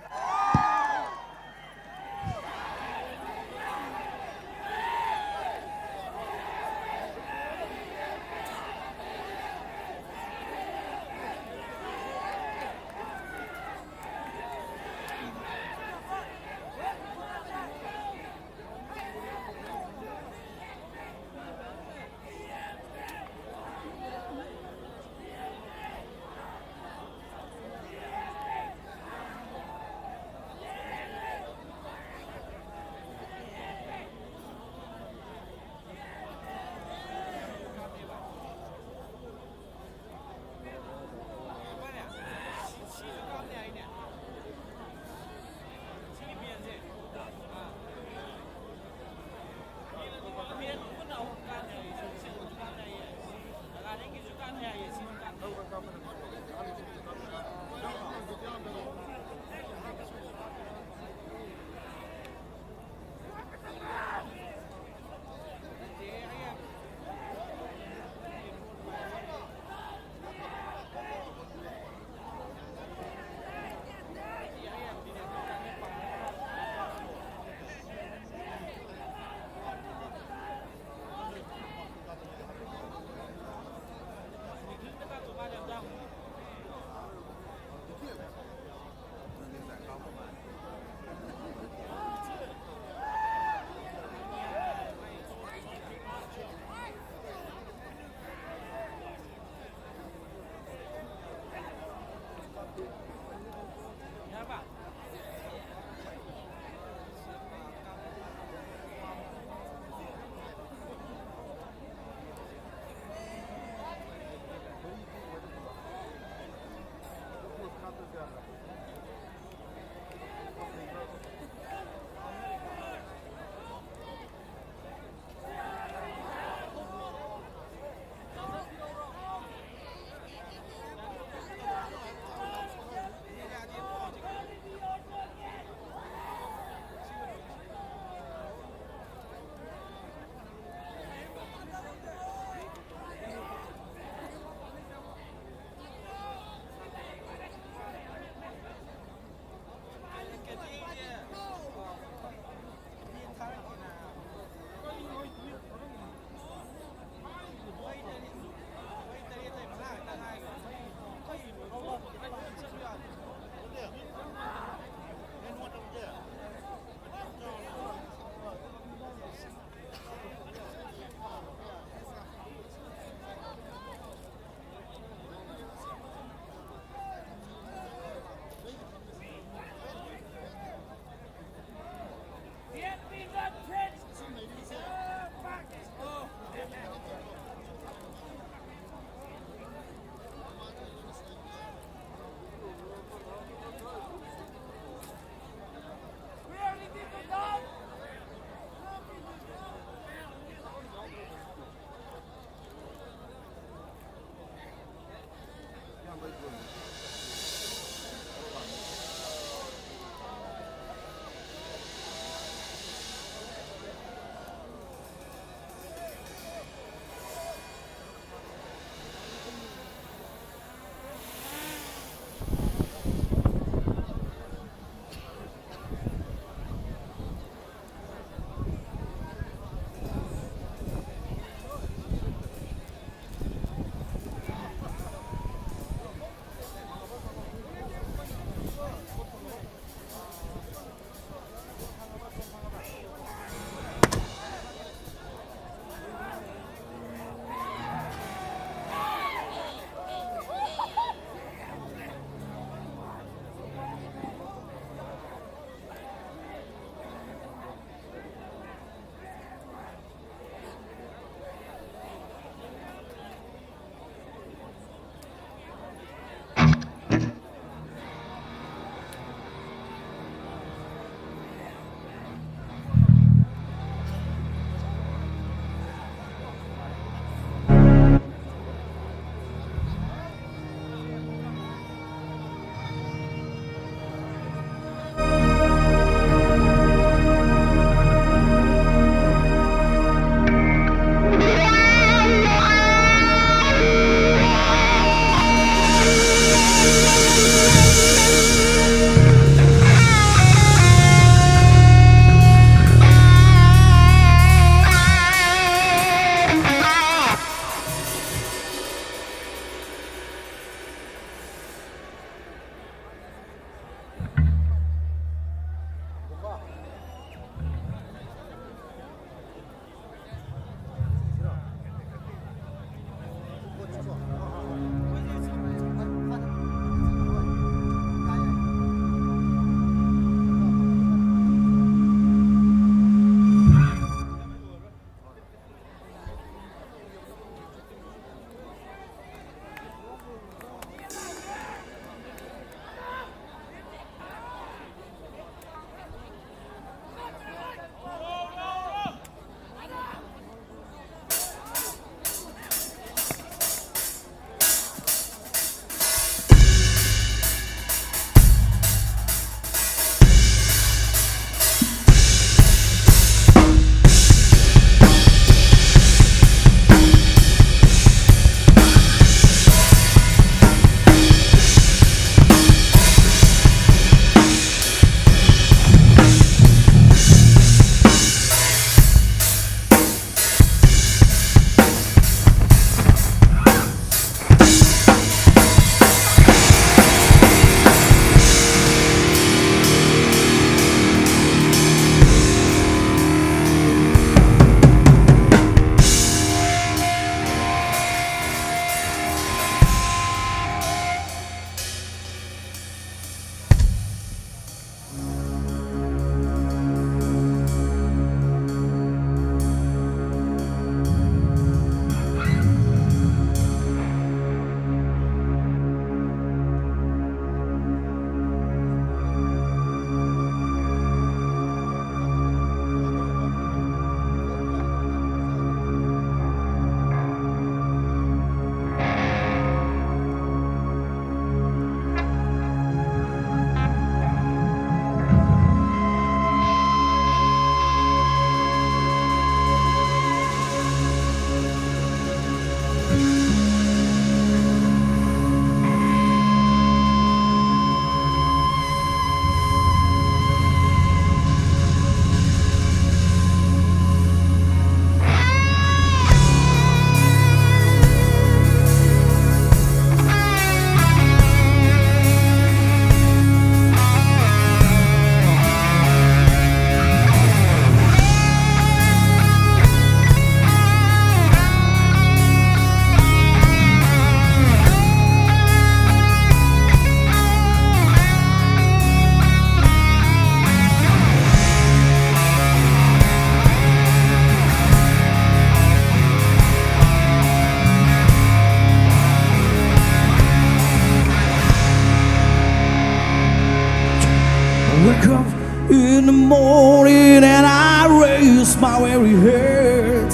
Wake up in the morning and I raise my weary head.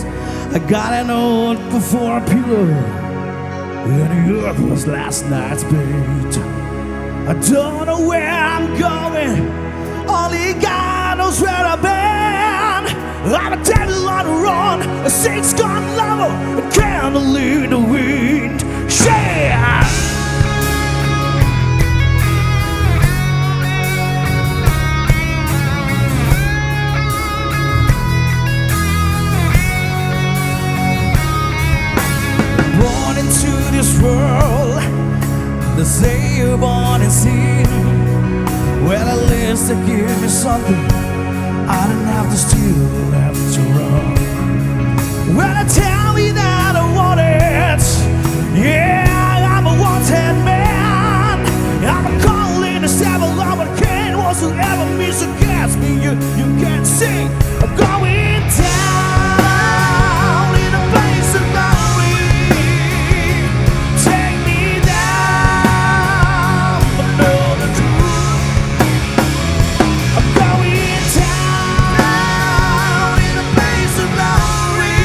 I got an old before a pillar, and the earth was last night's bait. I don't know where I'm going, only God knows where I've been. I'm a devil on the run, a six-gun lover, a candle in the wind. Yeah! Born into this world, they say you're born in sin. Well, at least they give me something I don't have to steal after all. Well, they tell me that I want it. Yeah, I'm a wanted man. I'm a call in the devil, I'm a king. Whatsoever means against me, you can't see. I'm going down in a place of glory. Take me down, but know the truth. I'm going down in a place of glory.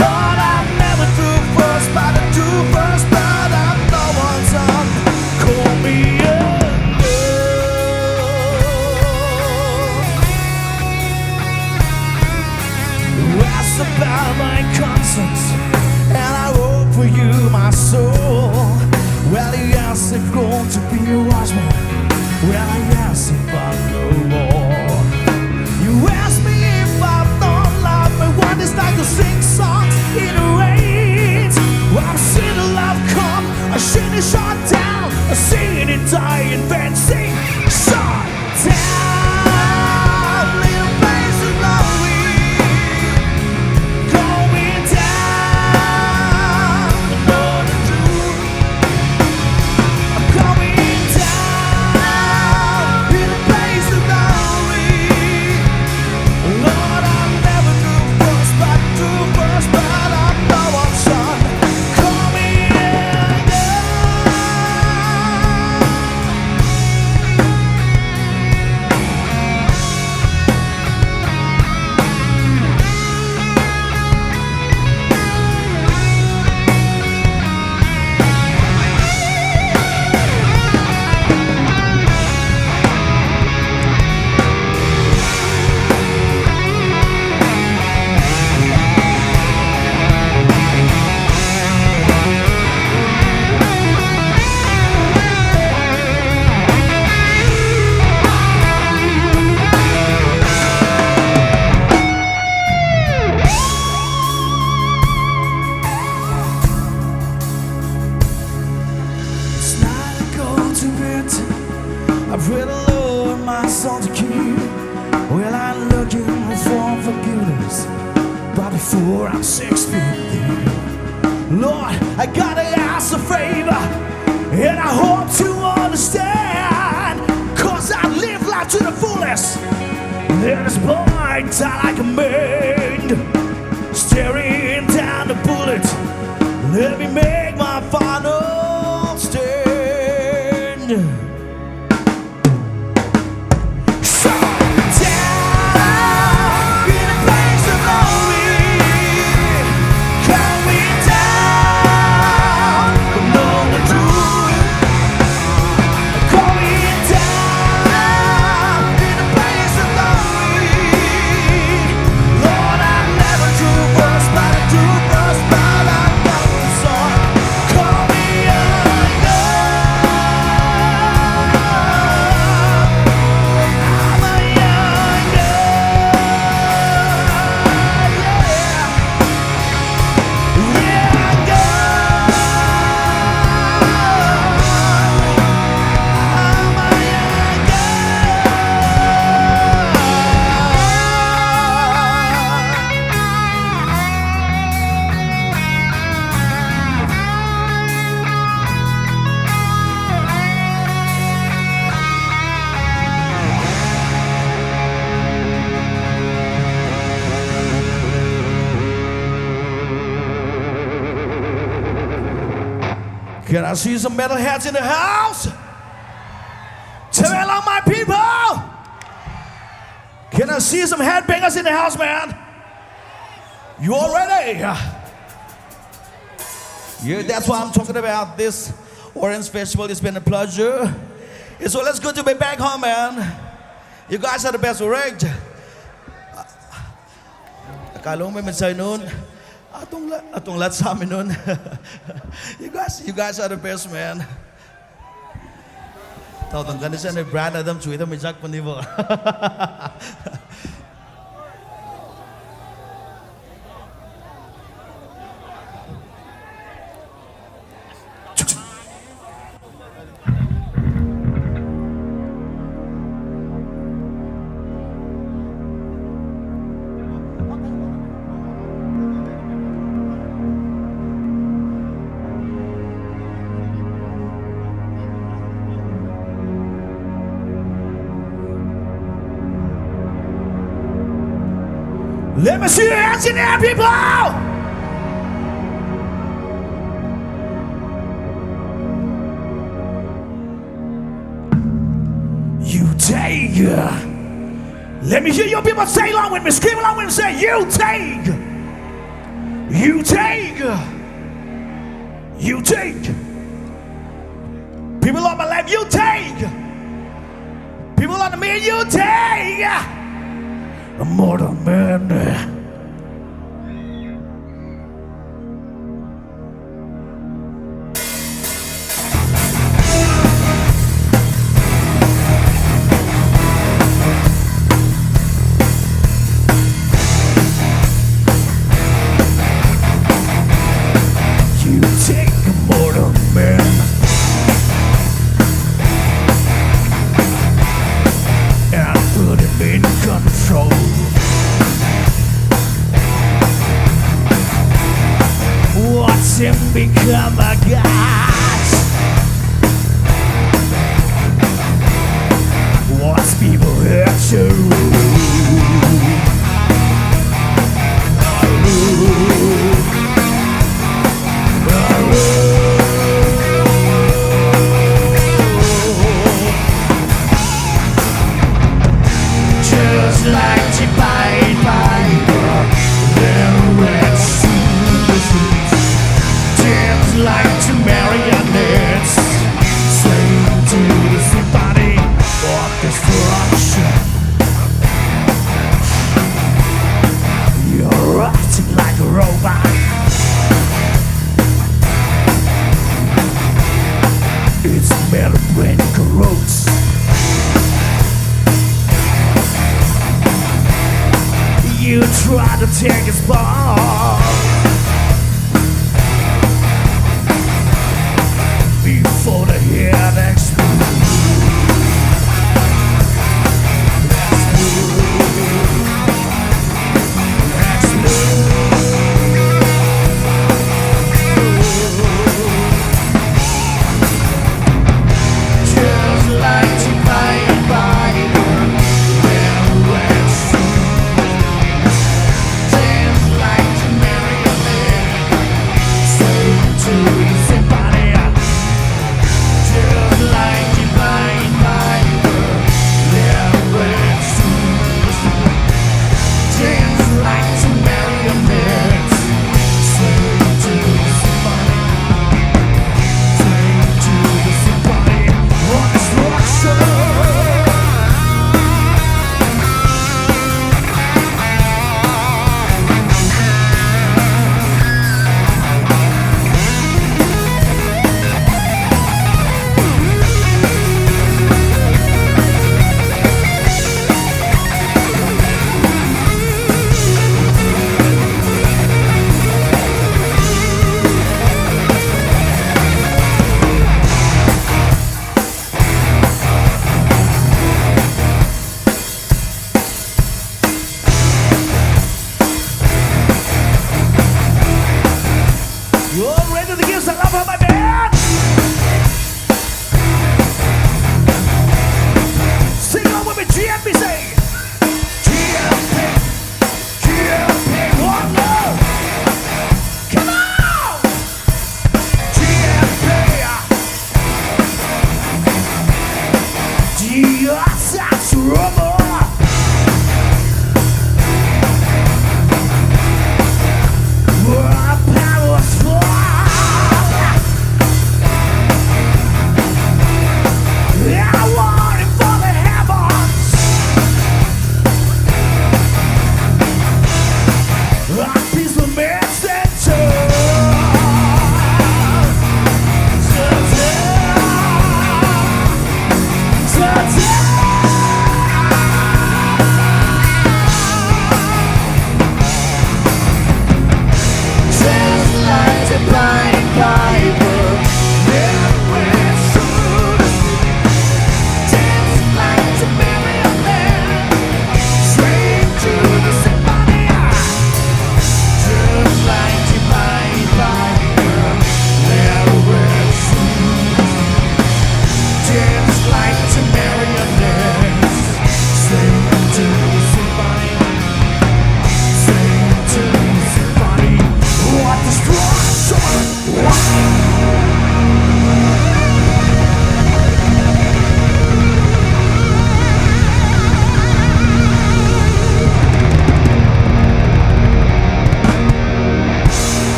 Lord, I've never do first, but I do first, but I'm no one's on. Call me asked about my conscience, and I hope for you, my soul. Well, he asked if going to be a watchman. Well, I asked if I know more. You asked me if I've known love, but what it's like to sing songs in the rain. Well, I've seen the love come, I've seen it shut down, I've seen it die in vain. Sing, shut down in a place of glory. Going down, know the truth. I'm going down in a place of glory. Lord, I'll never do first, but do first, but I'm no one's son. Call me It's not a go to it. I pray the Lord my soul to keep. Well, I'm looking for forgiveness, but before I'm 6 feet deep. Lord, I gotta ask a favor, and I hope to understand, 'cause I live life to the fullest. There is point that I can make, staring down the bullet. Let me make my final stand. Can I see some metalheads in the house? Tamenglong, my people! Can I see some headbangers in the house, man? You all ready? Yeah, that's what I'm talking about. This Orange Festival, it's been a pleasure. It's always good to be back home, man. You guys are the best, right? Akala mo may mensahe nun. Atong lahat sa amin nun. You guys are the best, man. Tautang ganda siya na Brad Adam Chuita may Jack Panibo. Let me see your hands in the air, people! You take. Let me hear your people say along with me, scream along with me, say, you take. You take. You take. People on my left, you take. People on the middle, you take. A mortal man. You take a mortal man and put him in control. Watch him become a god. Watch people hurt you. Just like 𝗞𝗵𝘃𝘁𝗧, then went through the streets. Dance like two marionettes, swing to the symphony of destruction. You're acting like a robot. It's metal when it corrodes. You try to take his part before the head explodes. Just like 𝗞𝗵𝘃𝘁𝗧, then went through. Dance like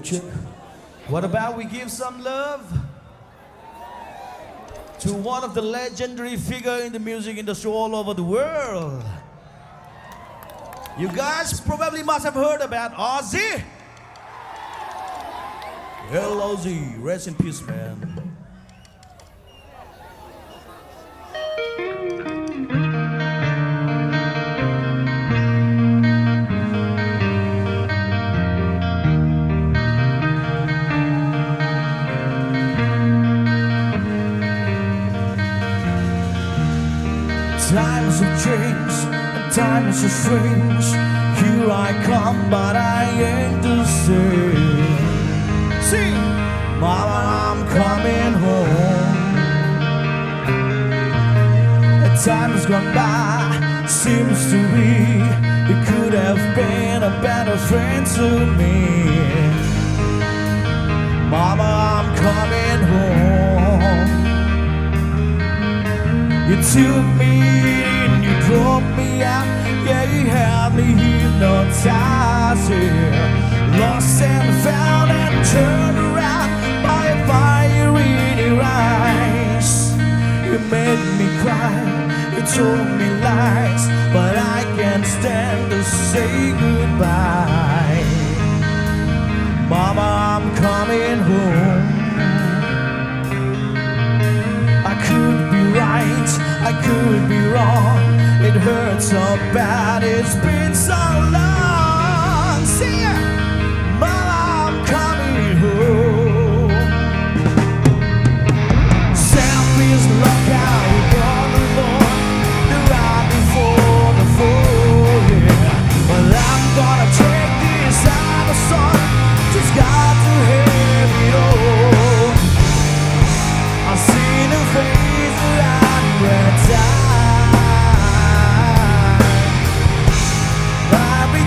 Check. What about we give some love to one of the legendary figure in the music industry all over the world? You guys probably must have heard about Ozzy. Well, Ozzy, rest in peace, man. Times have changed and times are strange. Here I come, but I ain't the same. Sing! Mama, I'm coming home. A time has gone by, seems to be you could have been a better friend to me. Mama, I'm coming home. You took me in, you brought me out. Yeah, you had me hypnotized here. Lost and found and turned around by a fire in your eyes. You made me cry, you told me lies, but I can't stand to say goodbye. Mama, I'm coming home. I could be right, I could be wrong. It hurts so bad, it's been so long. Sing it! Mama, I'm coming home. Selfish look out, we're on the Lord. The ride before the fall, yeah. Well, I'm gonna take this out of song. Just got to have it all. I've seen her face around red time. Every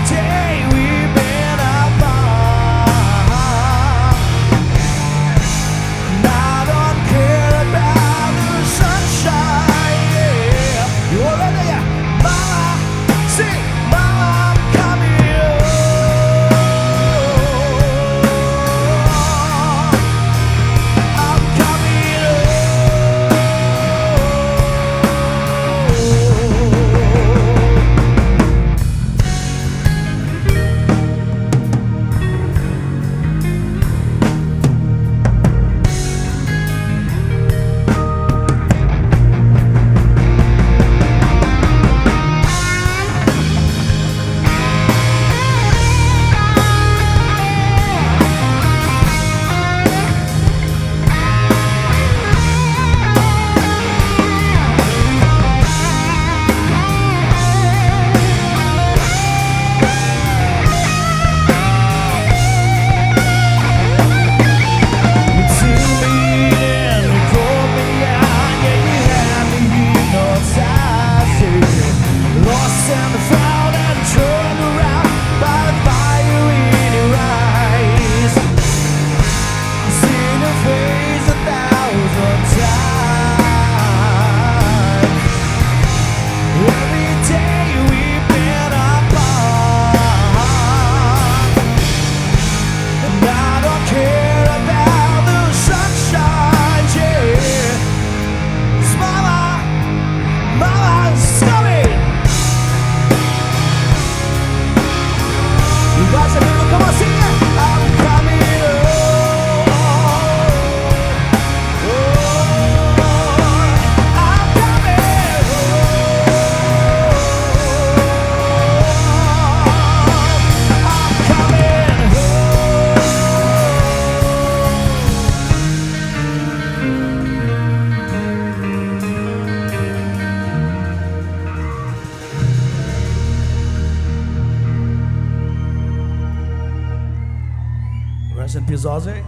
in peace, Ozzy.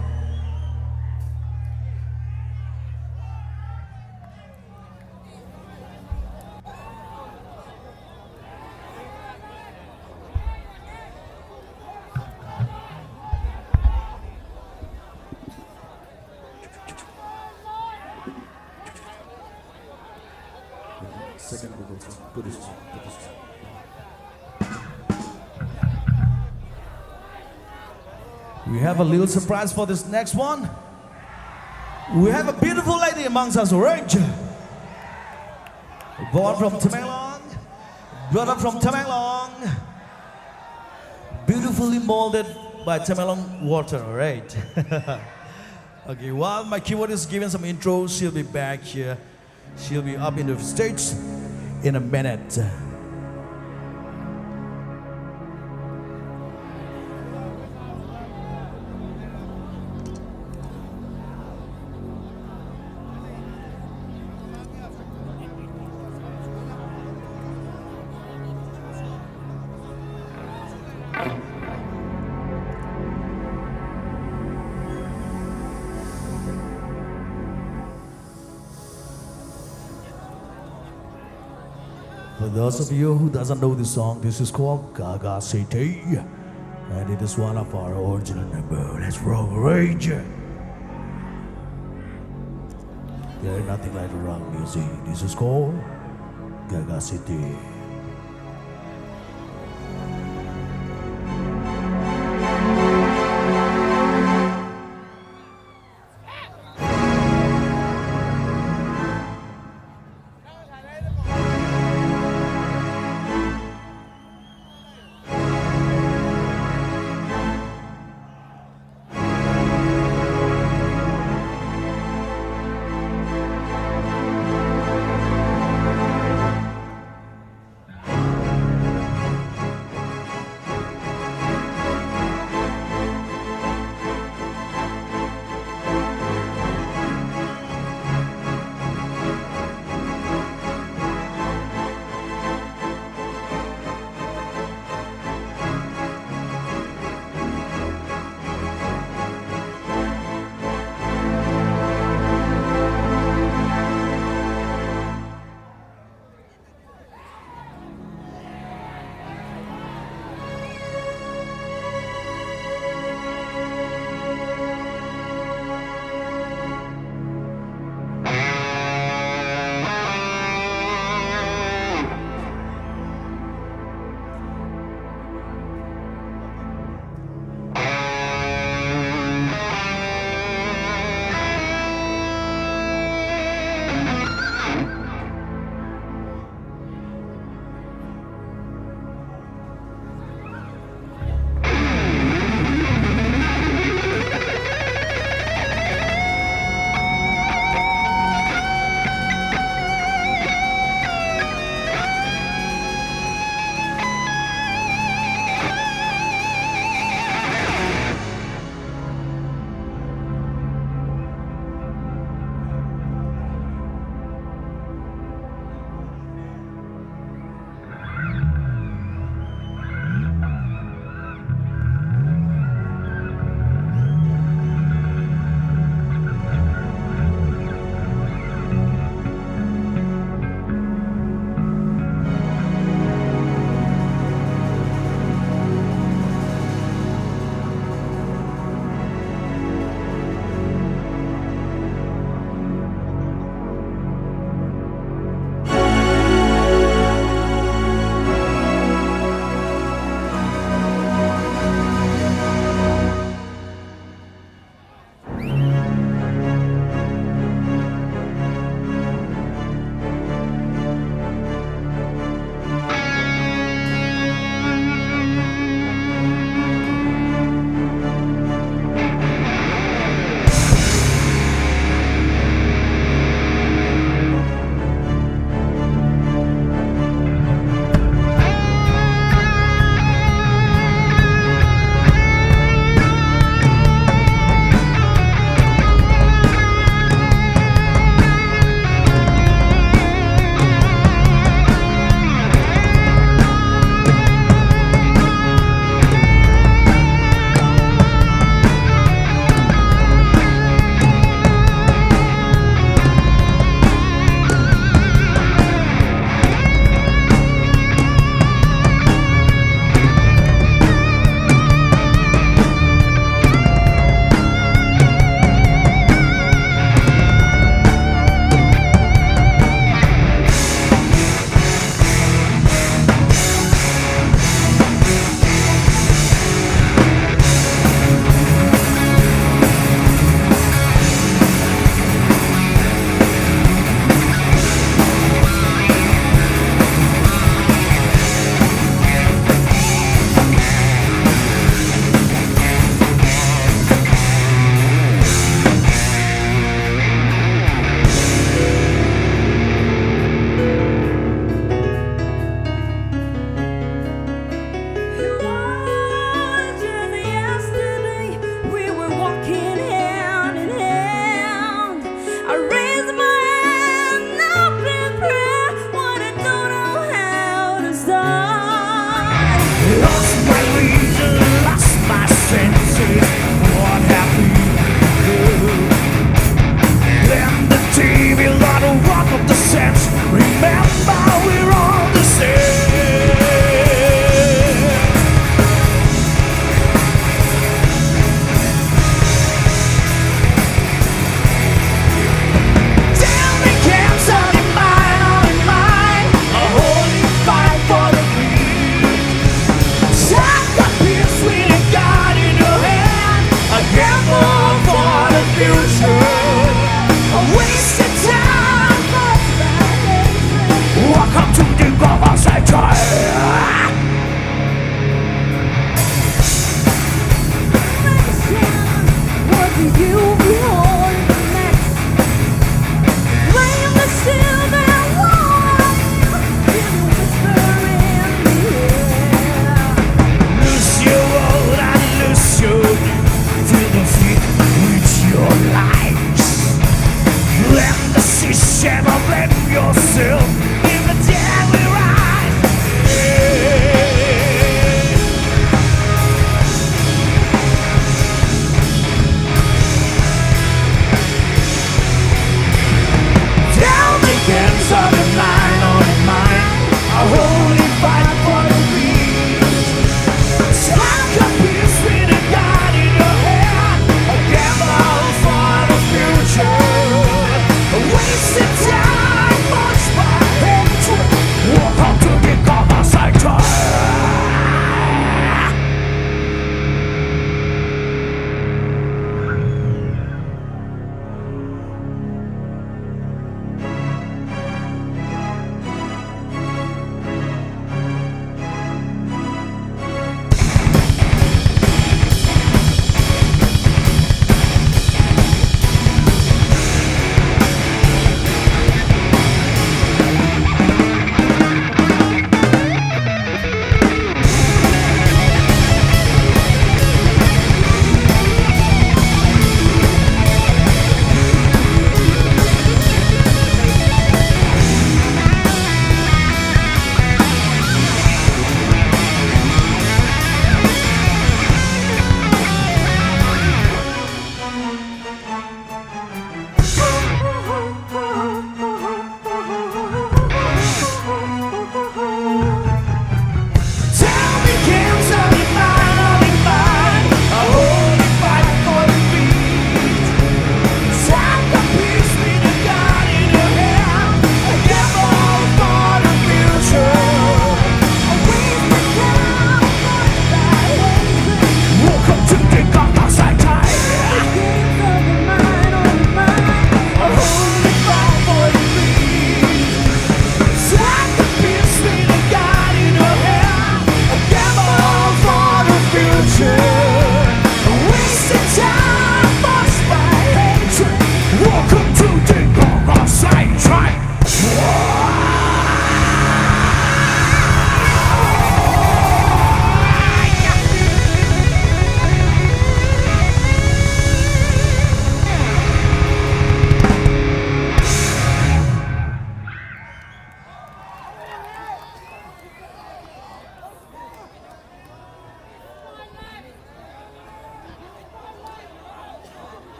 We have a little surprise for this next one. We have a beautiful lady amongst us, right? Born from Tamenglong, brought up from Tamenglong, beautifully molded by Tamenglong water, right? Okay, while my keyboard is giving some intro, she'll be back here. She'll be up in the stage in a minute. For those of you who doesn't know this song, this is called 𝗓𝗂𝘁𝗧, and it is one of our original numbers. Let's rock rage. There is nothing like rock music. This is called 𝗓𝗂𝘁𝗧. shame of blame yourself in the daily rise. Tell me things on the line, on the mind. I only fight for the peace. Talk a peace with a gun in your hand. A gamble for the future. Wasted time, much by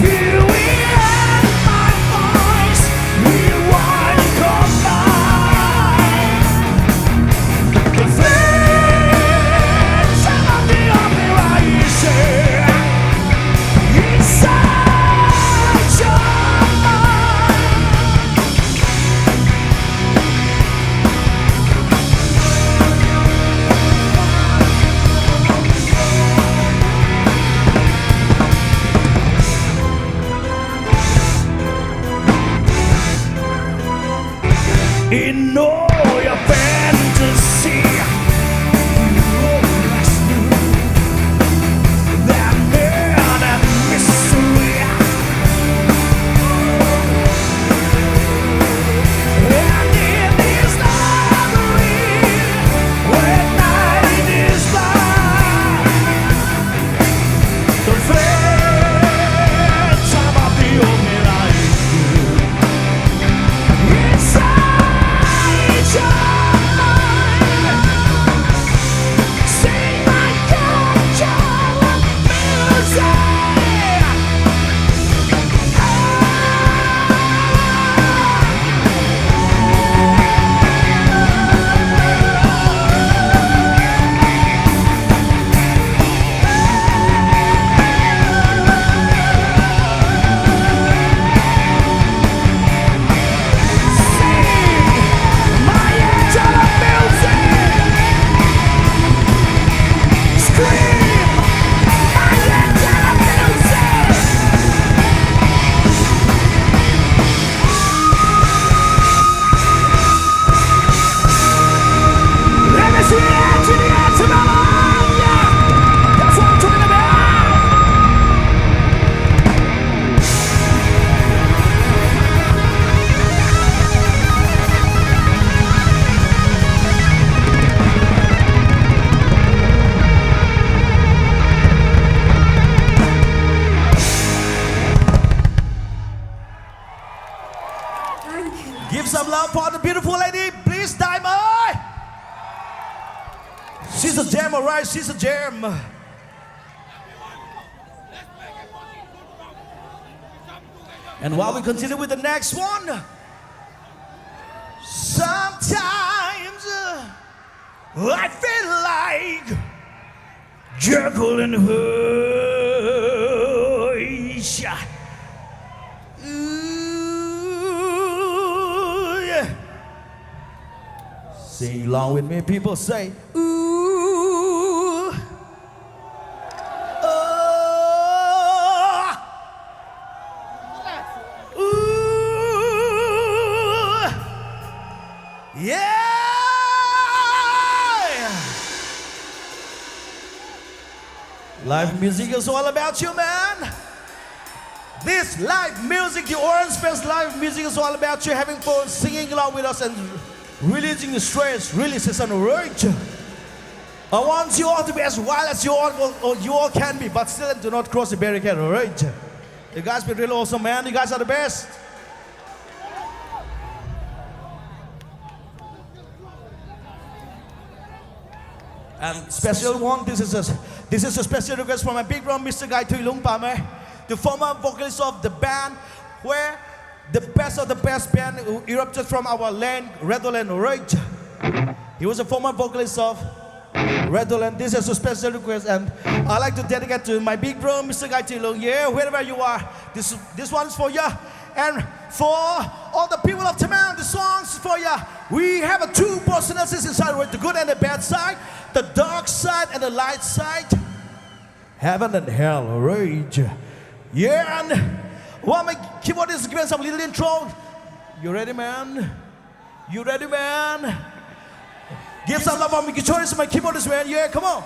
Here we are, my voice. We want to combine the flames of the opera inside your in all your fantasy, you rescue that man and mystery. And in this library, when night is blind, the flames of the opera inside. Give some love for the beautiful lady, please, Diamond. She's a gem, alright, she's a gem. And while we continue with the next one, sometimes I feel like 𝘓𝘓𝘪𝘢𝘭. Ooh, yeah. Sing along with me, people say, ooh. Oh. Ooh. Yeah. Live music is all about you, man. This live music, the Orange Fest live music is all about you having fun, singing along with us and releasing the stress, releases on the road. I want you all to be as wild as you all can be, but still do not cross the barricade, alright? You guys been really awesome, man. You guys are the best. And special one, this is a special request from my big bro, Mr. 𝘓𝘓𝘂𝘓𝘓𝘓𝘓𝘓𝘓𝘓𝘓𝘓𝘓𝘓𝘓, the former vocalist of the band, where the best of the best band who erupted from our land, Redland, right? He was a former vocalist of Redland. This is a special request, and I'd like to dedicate to my big bro, Mr. 𝘓𝘓𝘓𝘓𝘓𝘓𝘓𝘓𝘓𝘓𝘓𝘓𝘓𝘓𝘓. Yeah, wherever you are, this one is for you. And for all the people of Tamenglong, the songs for you. We have two personalities inside, right? The good and the bad side, the dark side and the light side, heaven and hell, right? Yeah, and while my keyboardist is giving some little intro, you ready, man? You ready, man? Give some love for my guitarist and my keyboardist, man. Yeah, come on.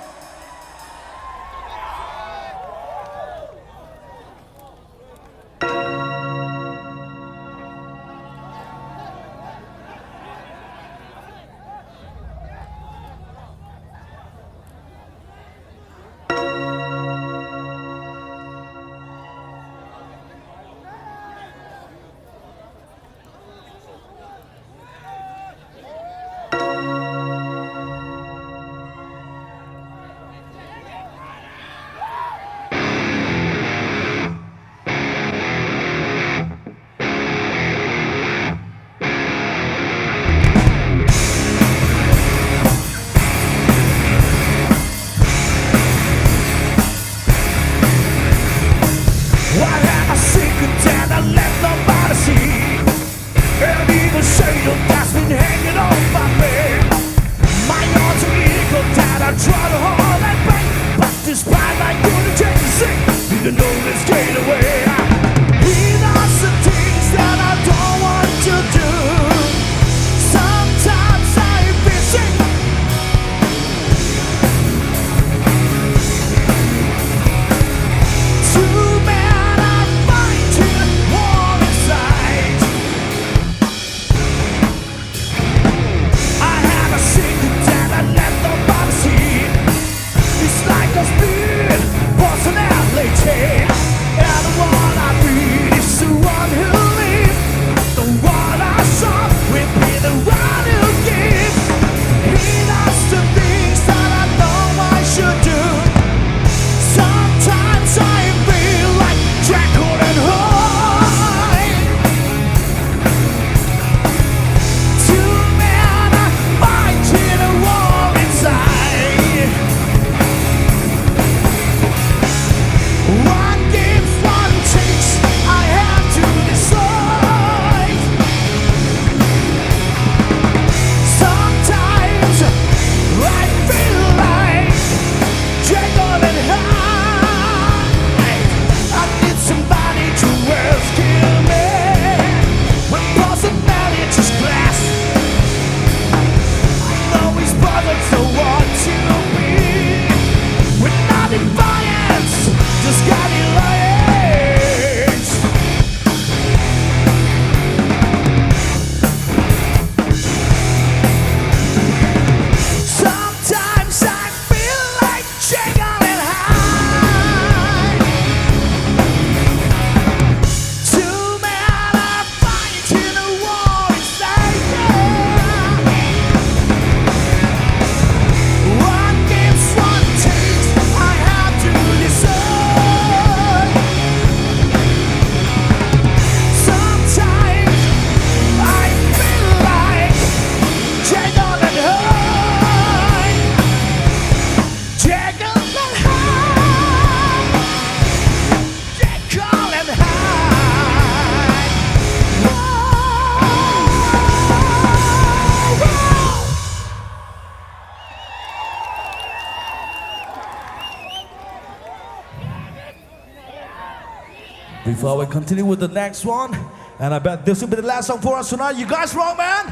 Before we continue with the next one, and I bet this will be the last song for us tonight. You guys wrong, man?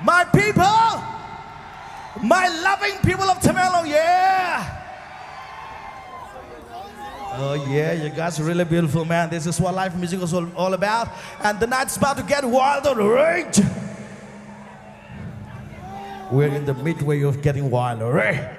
My people, my loving people of Tamenglong, yeah! Oh yeah, you guys are really beautiful, man. This is what live music is all about. And the night's about to get wild on the rage. We're in the midway of getting wild, alright?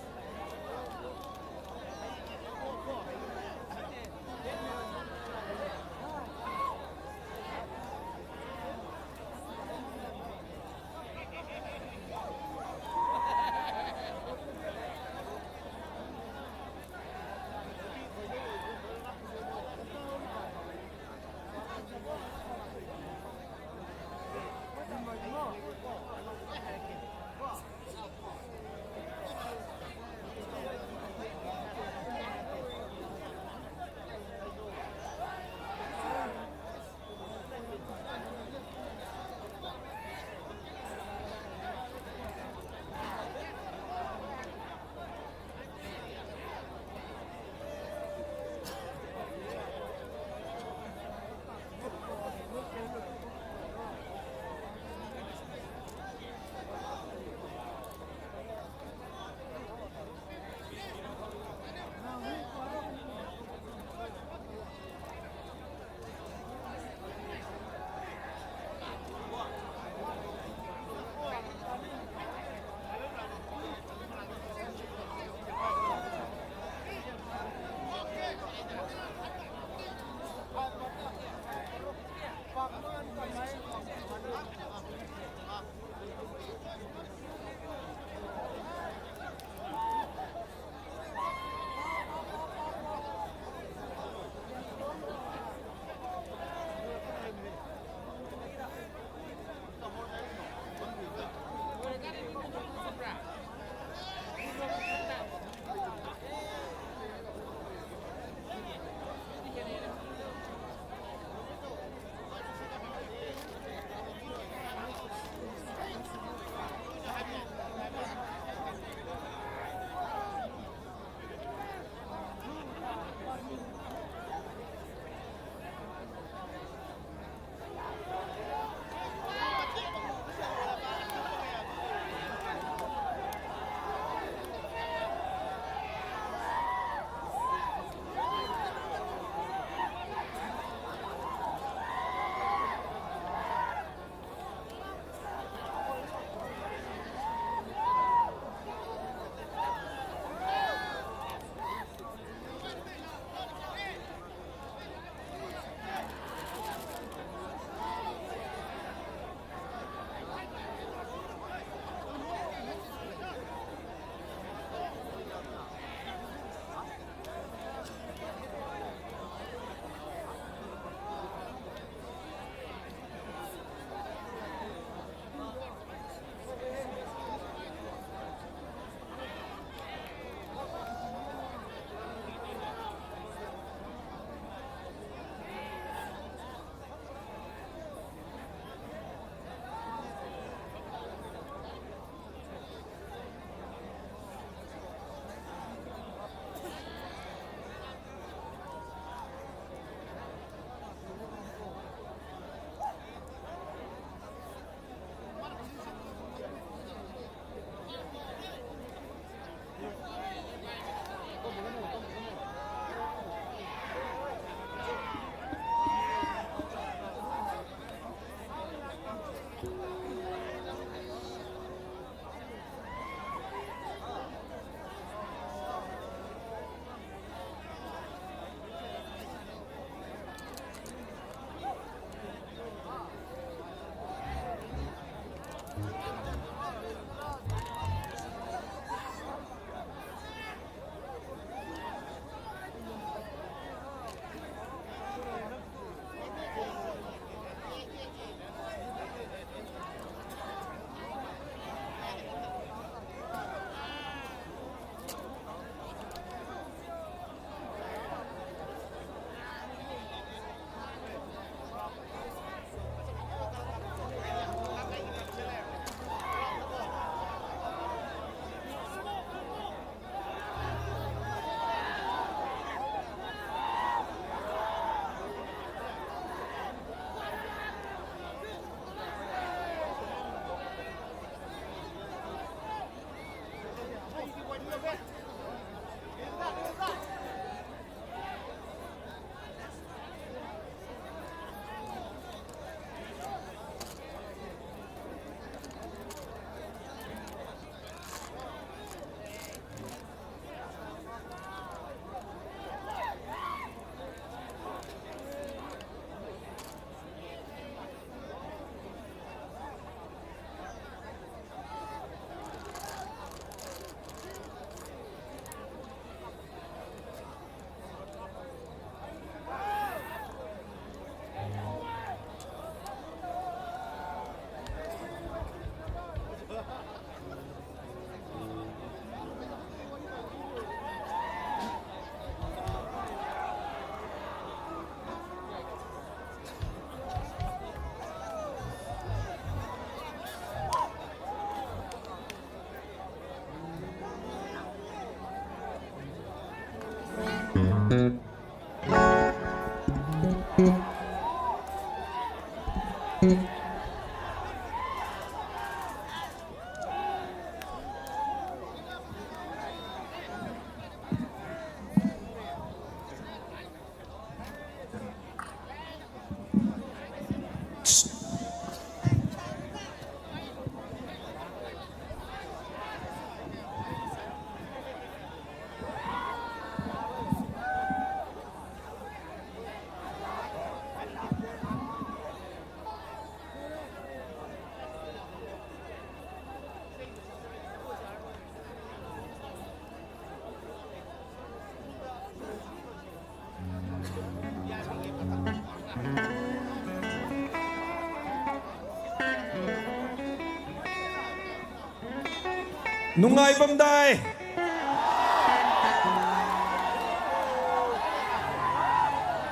Nungaybamday.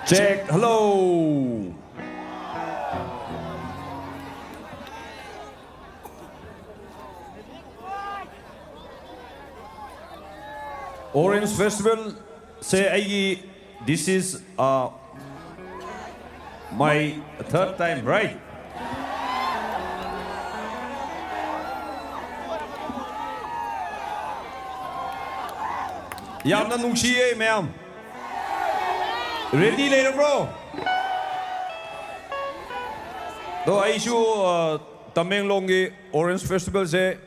Check, hello. Orange Festival say this is my third time, right? Yamna nungsiye ma'am. Ready later bro. Do aishu Tamenglong gi Orange Festival se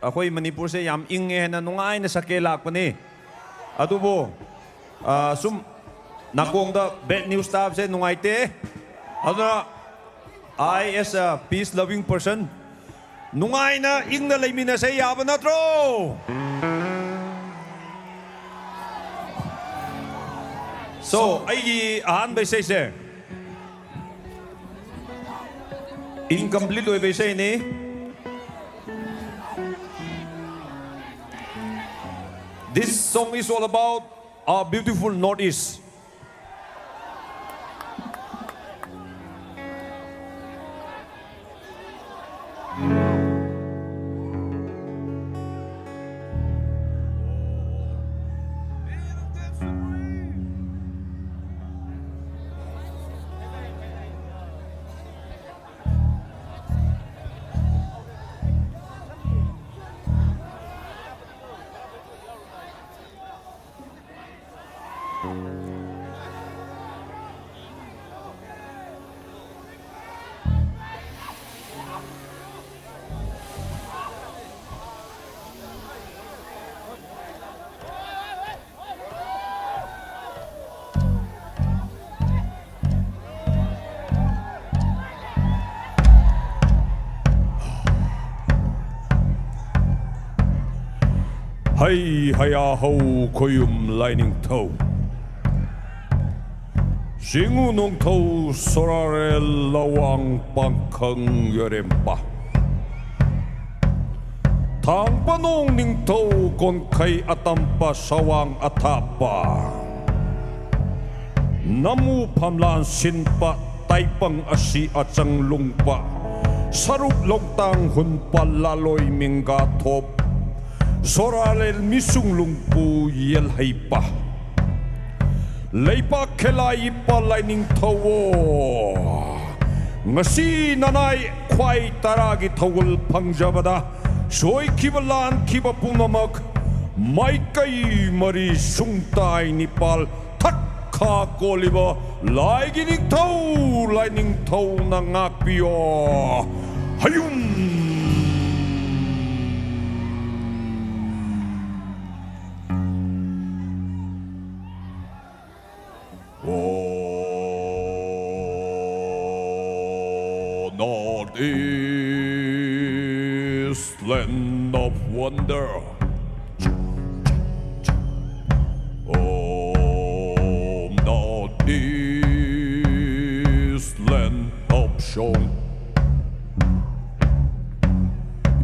akhoi Manipur se yam inge na nungai na sake lakpani. Adubo sum nakong da bad news staff se nungai te. Aduna I as a peace loving person nungai na ing na laimina se yaba na tro. So, I ahan by say incomplete way by say ni. This song is all about our beautiful Northeast. Hay haya ho koyum lining toe. Singu nong toe sorare lawang pangkang yorempa. Tang panong ning toe kon kay atampa sawang atapa. Namu pamlan sinpa taipang asi at sang lungpa. Sarup longtang hunpa laloy mingga top. Soralel misung lungpu yel haipa. Leipa kelai pa lining tawo. Ngasi nanay kwai taragi tawul pangjabada. Soy kibalan kibapunamak. May kay mari sungtay nipal. Takka koliba. Laigining taw. Lining taw na ngakpiyo. Hayum. Oh, Northeast, land of wonder. Oh, Northeast, land of show.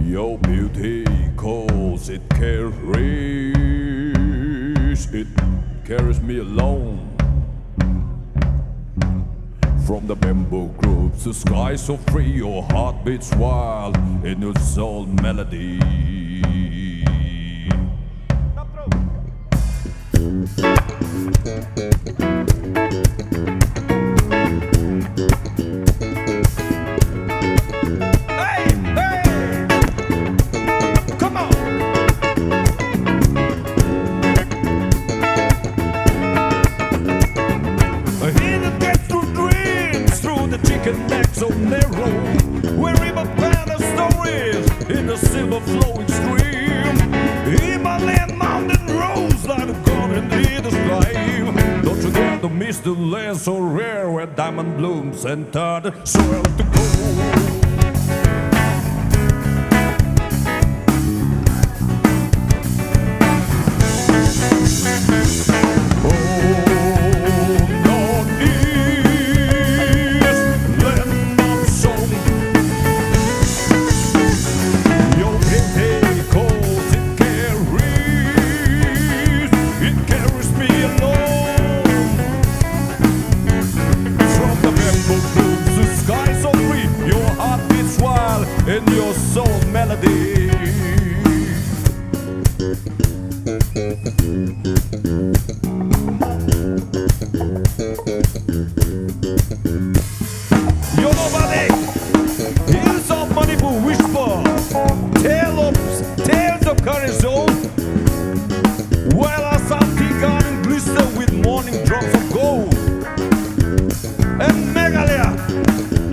Your beauty calls, it carries me alone. From the bamboo groves, the sky so free, your heart beats wild in your soul melody. The land so rare where diamond blooms enter the soil to grow. In your soul melody. Yo nobody, here's a Manipur whisper, tales of courage zone. Well, our something garden glister with morning drops of gold. And Meghalaya,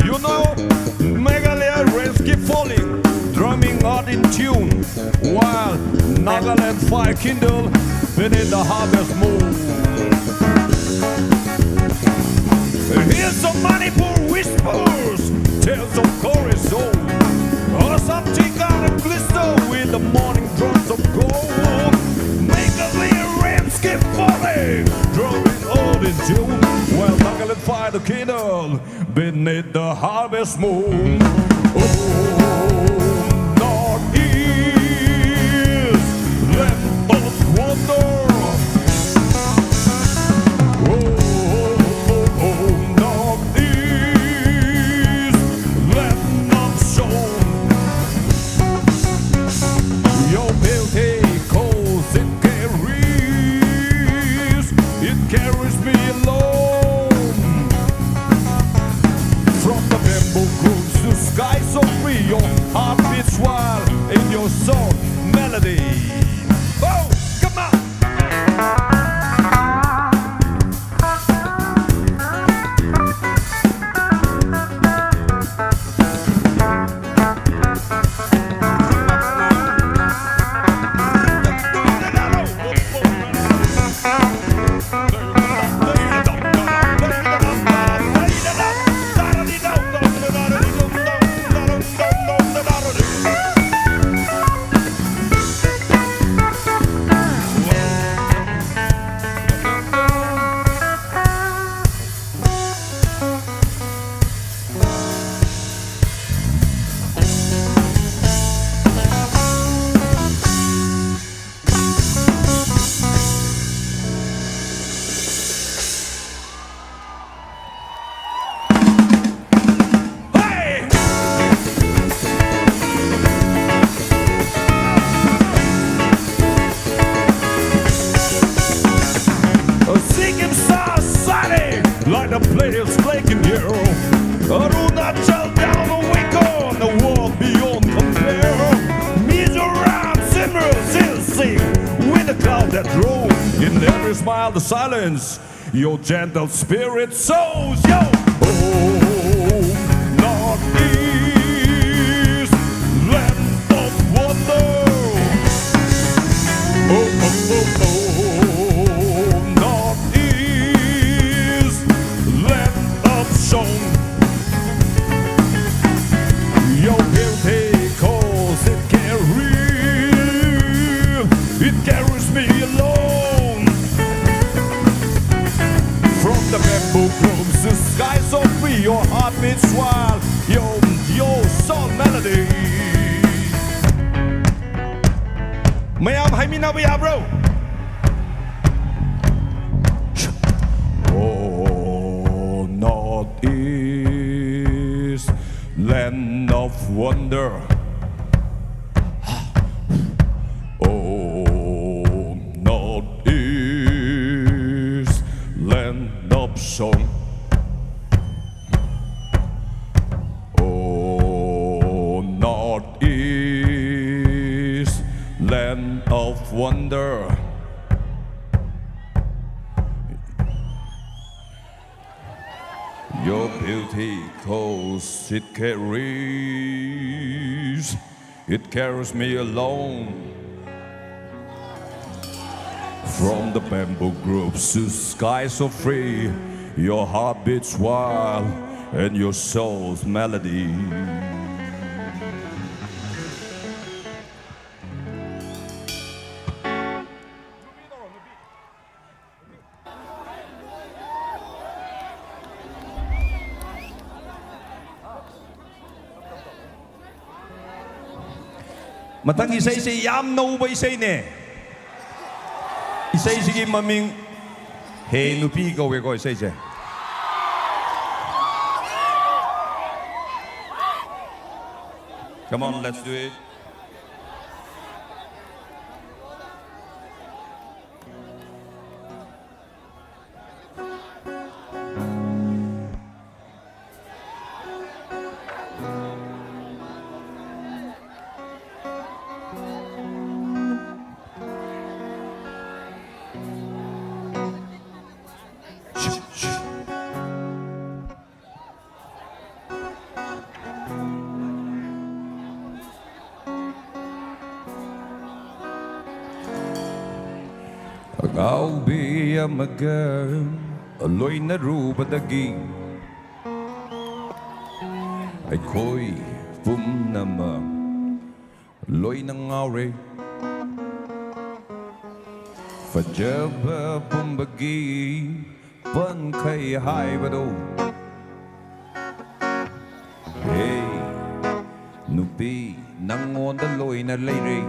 you know, Meghalaya rains keep falling, drumming out in tune, while Nagaland fire kindle beneath the harvest moon. Here's some Manipur whispers, tales of chorus soul, or something garden glister with the morning drops of gold. Meghalaya rains keep falling, drumming out in tune, while Nagaland fire the kindle beneath the harvest moon. Oh, Northeast, land of wonder. Oh, Northeast, land of song. Your beauty calls, it carries me along. From the bamboo groves to sky so free, your heart beats wild in your song melody. Oh, come on! Like the players flaking here, Arunachal down the wake on the world beyond compare. Mizoram, Simmer, still sing with the cloud that roll. In every smile, the silence, your gentle spirit sows. Yo, oh, Northeast, land of wonder. Oh, oh, oh, oh. Song. Your beauty calls, it carries me alone. From the bamboo groves to sky so free, your heart beats wild, your soul melody. Mayam hai mi na bhi bro. Northeast, land of wonder. Oh, Northeast. of wonder. Your beauty coast, it carries me alone. From the bamboo groves to skies so free, your heart beats wild and your soul's melody. Matang isay yam nauba isay ne. Isay sige maming hey nupi ko we ko isay je. Come on, let's do it. 𝗓𝗶𝘃𝘁𝗦𝘪𝘢 ꯑꯩꯈꯣꯏ ꯄꯨꯝꯅꯃꯛ ꯂꯣꯏꯅ ꯉꯥꯎꯔꯦ ꯐꯖꯕ ꯄꯨꯝꯕꯒꯤ ꯄꯟꯈꯩ ꯍꯥꯏꯕꯗꯣ Hey nupi nangonda loina leire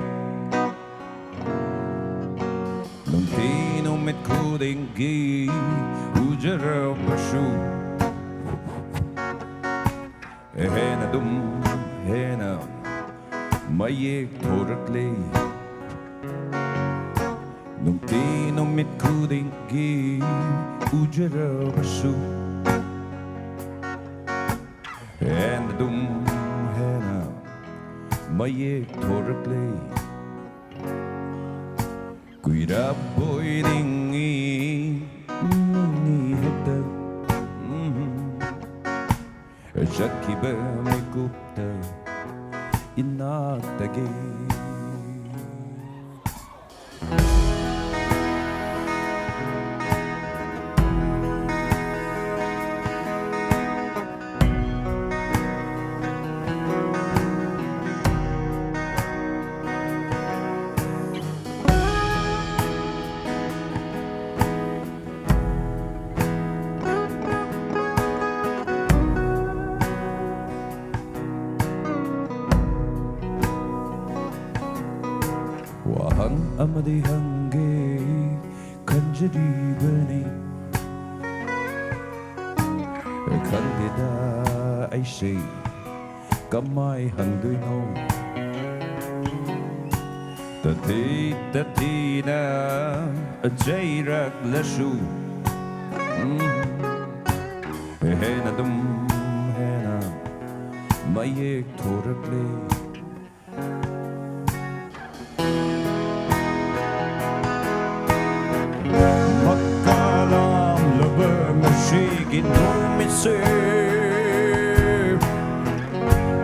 Nunti numit kudingi 𝗓𝗶𝘃𝘁𝗧𝗓 Hena dum hena mayek thorakle Nunti numit kudingi 𝗓𝗶𝘃𝘁𝗓 Hena dum hena mayek thorakle 𝗓𝗶𝘃𝘁𝗧𝗓 𝗓𝗶𝘃𝘁𝗧𝗓 inatagi Wahang amadi hange kanjaribani Kandida ay say kamay hangduino Tati na ajayrak lashu Hena dum hena mayek thorakle Ginumise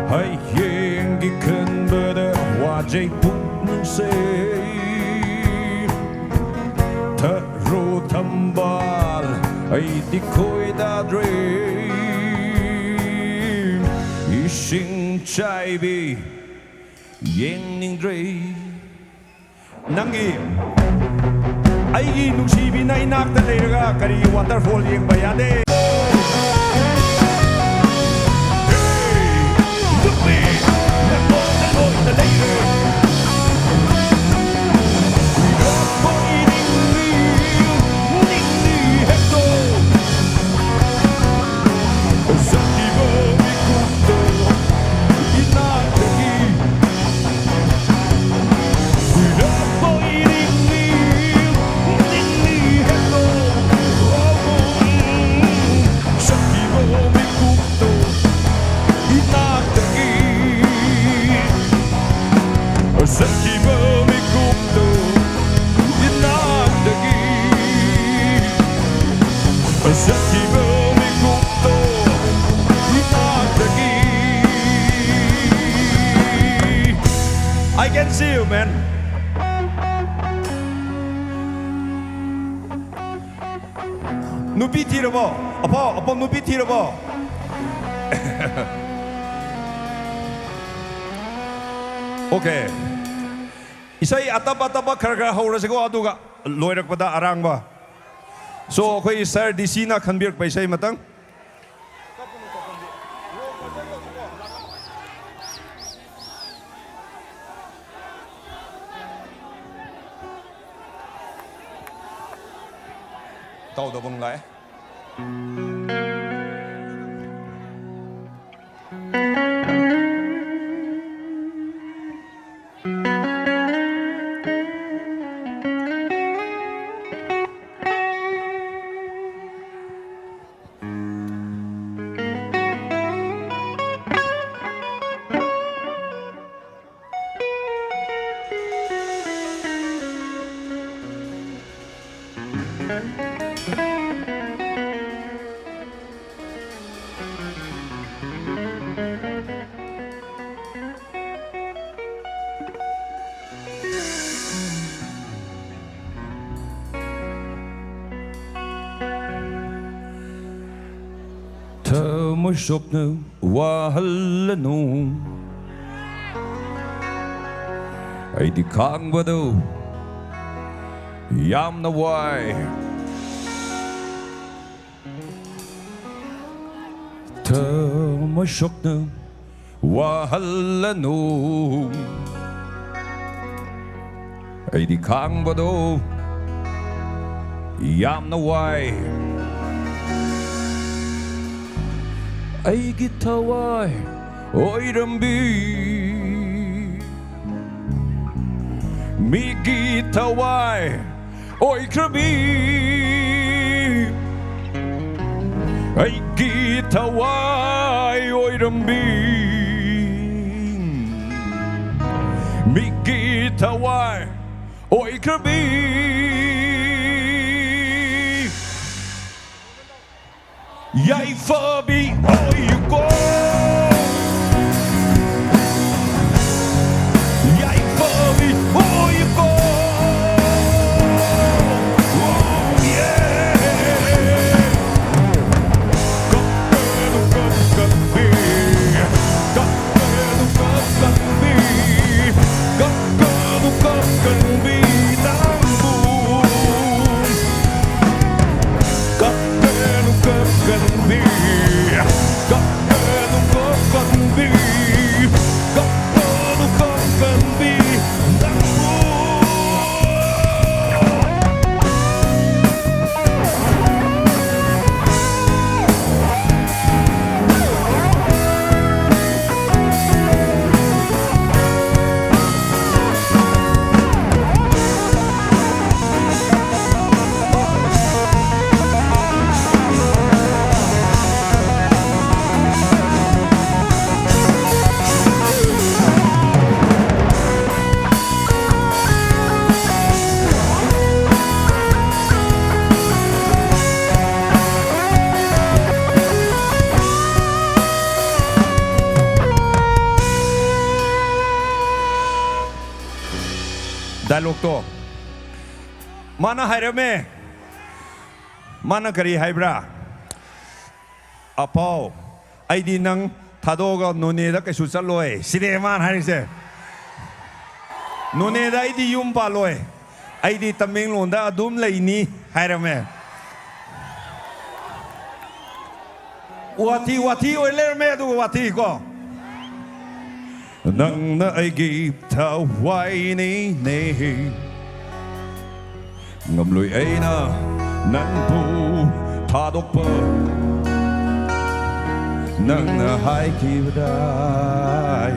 Hay yengi kunbada wajay punse Taro tambal ay di ko'y dadre Ishing chaybi yening dre Nangi ay nungsibi na inakta layraga kari waterfall yung bayade I can see you, man. Nupi tirabo. Apa nupi tirabo. Okay. Isai ataba khara haura se ko aduga loirak pada arang ba. So koi sir DC na khanbir paisai matang. Tao da bang lai. Mỗi sụp nụ hoa hân nụ ai đi khang vào đâu yam na wai thơ mỗi sụp nụ hoa hân nụ ai đi khang vào đâu yam na wai ai gitawai oi rambi mi gitawai oi krabi ai gitawai oi rambi mi gitawai oi krabi Yai Fabi, oh you go. Yai Fabi, oh you go. Oh yeah. Dialogue to Mana hairame Mana kari haibra Apaw Ay di nang tadoga nuneda kay susaloy Sineman harise Nuneda ay di yung paloy Ay di Tamenglong da adum laini hairame Wati oy lerme du wati ko Nang na ay gitaway ni Ngam lùi ấy na Nang pu tha đốc bơ Nang na hai kỳ đai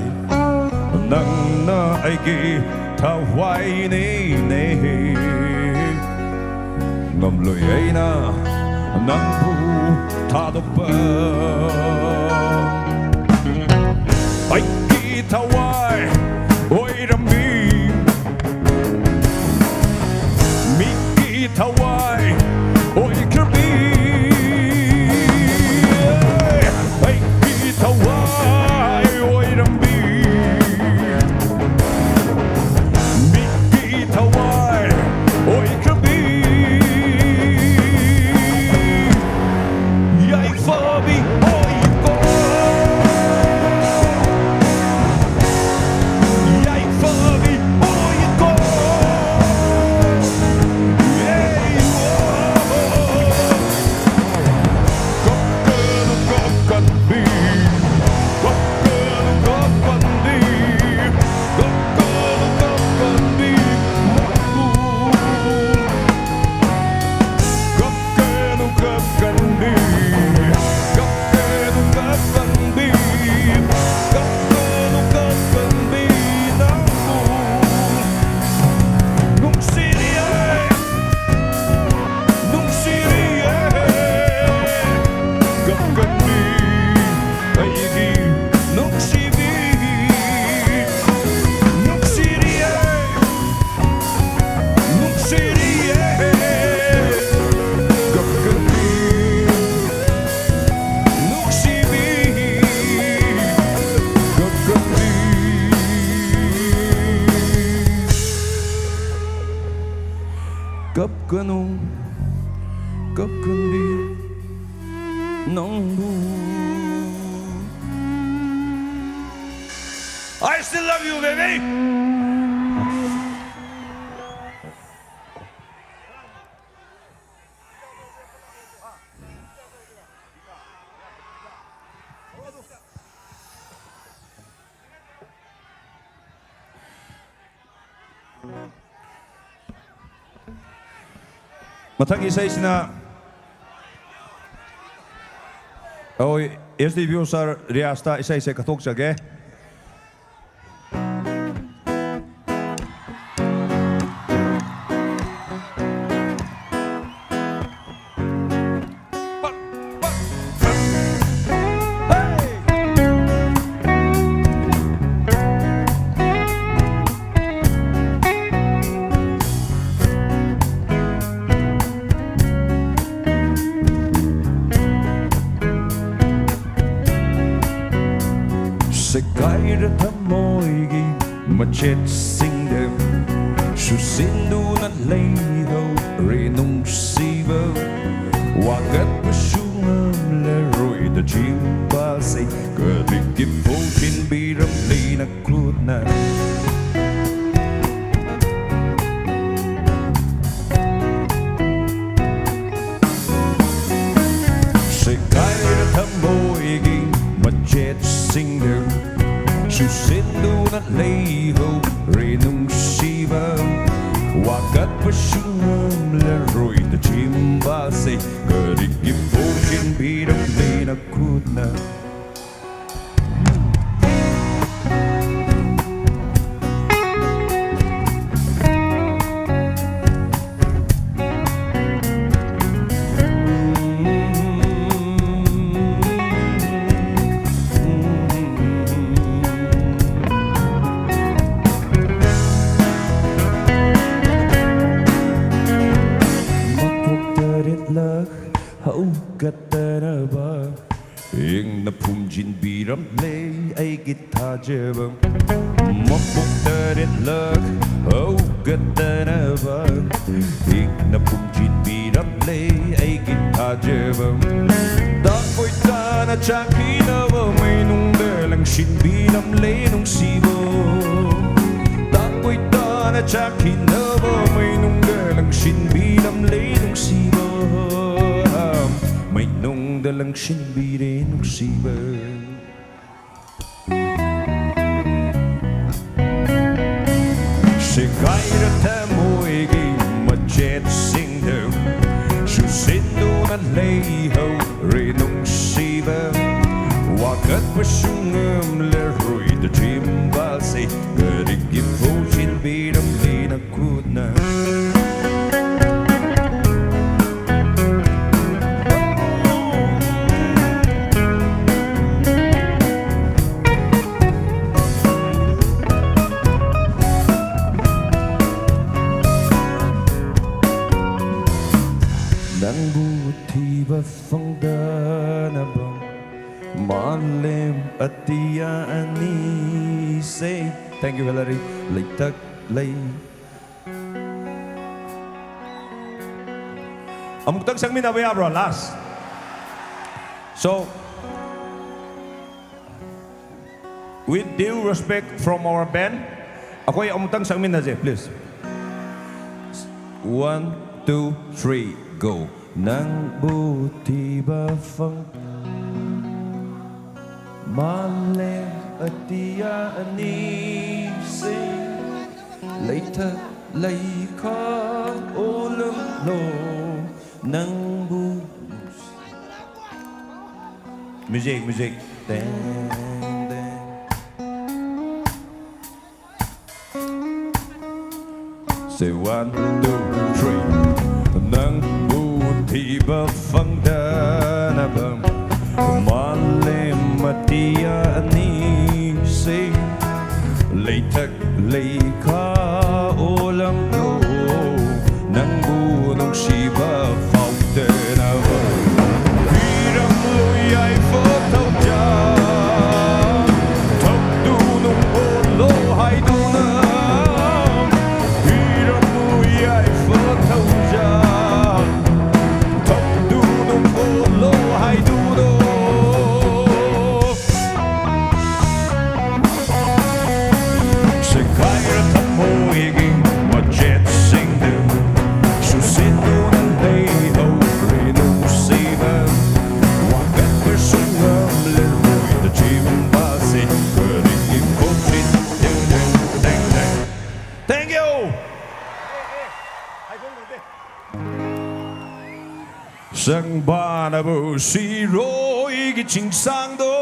Nang na ay gitaway ni Ngam lùi ấy na Nang pu tha đốc bơ Ay Tawai, oi rambi, Miki Tawai, oi krabi, Miki Tawai, oi rambi, kapkanong kapkandi nangbu. I still love you, baby. Mathang isaysina oi SDV sar riasta isaysay katok jage Sekayra tamoygi machet singdem Shusindu na leiho renung siva Wagat masyungam leroy da chimbase Kalikip pokin biram lina krutna Sekayra tamoygi machet singdem Susindu na leiho renung siva Wagat pasyungam leroy da chimbase Karikip pokin biram lina krutna Kataraba Ing na pumjin biram lay ay gita jebam Mapuk tarit lag Oh kataraba Ing na pumjin biram lay ay gita jebam Takoy ta na chakinawa May nung dalang shin biram lay nung sibo Takoy ta na chakinawa May nung dalang shin biram lay nung sibo May nung dalang sinbire nung siba Sekayra tamoygi machet singdem Susindu na leiho renung siba Wagat pasyungam leroy da chimbase Karikip po sinbiram lina krutna Nang buti ba fangdanabang Malim at tiyaan ni say Thank you, Valerie. Lay lay Amugtang sang minabaya, bro, last. So, with due respect from our band, ako'y amugtang sang minaze, please. 1, 2, 3 Go. Nang buti ba fang Malim at tiyaan ni say Later lay ka ulam lo Nang buti Music Dang, dang. Say 1, 2, 3 Nang buti ba fangdanabang Malim at tiyaan ni say Laytag lay ka ulang lo Nang bunong siba fangdanabang Hirang lo'y ay photo dyan Tagdunong ulo ay dunang Hirang lo'y ay photo dyan Sang ba na bờ si rối cái chính sang đó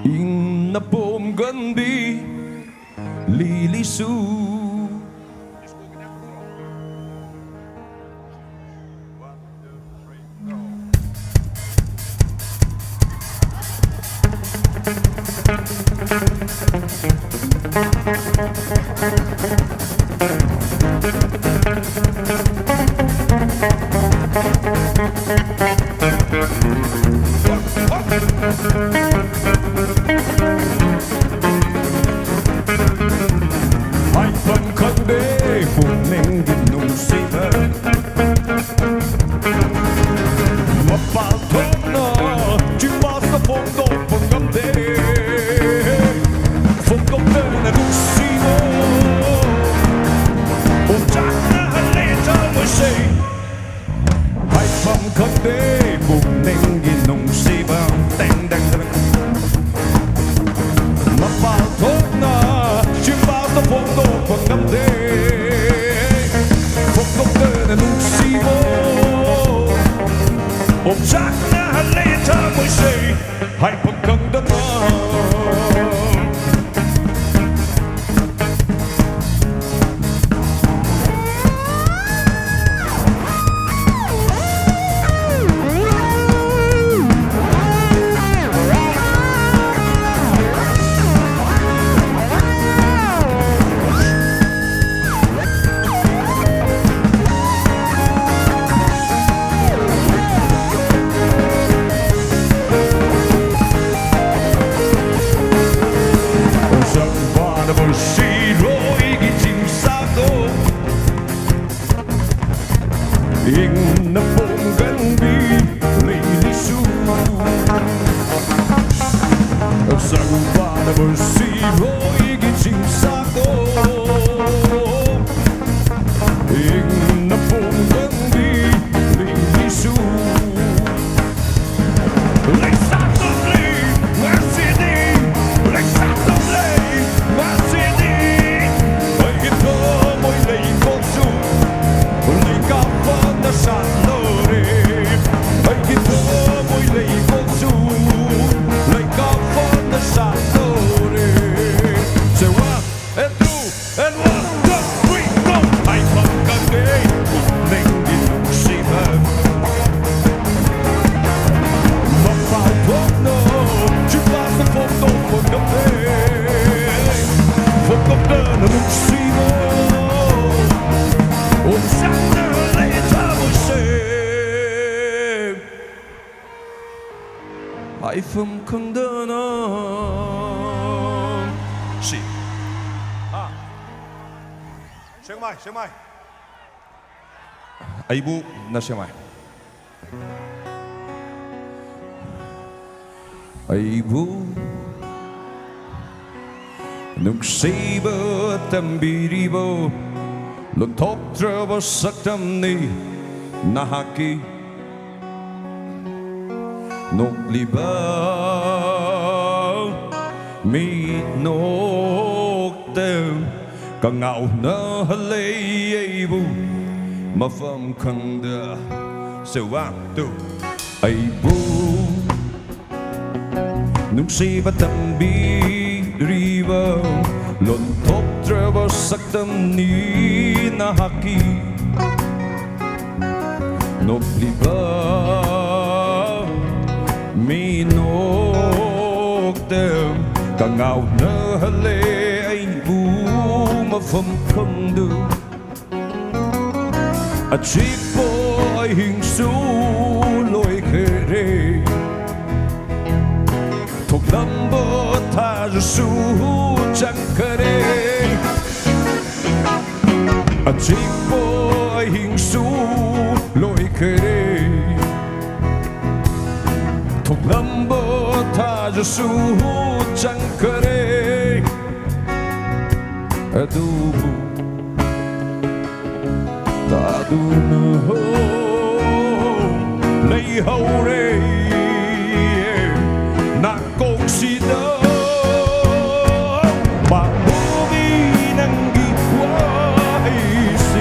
in na bom gần đi li li su hai phần khăn đế buộc nên gìn nung si thơ mà bao thơm nọ chỉ bao sa phong độ phần ngâm đế phong công đế là nung si mô ôm chắc na hân lê cho môi say hai phần khăn đế buộc nên gìn nung si bao đành đành đành mà bao thơm nọ chỉ bao sa phong độ phần ngâm đế phong công đế là nung si mô ôm chắc na hân lê cho môi say hai phần khăn đế in na bom gần đi li li su sang ba na bờ si rối cái chính xác đó in na bom gần đi li li su lấy sát tâm lý mà sẽ đi lấy sát tâm lý mà sẽ đi bởi cái thơ môi lấy con su lấy cả phần đã sạt lở đi bởi cái thơ môi lấy con su lấy cả phần đã sạt lở đi say one and two and 1 2 3 go hai phần cần đi nên đi nung si thơ mặc vào thuốc nô chúng ta sẽ phong độ phần ngâm đế phong ngâm đế là nung si mô ôm chắc na lấy cho môi say hai phần khăn đế nó si Sing mai ai bu na xem mai ai bu nung si bơ tâm bi đi bơ luôn thốt trơ bơ sắc tâm ni na haki nục li bơ mi nục têm cả ngạo nơ lấy ai bu mà phẩm khăn đế say one two ai bu nung si bơ tâm bi đi bơ luôn thốt trơ bơ sắc tâm ni na haki nộp li bơ mi nộp têm cả ngạo nơ lê anh bu mà phẩm không được à chỉ bôi hình su lối khề rê thuộc lâm bơ tha ra su chẳng khề rê à chỉ bôi hình su lối khề rê thuộc lâm bơ tha ra su chẳng khề rê tu ta tu nơ lấy hậu rê na công si đơ bà bố vi năng ghi quá hay si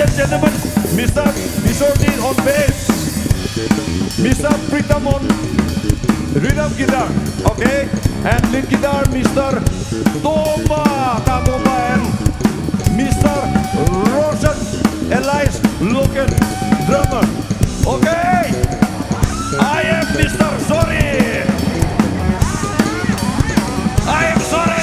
and gentlemen, Mr. Bisorji on bass, Mr. Pritam on rhythm guitar, okay? And lead guitar, Mr. Toma and Mr. Roshan Elias Loken, drummer, okay? I am Mr. Sorry. I am sorry.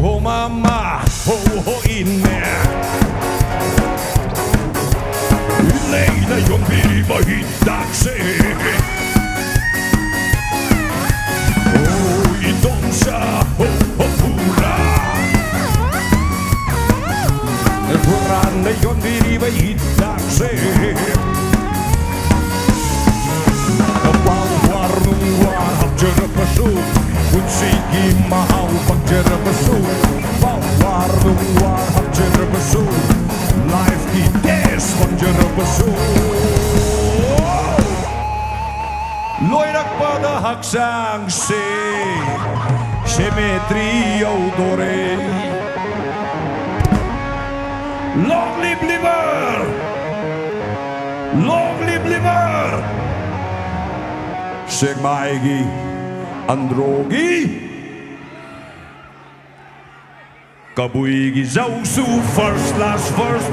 Oh, mama, oh, inne. Leida yung biriba hitakse. Oh, itong siya, pula. Puran na yung biriba hitakse. Pawar nung warap jara pasok. Kunsigi mahal pag jara pasok. Pawar nung warap jara pasok. Life ites pag jara pasok. Loirak pada haksang Symmetry odore. Long live liver! Long live liver! Segmaigi Androgi Kabuigi Zausu first last verse.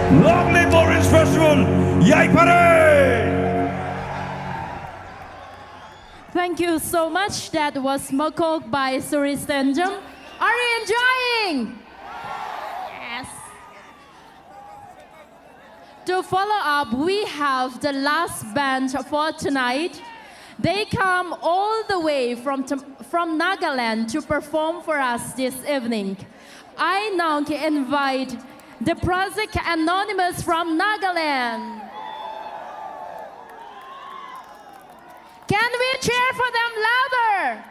Long live Orange Festival! Yay parade! Thank you so much. That was Mokok by Suristanjam. Are you enjoying? Yes. To follow up, we have the last band for tonight. They come all the way from Nagaland to perform for us this evening. I now invite the Project Anonymous from Nagaland. Can we cheer for them louder?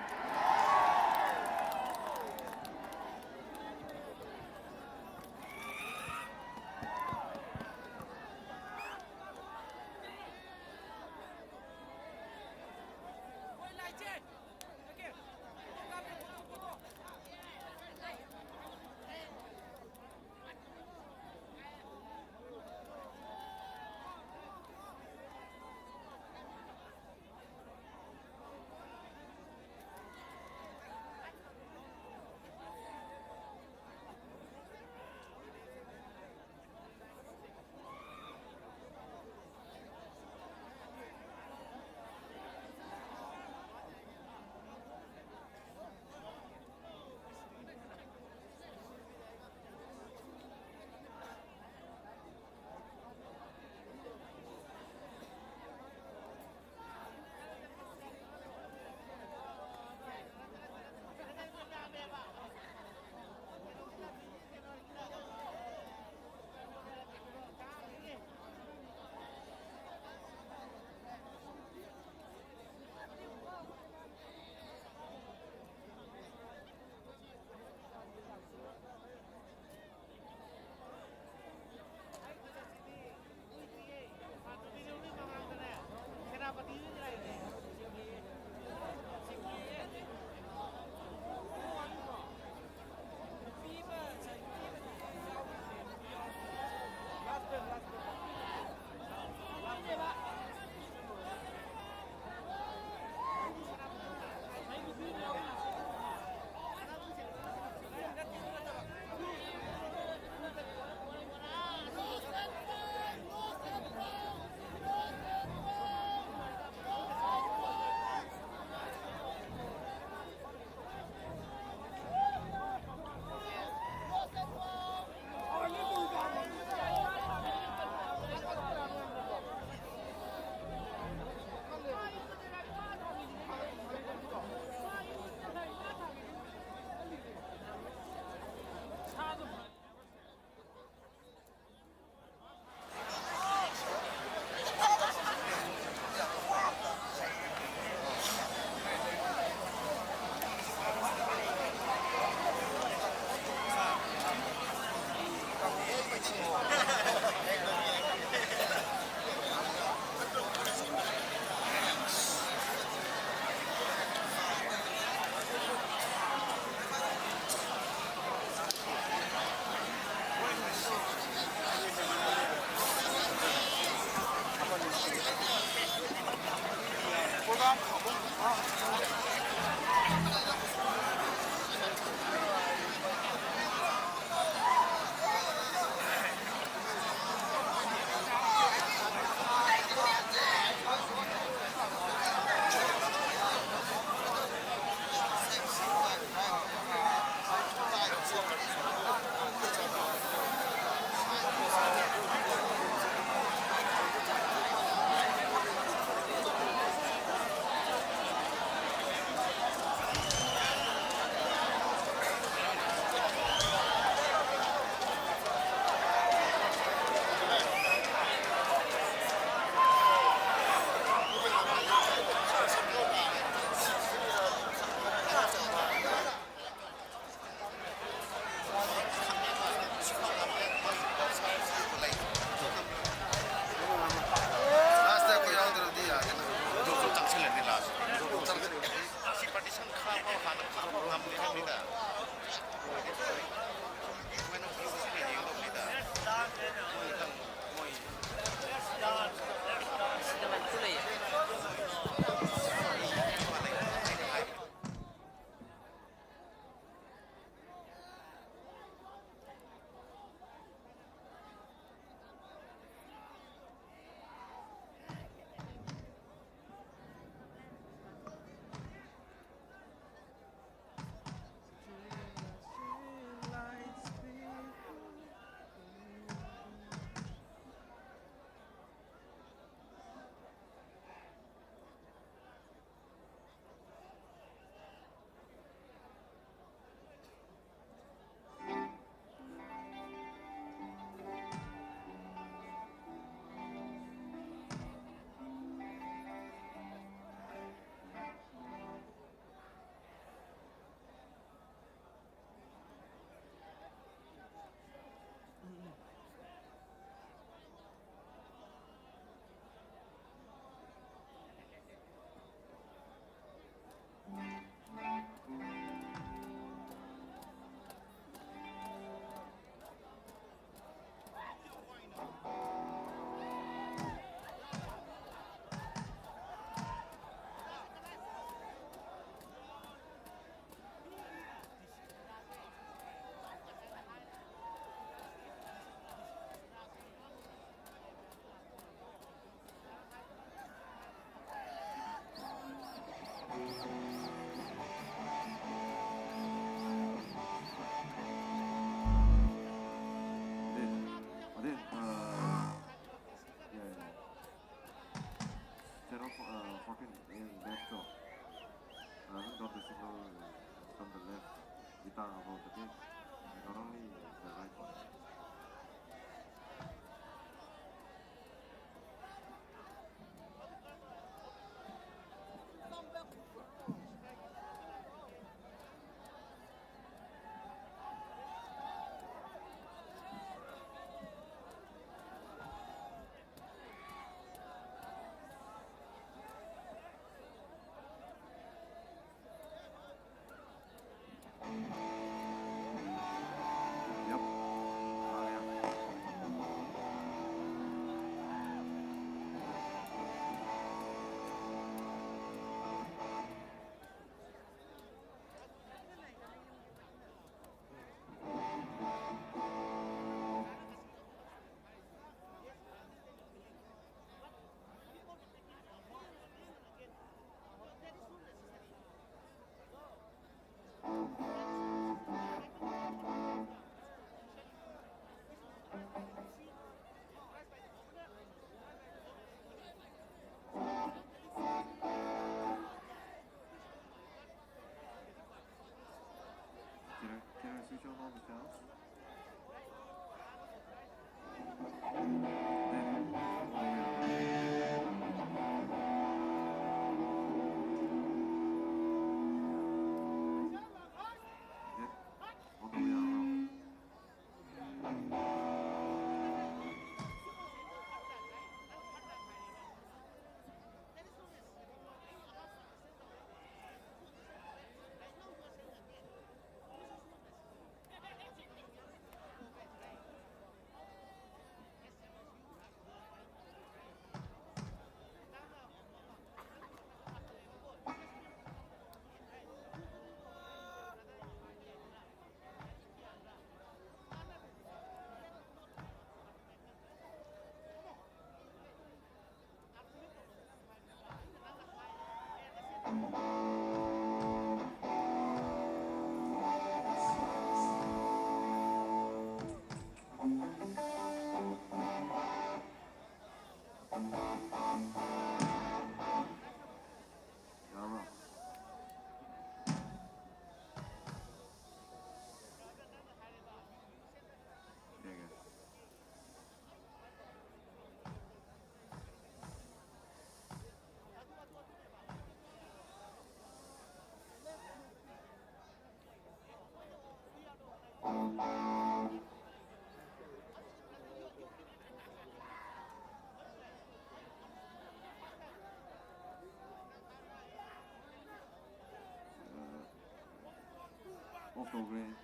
Zombie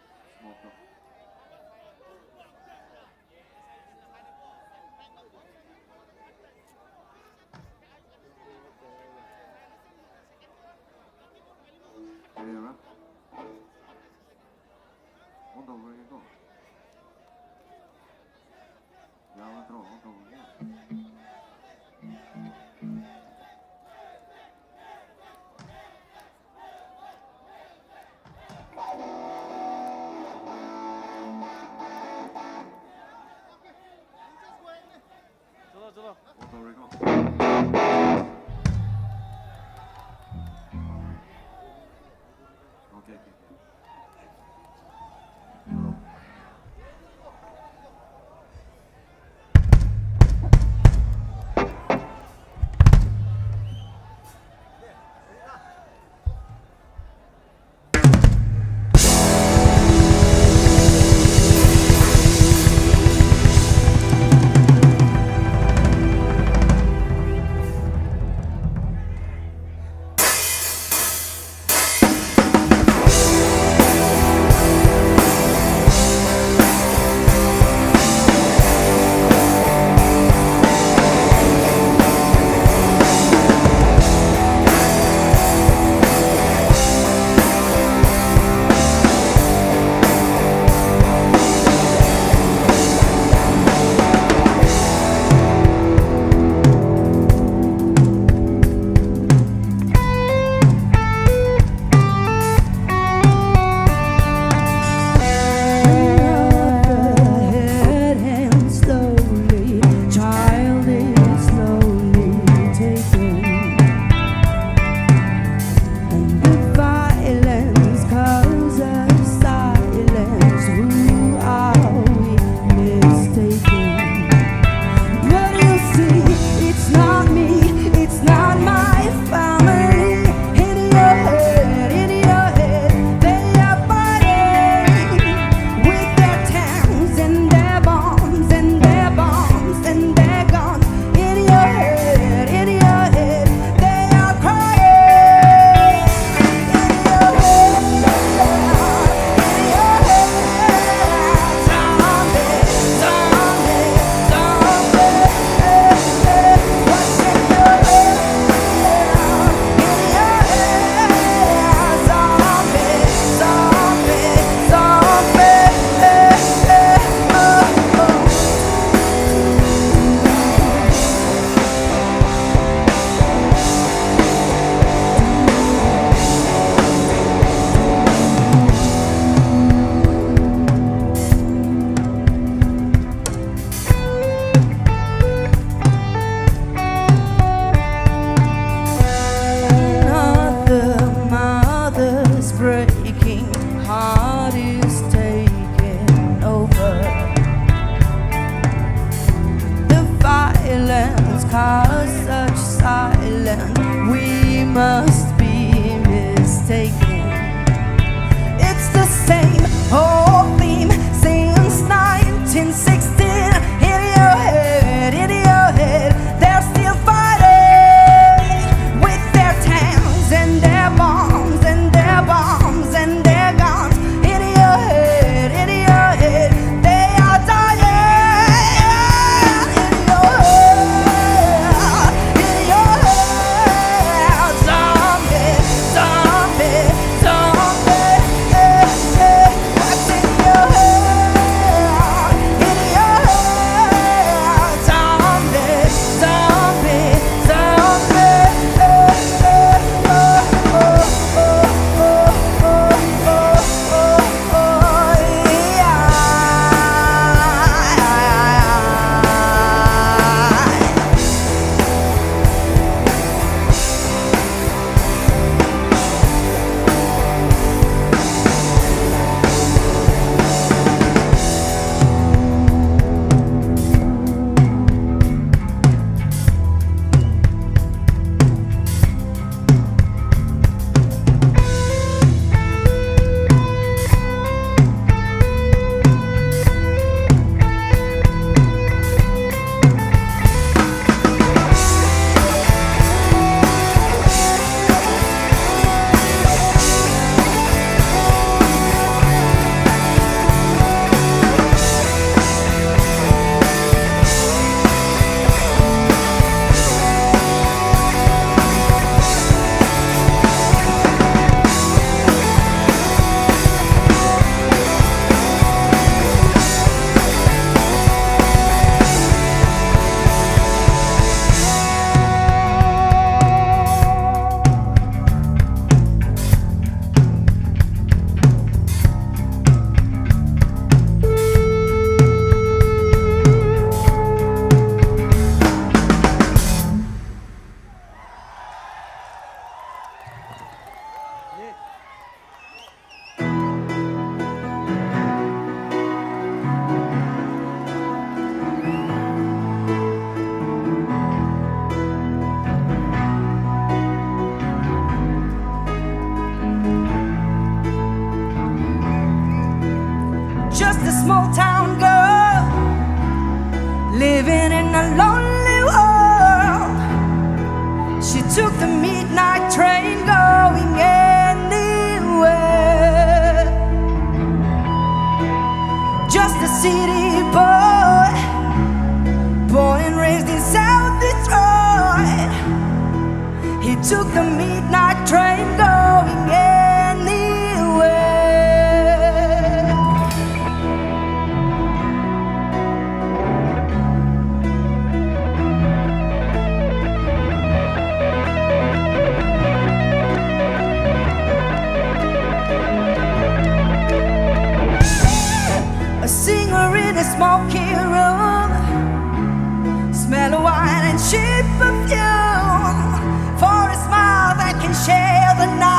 She took the midnight train going anywhere. Just a city boy, born and raised in South Detroit. He took the midnight train going anywhere. A singer in a smoky room, smell of wine and cheap perfume, for a smile that can share the night.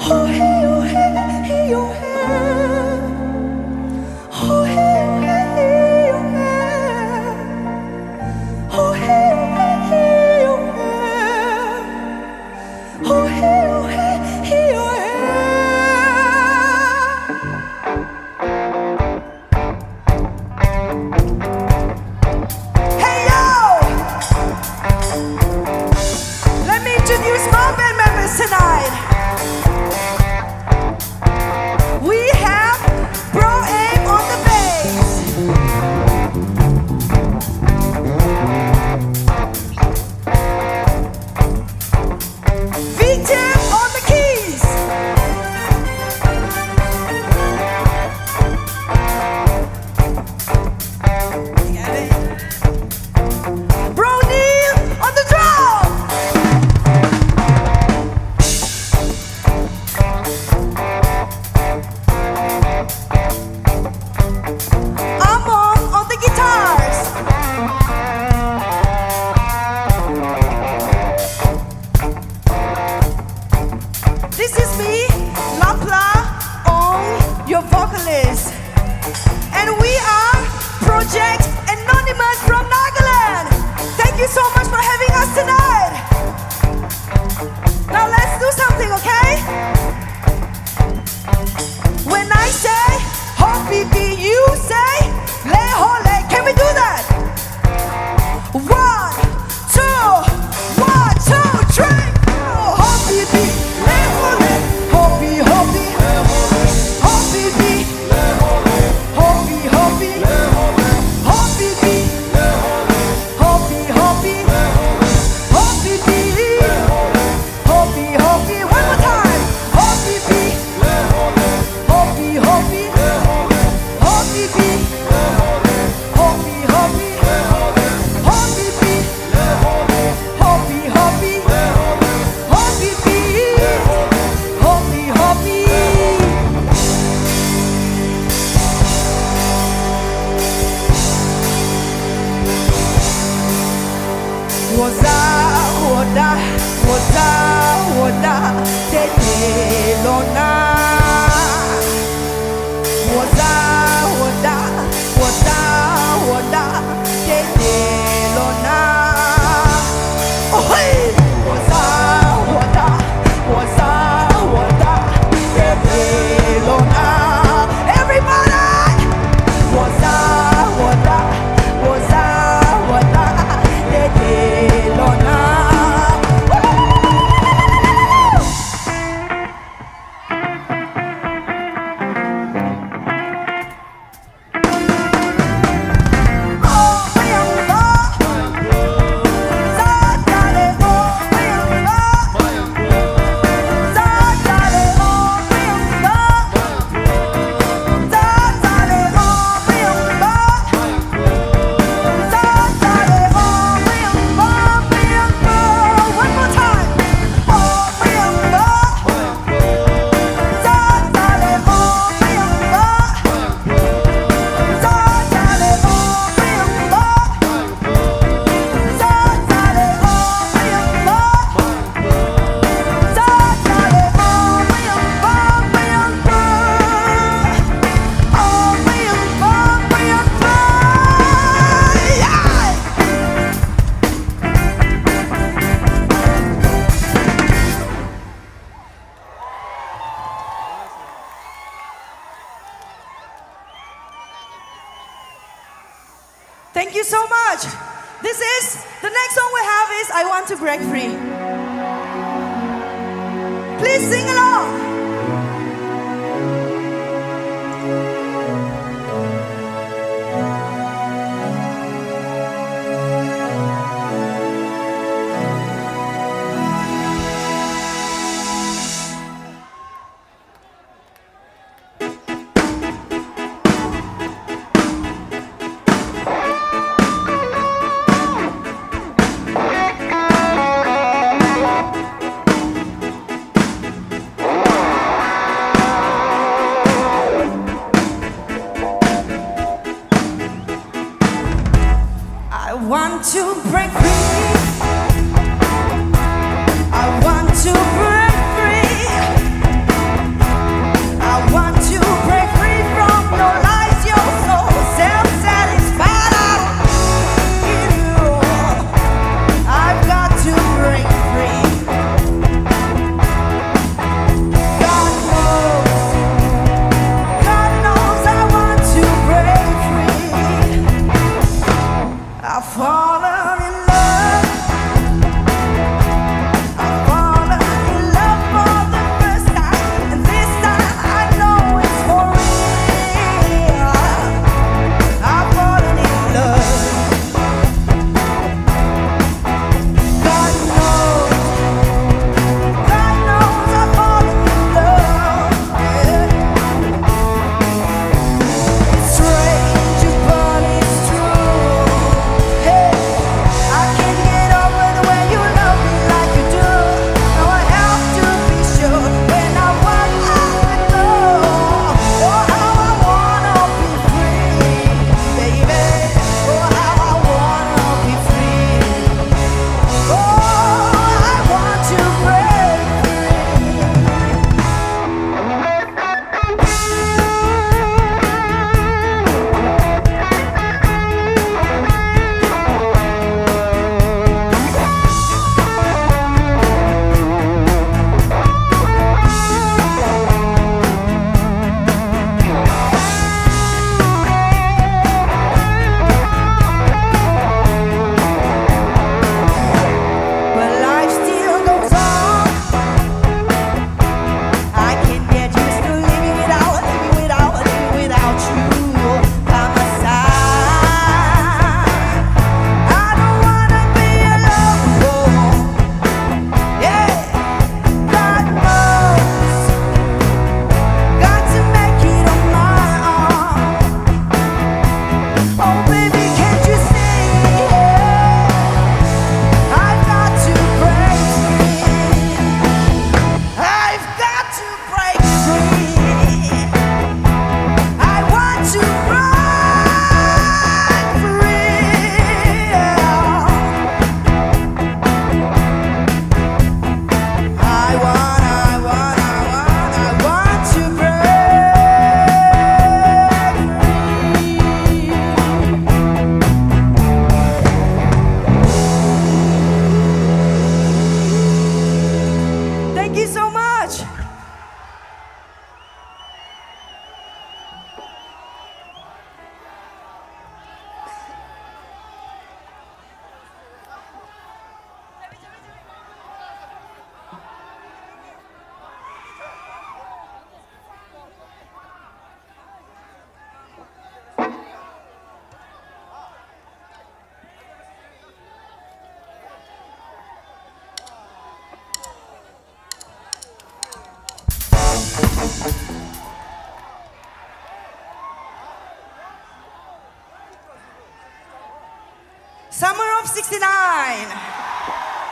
Oh hey, oh hey, hey, oh hey. Oh hey, oh hey, hey, oh hey. Oh hey, oh hey, hey, oh hey. Oh hey, oh hey, hey, oh hey. Hey yo! Let me introduce my band members tonight. We have Bro Aim on the bass, V-Tip on the keys, Bro Neil on the drum. Among on the guitars. This is me, 𝘓𝘶𝘃𝘁𝗏, your vocalist. And we are Project Anonymous from Nagaland. Thank you so much for having us tonight. Now let's do something, okay? When I say 𝘓𝘶𝘃𝘁𝗏, you say 𝘓𝘓𝘪𝘁. Can we do that? 1, 2, 1, 2, 3. 𝘓𝘶𝘃𝘁, 𝘓𝘓𝘪𝘁. 𝘓𝘶𝘃𝘁, 𝘓𝘓𝘪𝘁. 𝘓𝘶𝘃𝘁, 𝘓𝘶𝘃𝘁. One more time. Thank you so much. The next song we have is I Want to Break Free. Please sing along.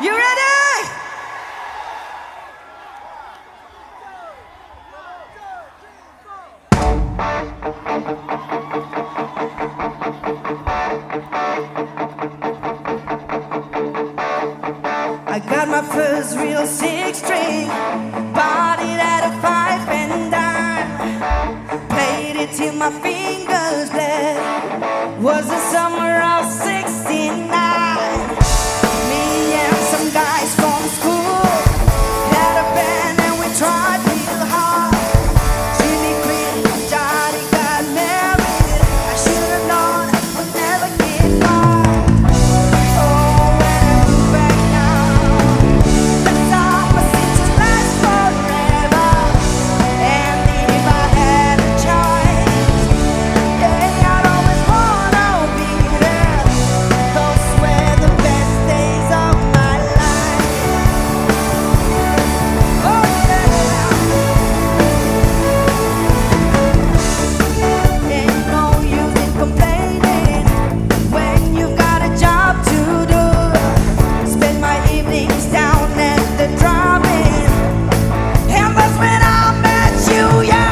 You ready? I got my first real six string, bought it at a 5 and dime, played it till my fingers bled. Was the summer of '69. Me and some guys from school had a band and we tried real hard. Jimmy quit, Johnny got married. I should have known I would never get far. Oh, when I look back now, the summer seems to last forever. And if I had a choice, yeah, I'd always wanna be there. Those were the best days of my life. Oh yeah. Ain't no use in complaining when you got a job to do. Spend my evenings down at the drive-in, and that's when I met you, yeah.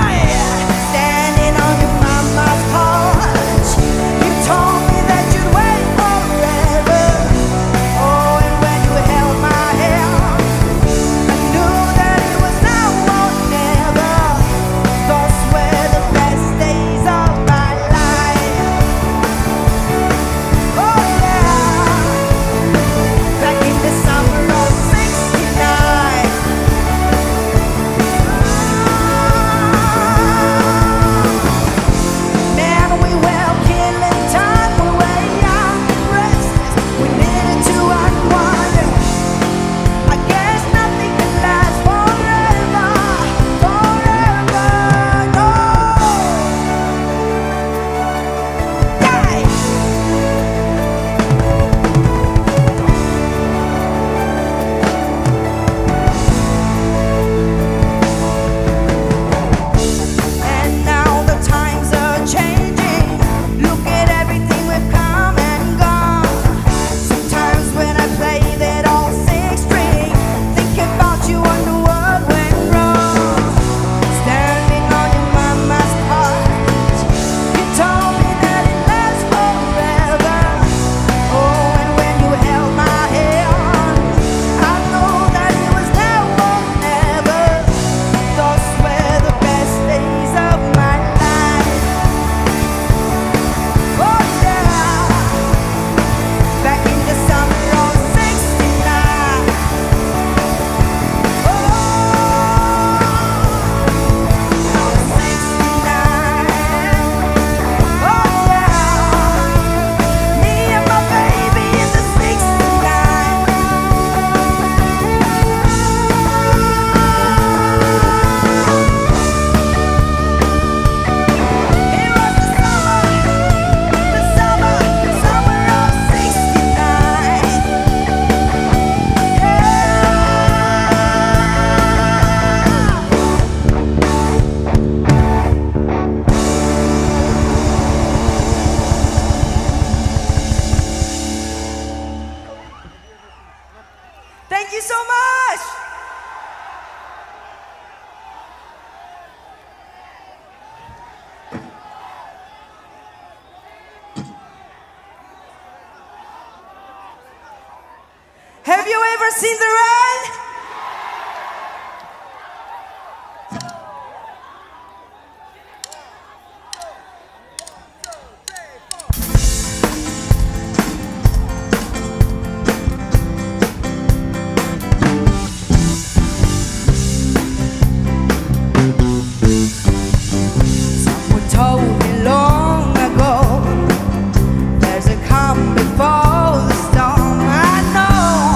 Standing on your mama's porch, you told me that you'd wait forever. Oh, and when you held my hand, I knew that it was now or never. Those were the best days of my life. Oh yeah, back in the summer of '69. Man, we were killing time, we were young and restless. We needed to unwind. I guess nothing can last forever, forever, no. Yeah. And now the times are changing. Look at everything we've come and gone. Sometimes when I play that old six string, think about you when the world went wrong. Standing on your mama's porch, you told me that it lasts forever. Oh, and when you held my hand, I know that it was now or never. Those were the best days of my life. Oh yeah, back in the summer of '69. Oh, '69. Oh yeah, me and my baby in the '69. It was the summer of '69. Thank you so much. Have you ever seen the rain? Someone told me long ago, there's a calm before the storm. I know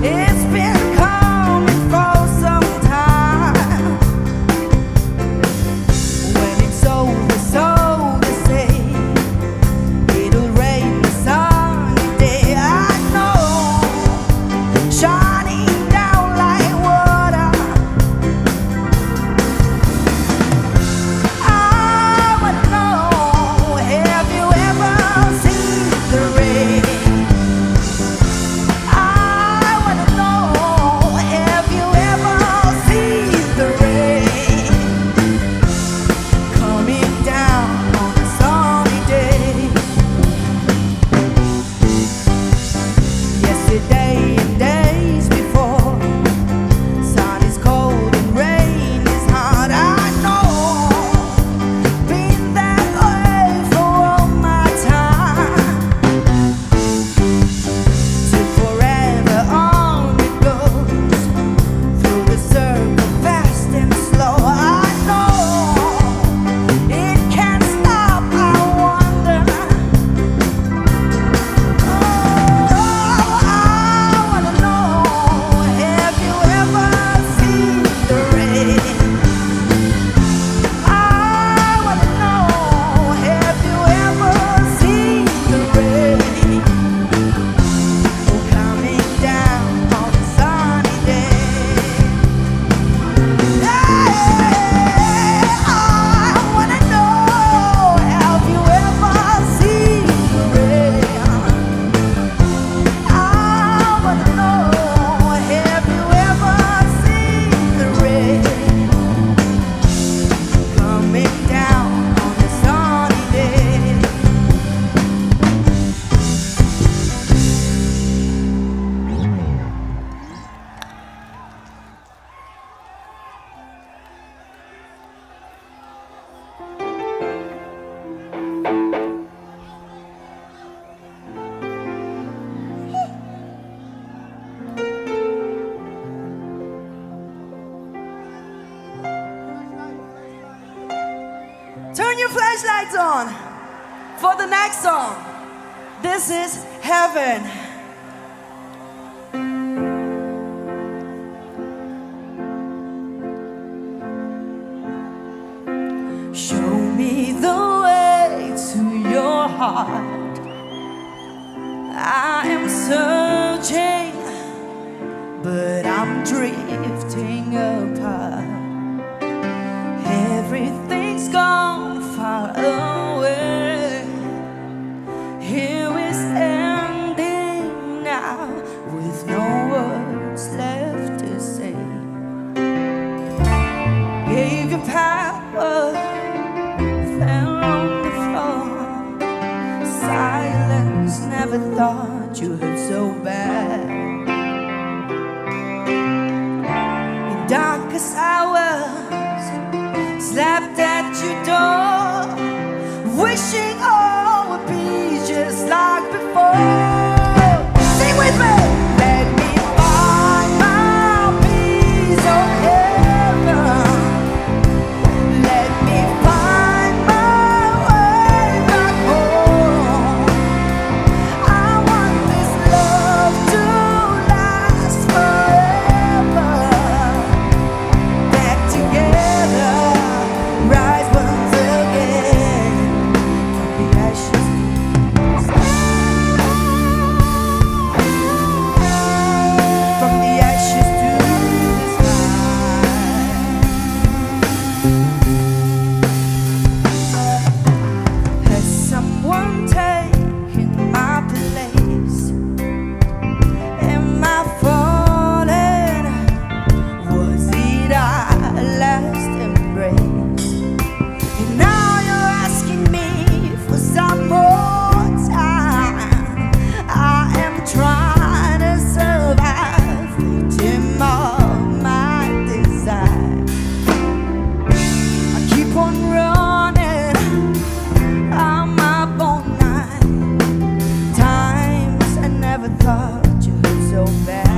it's been lights on for the next song. This is Heaven. Show me the way to your heart. I am searching, but I'm drifting apart. Everything's gone far away. Here we're standing now with no words left to say. Gave you power, fell on the floor. Silence, never thought you hurt so bad. In darkest hours, slapped at your door, wishing all would be just like before. Sing with me! Let me find my piece of heaven. Let me find my way back home. I want this love to last forever. Back together, rise once again from the ashes to the sky. From the ashes to the sky. Has someone taken my place? Am I falling? Was it our last embrace? And now you're asking me for some more time. I am trying to survive, victim of my desire. I keep on running, I'm up all night. Times I never thought you hurt so bad.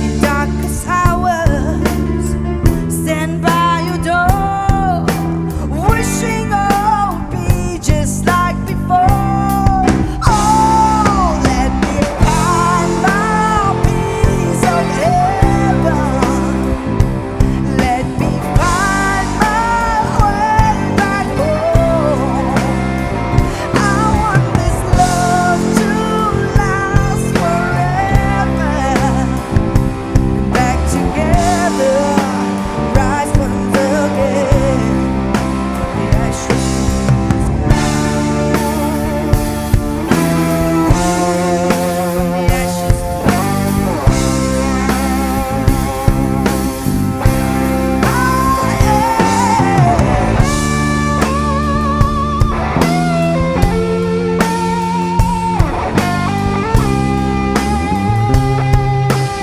In darkest hours, stand by your door, wishing all would be just like before. Oh, let me find my piece of heaven. Let me find my way back home. I want this love to last forever. Back together, rise once again. The ashes to the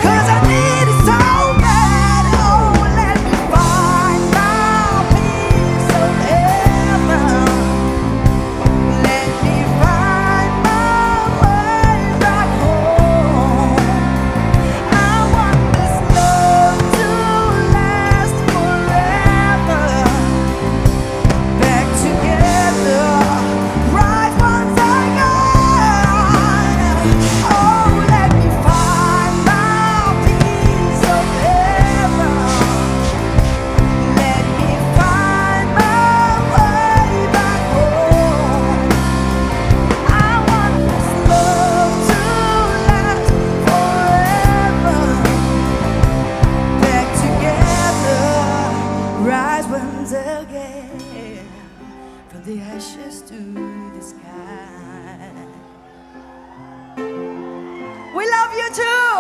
Cause I need it so bad. Oh, let me find my piece of heaven. Let me find my way back home. I want this love to last forever. Back together, right once again. Oh, let me find my piece of heaven. Let me find my way back home. I want this love to last forever. Back together, rise once again from the ashes to the sky. We love you too.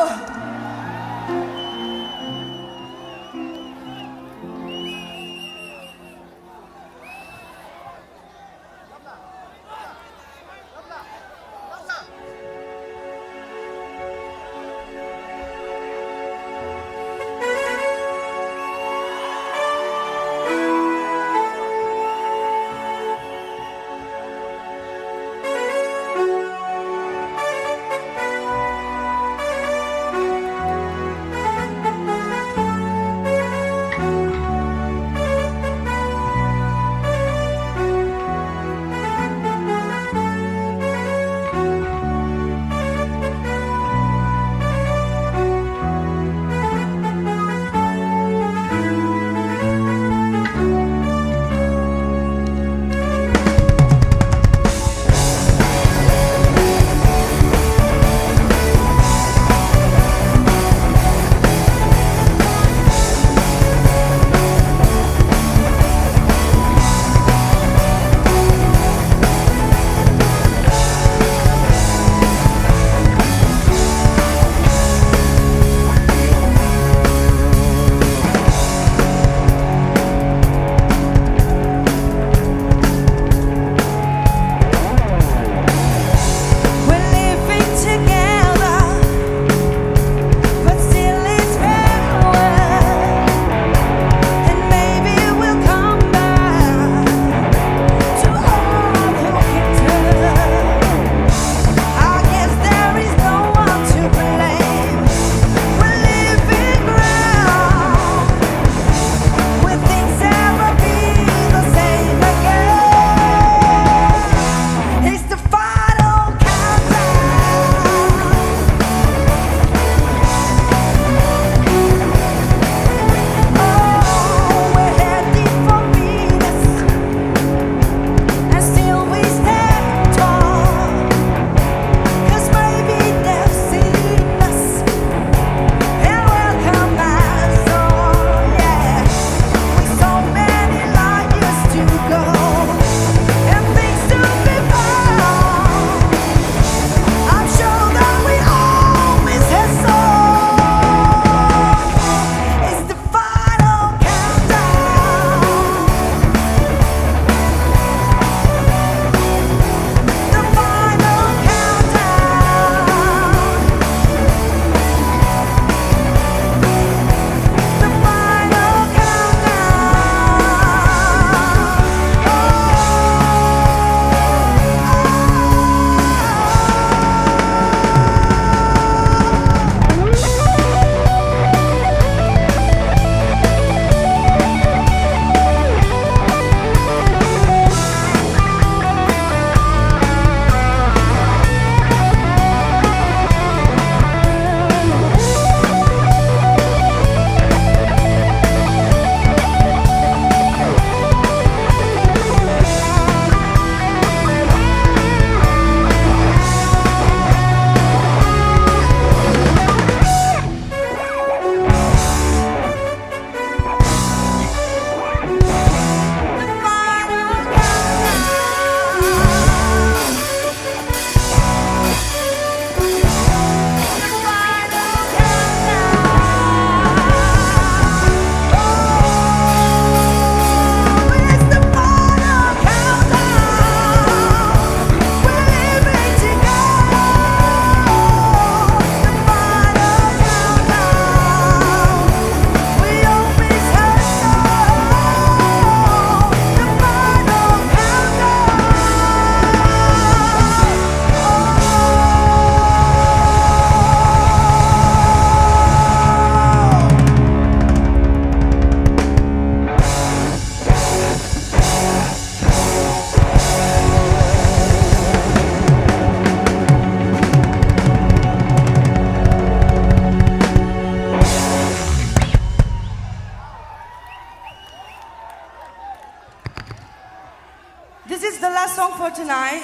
tonight.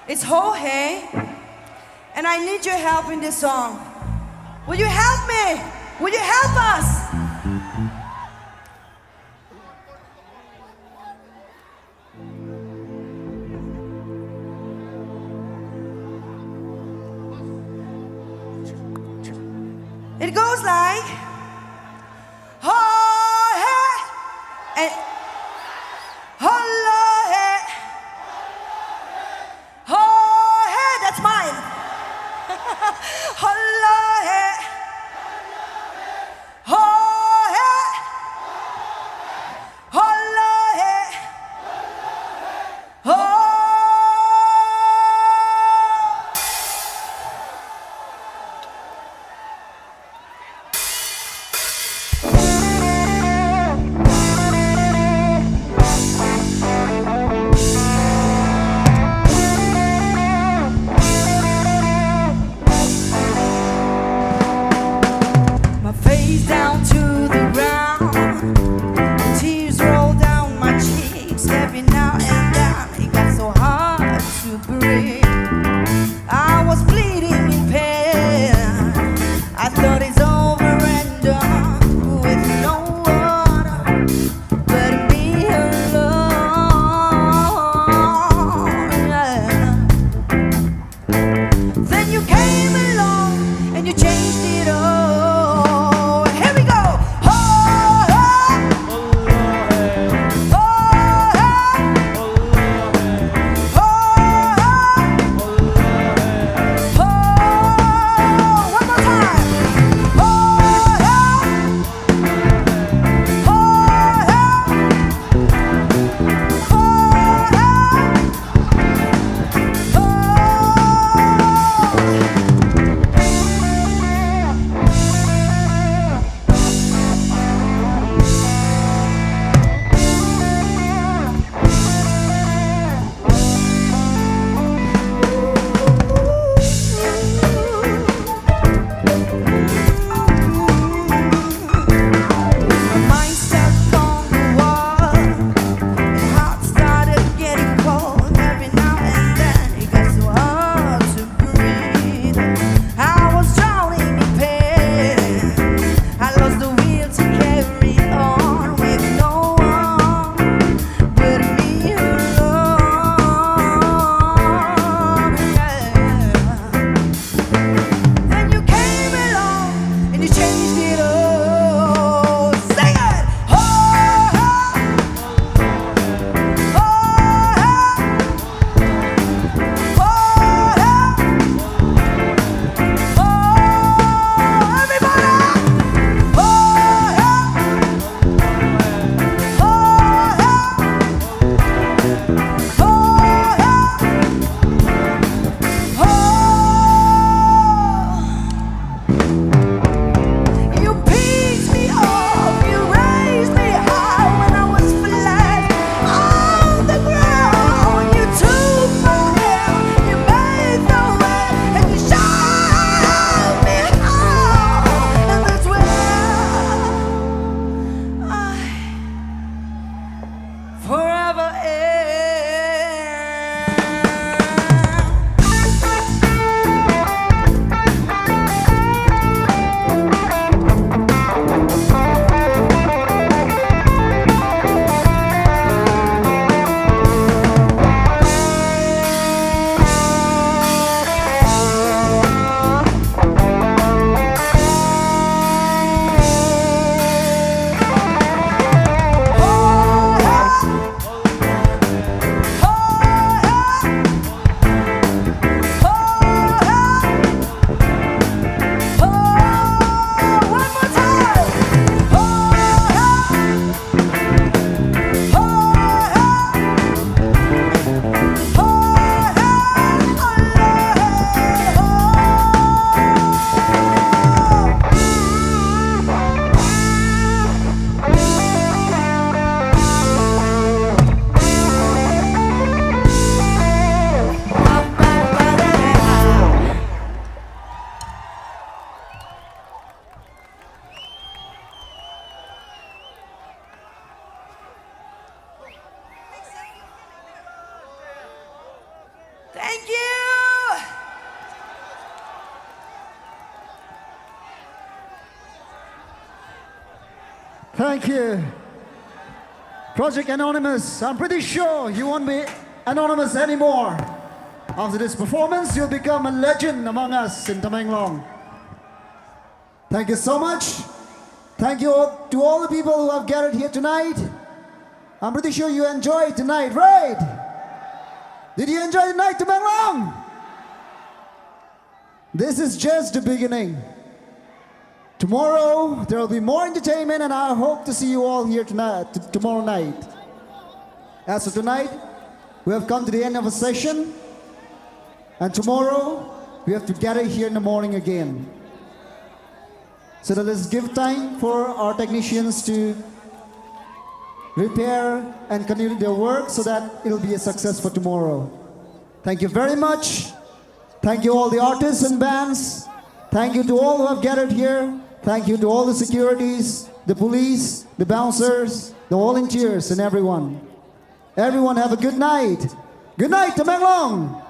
It's 𝘓𝘯𝘵, and I need your help in this song. Will you help me? Will you help us? It goes like 𝘓𝘯𝘵 and 𝘓𝘯𝘵. 𝘓𝘯𝘵, that's mine. 𝘓𝘯𝘵. 𝘓𝘯𝘵. 𝘓𝘯𝘵. Thank you. Project Anonymous, I'm pretty sure you won't be anonymous anymore. After this performance, you'll become a legend among us in Tamenglong. Thank you so much. Thank you to all the people who have gathered here tonight. I'm pretty sure you enjoyed tonight, right? Did you enjoy the night, Tamenglong? This is just the beginning. Tomorrow, there will be more entertainment, and I hope to see you all here tonight, tomorrow night. As of tonight, we have come to the end of a session, and tomorrow, we have to gather here in the morning again. So let's give time for our technicians to repair and continue their work so that it'll be a success for tomorrow. Thank you very much. Thank you all the artists and bands. Thank you to all who have gathered here. Thank you to all the securities, the police, the bouncers, the volunteers, and everyone. Everyone have a good night. Good night, Tamenglong!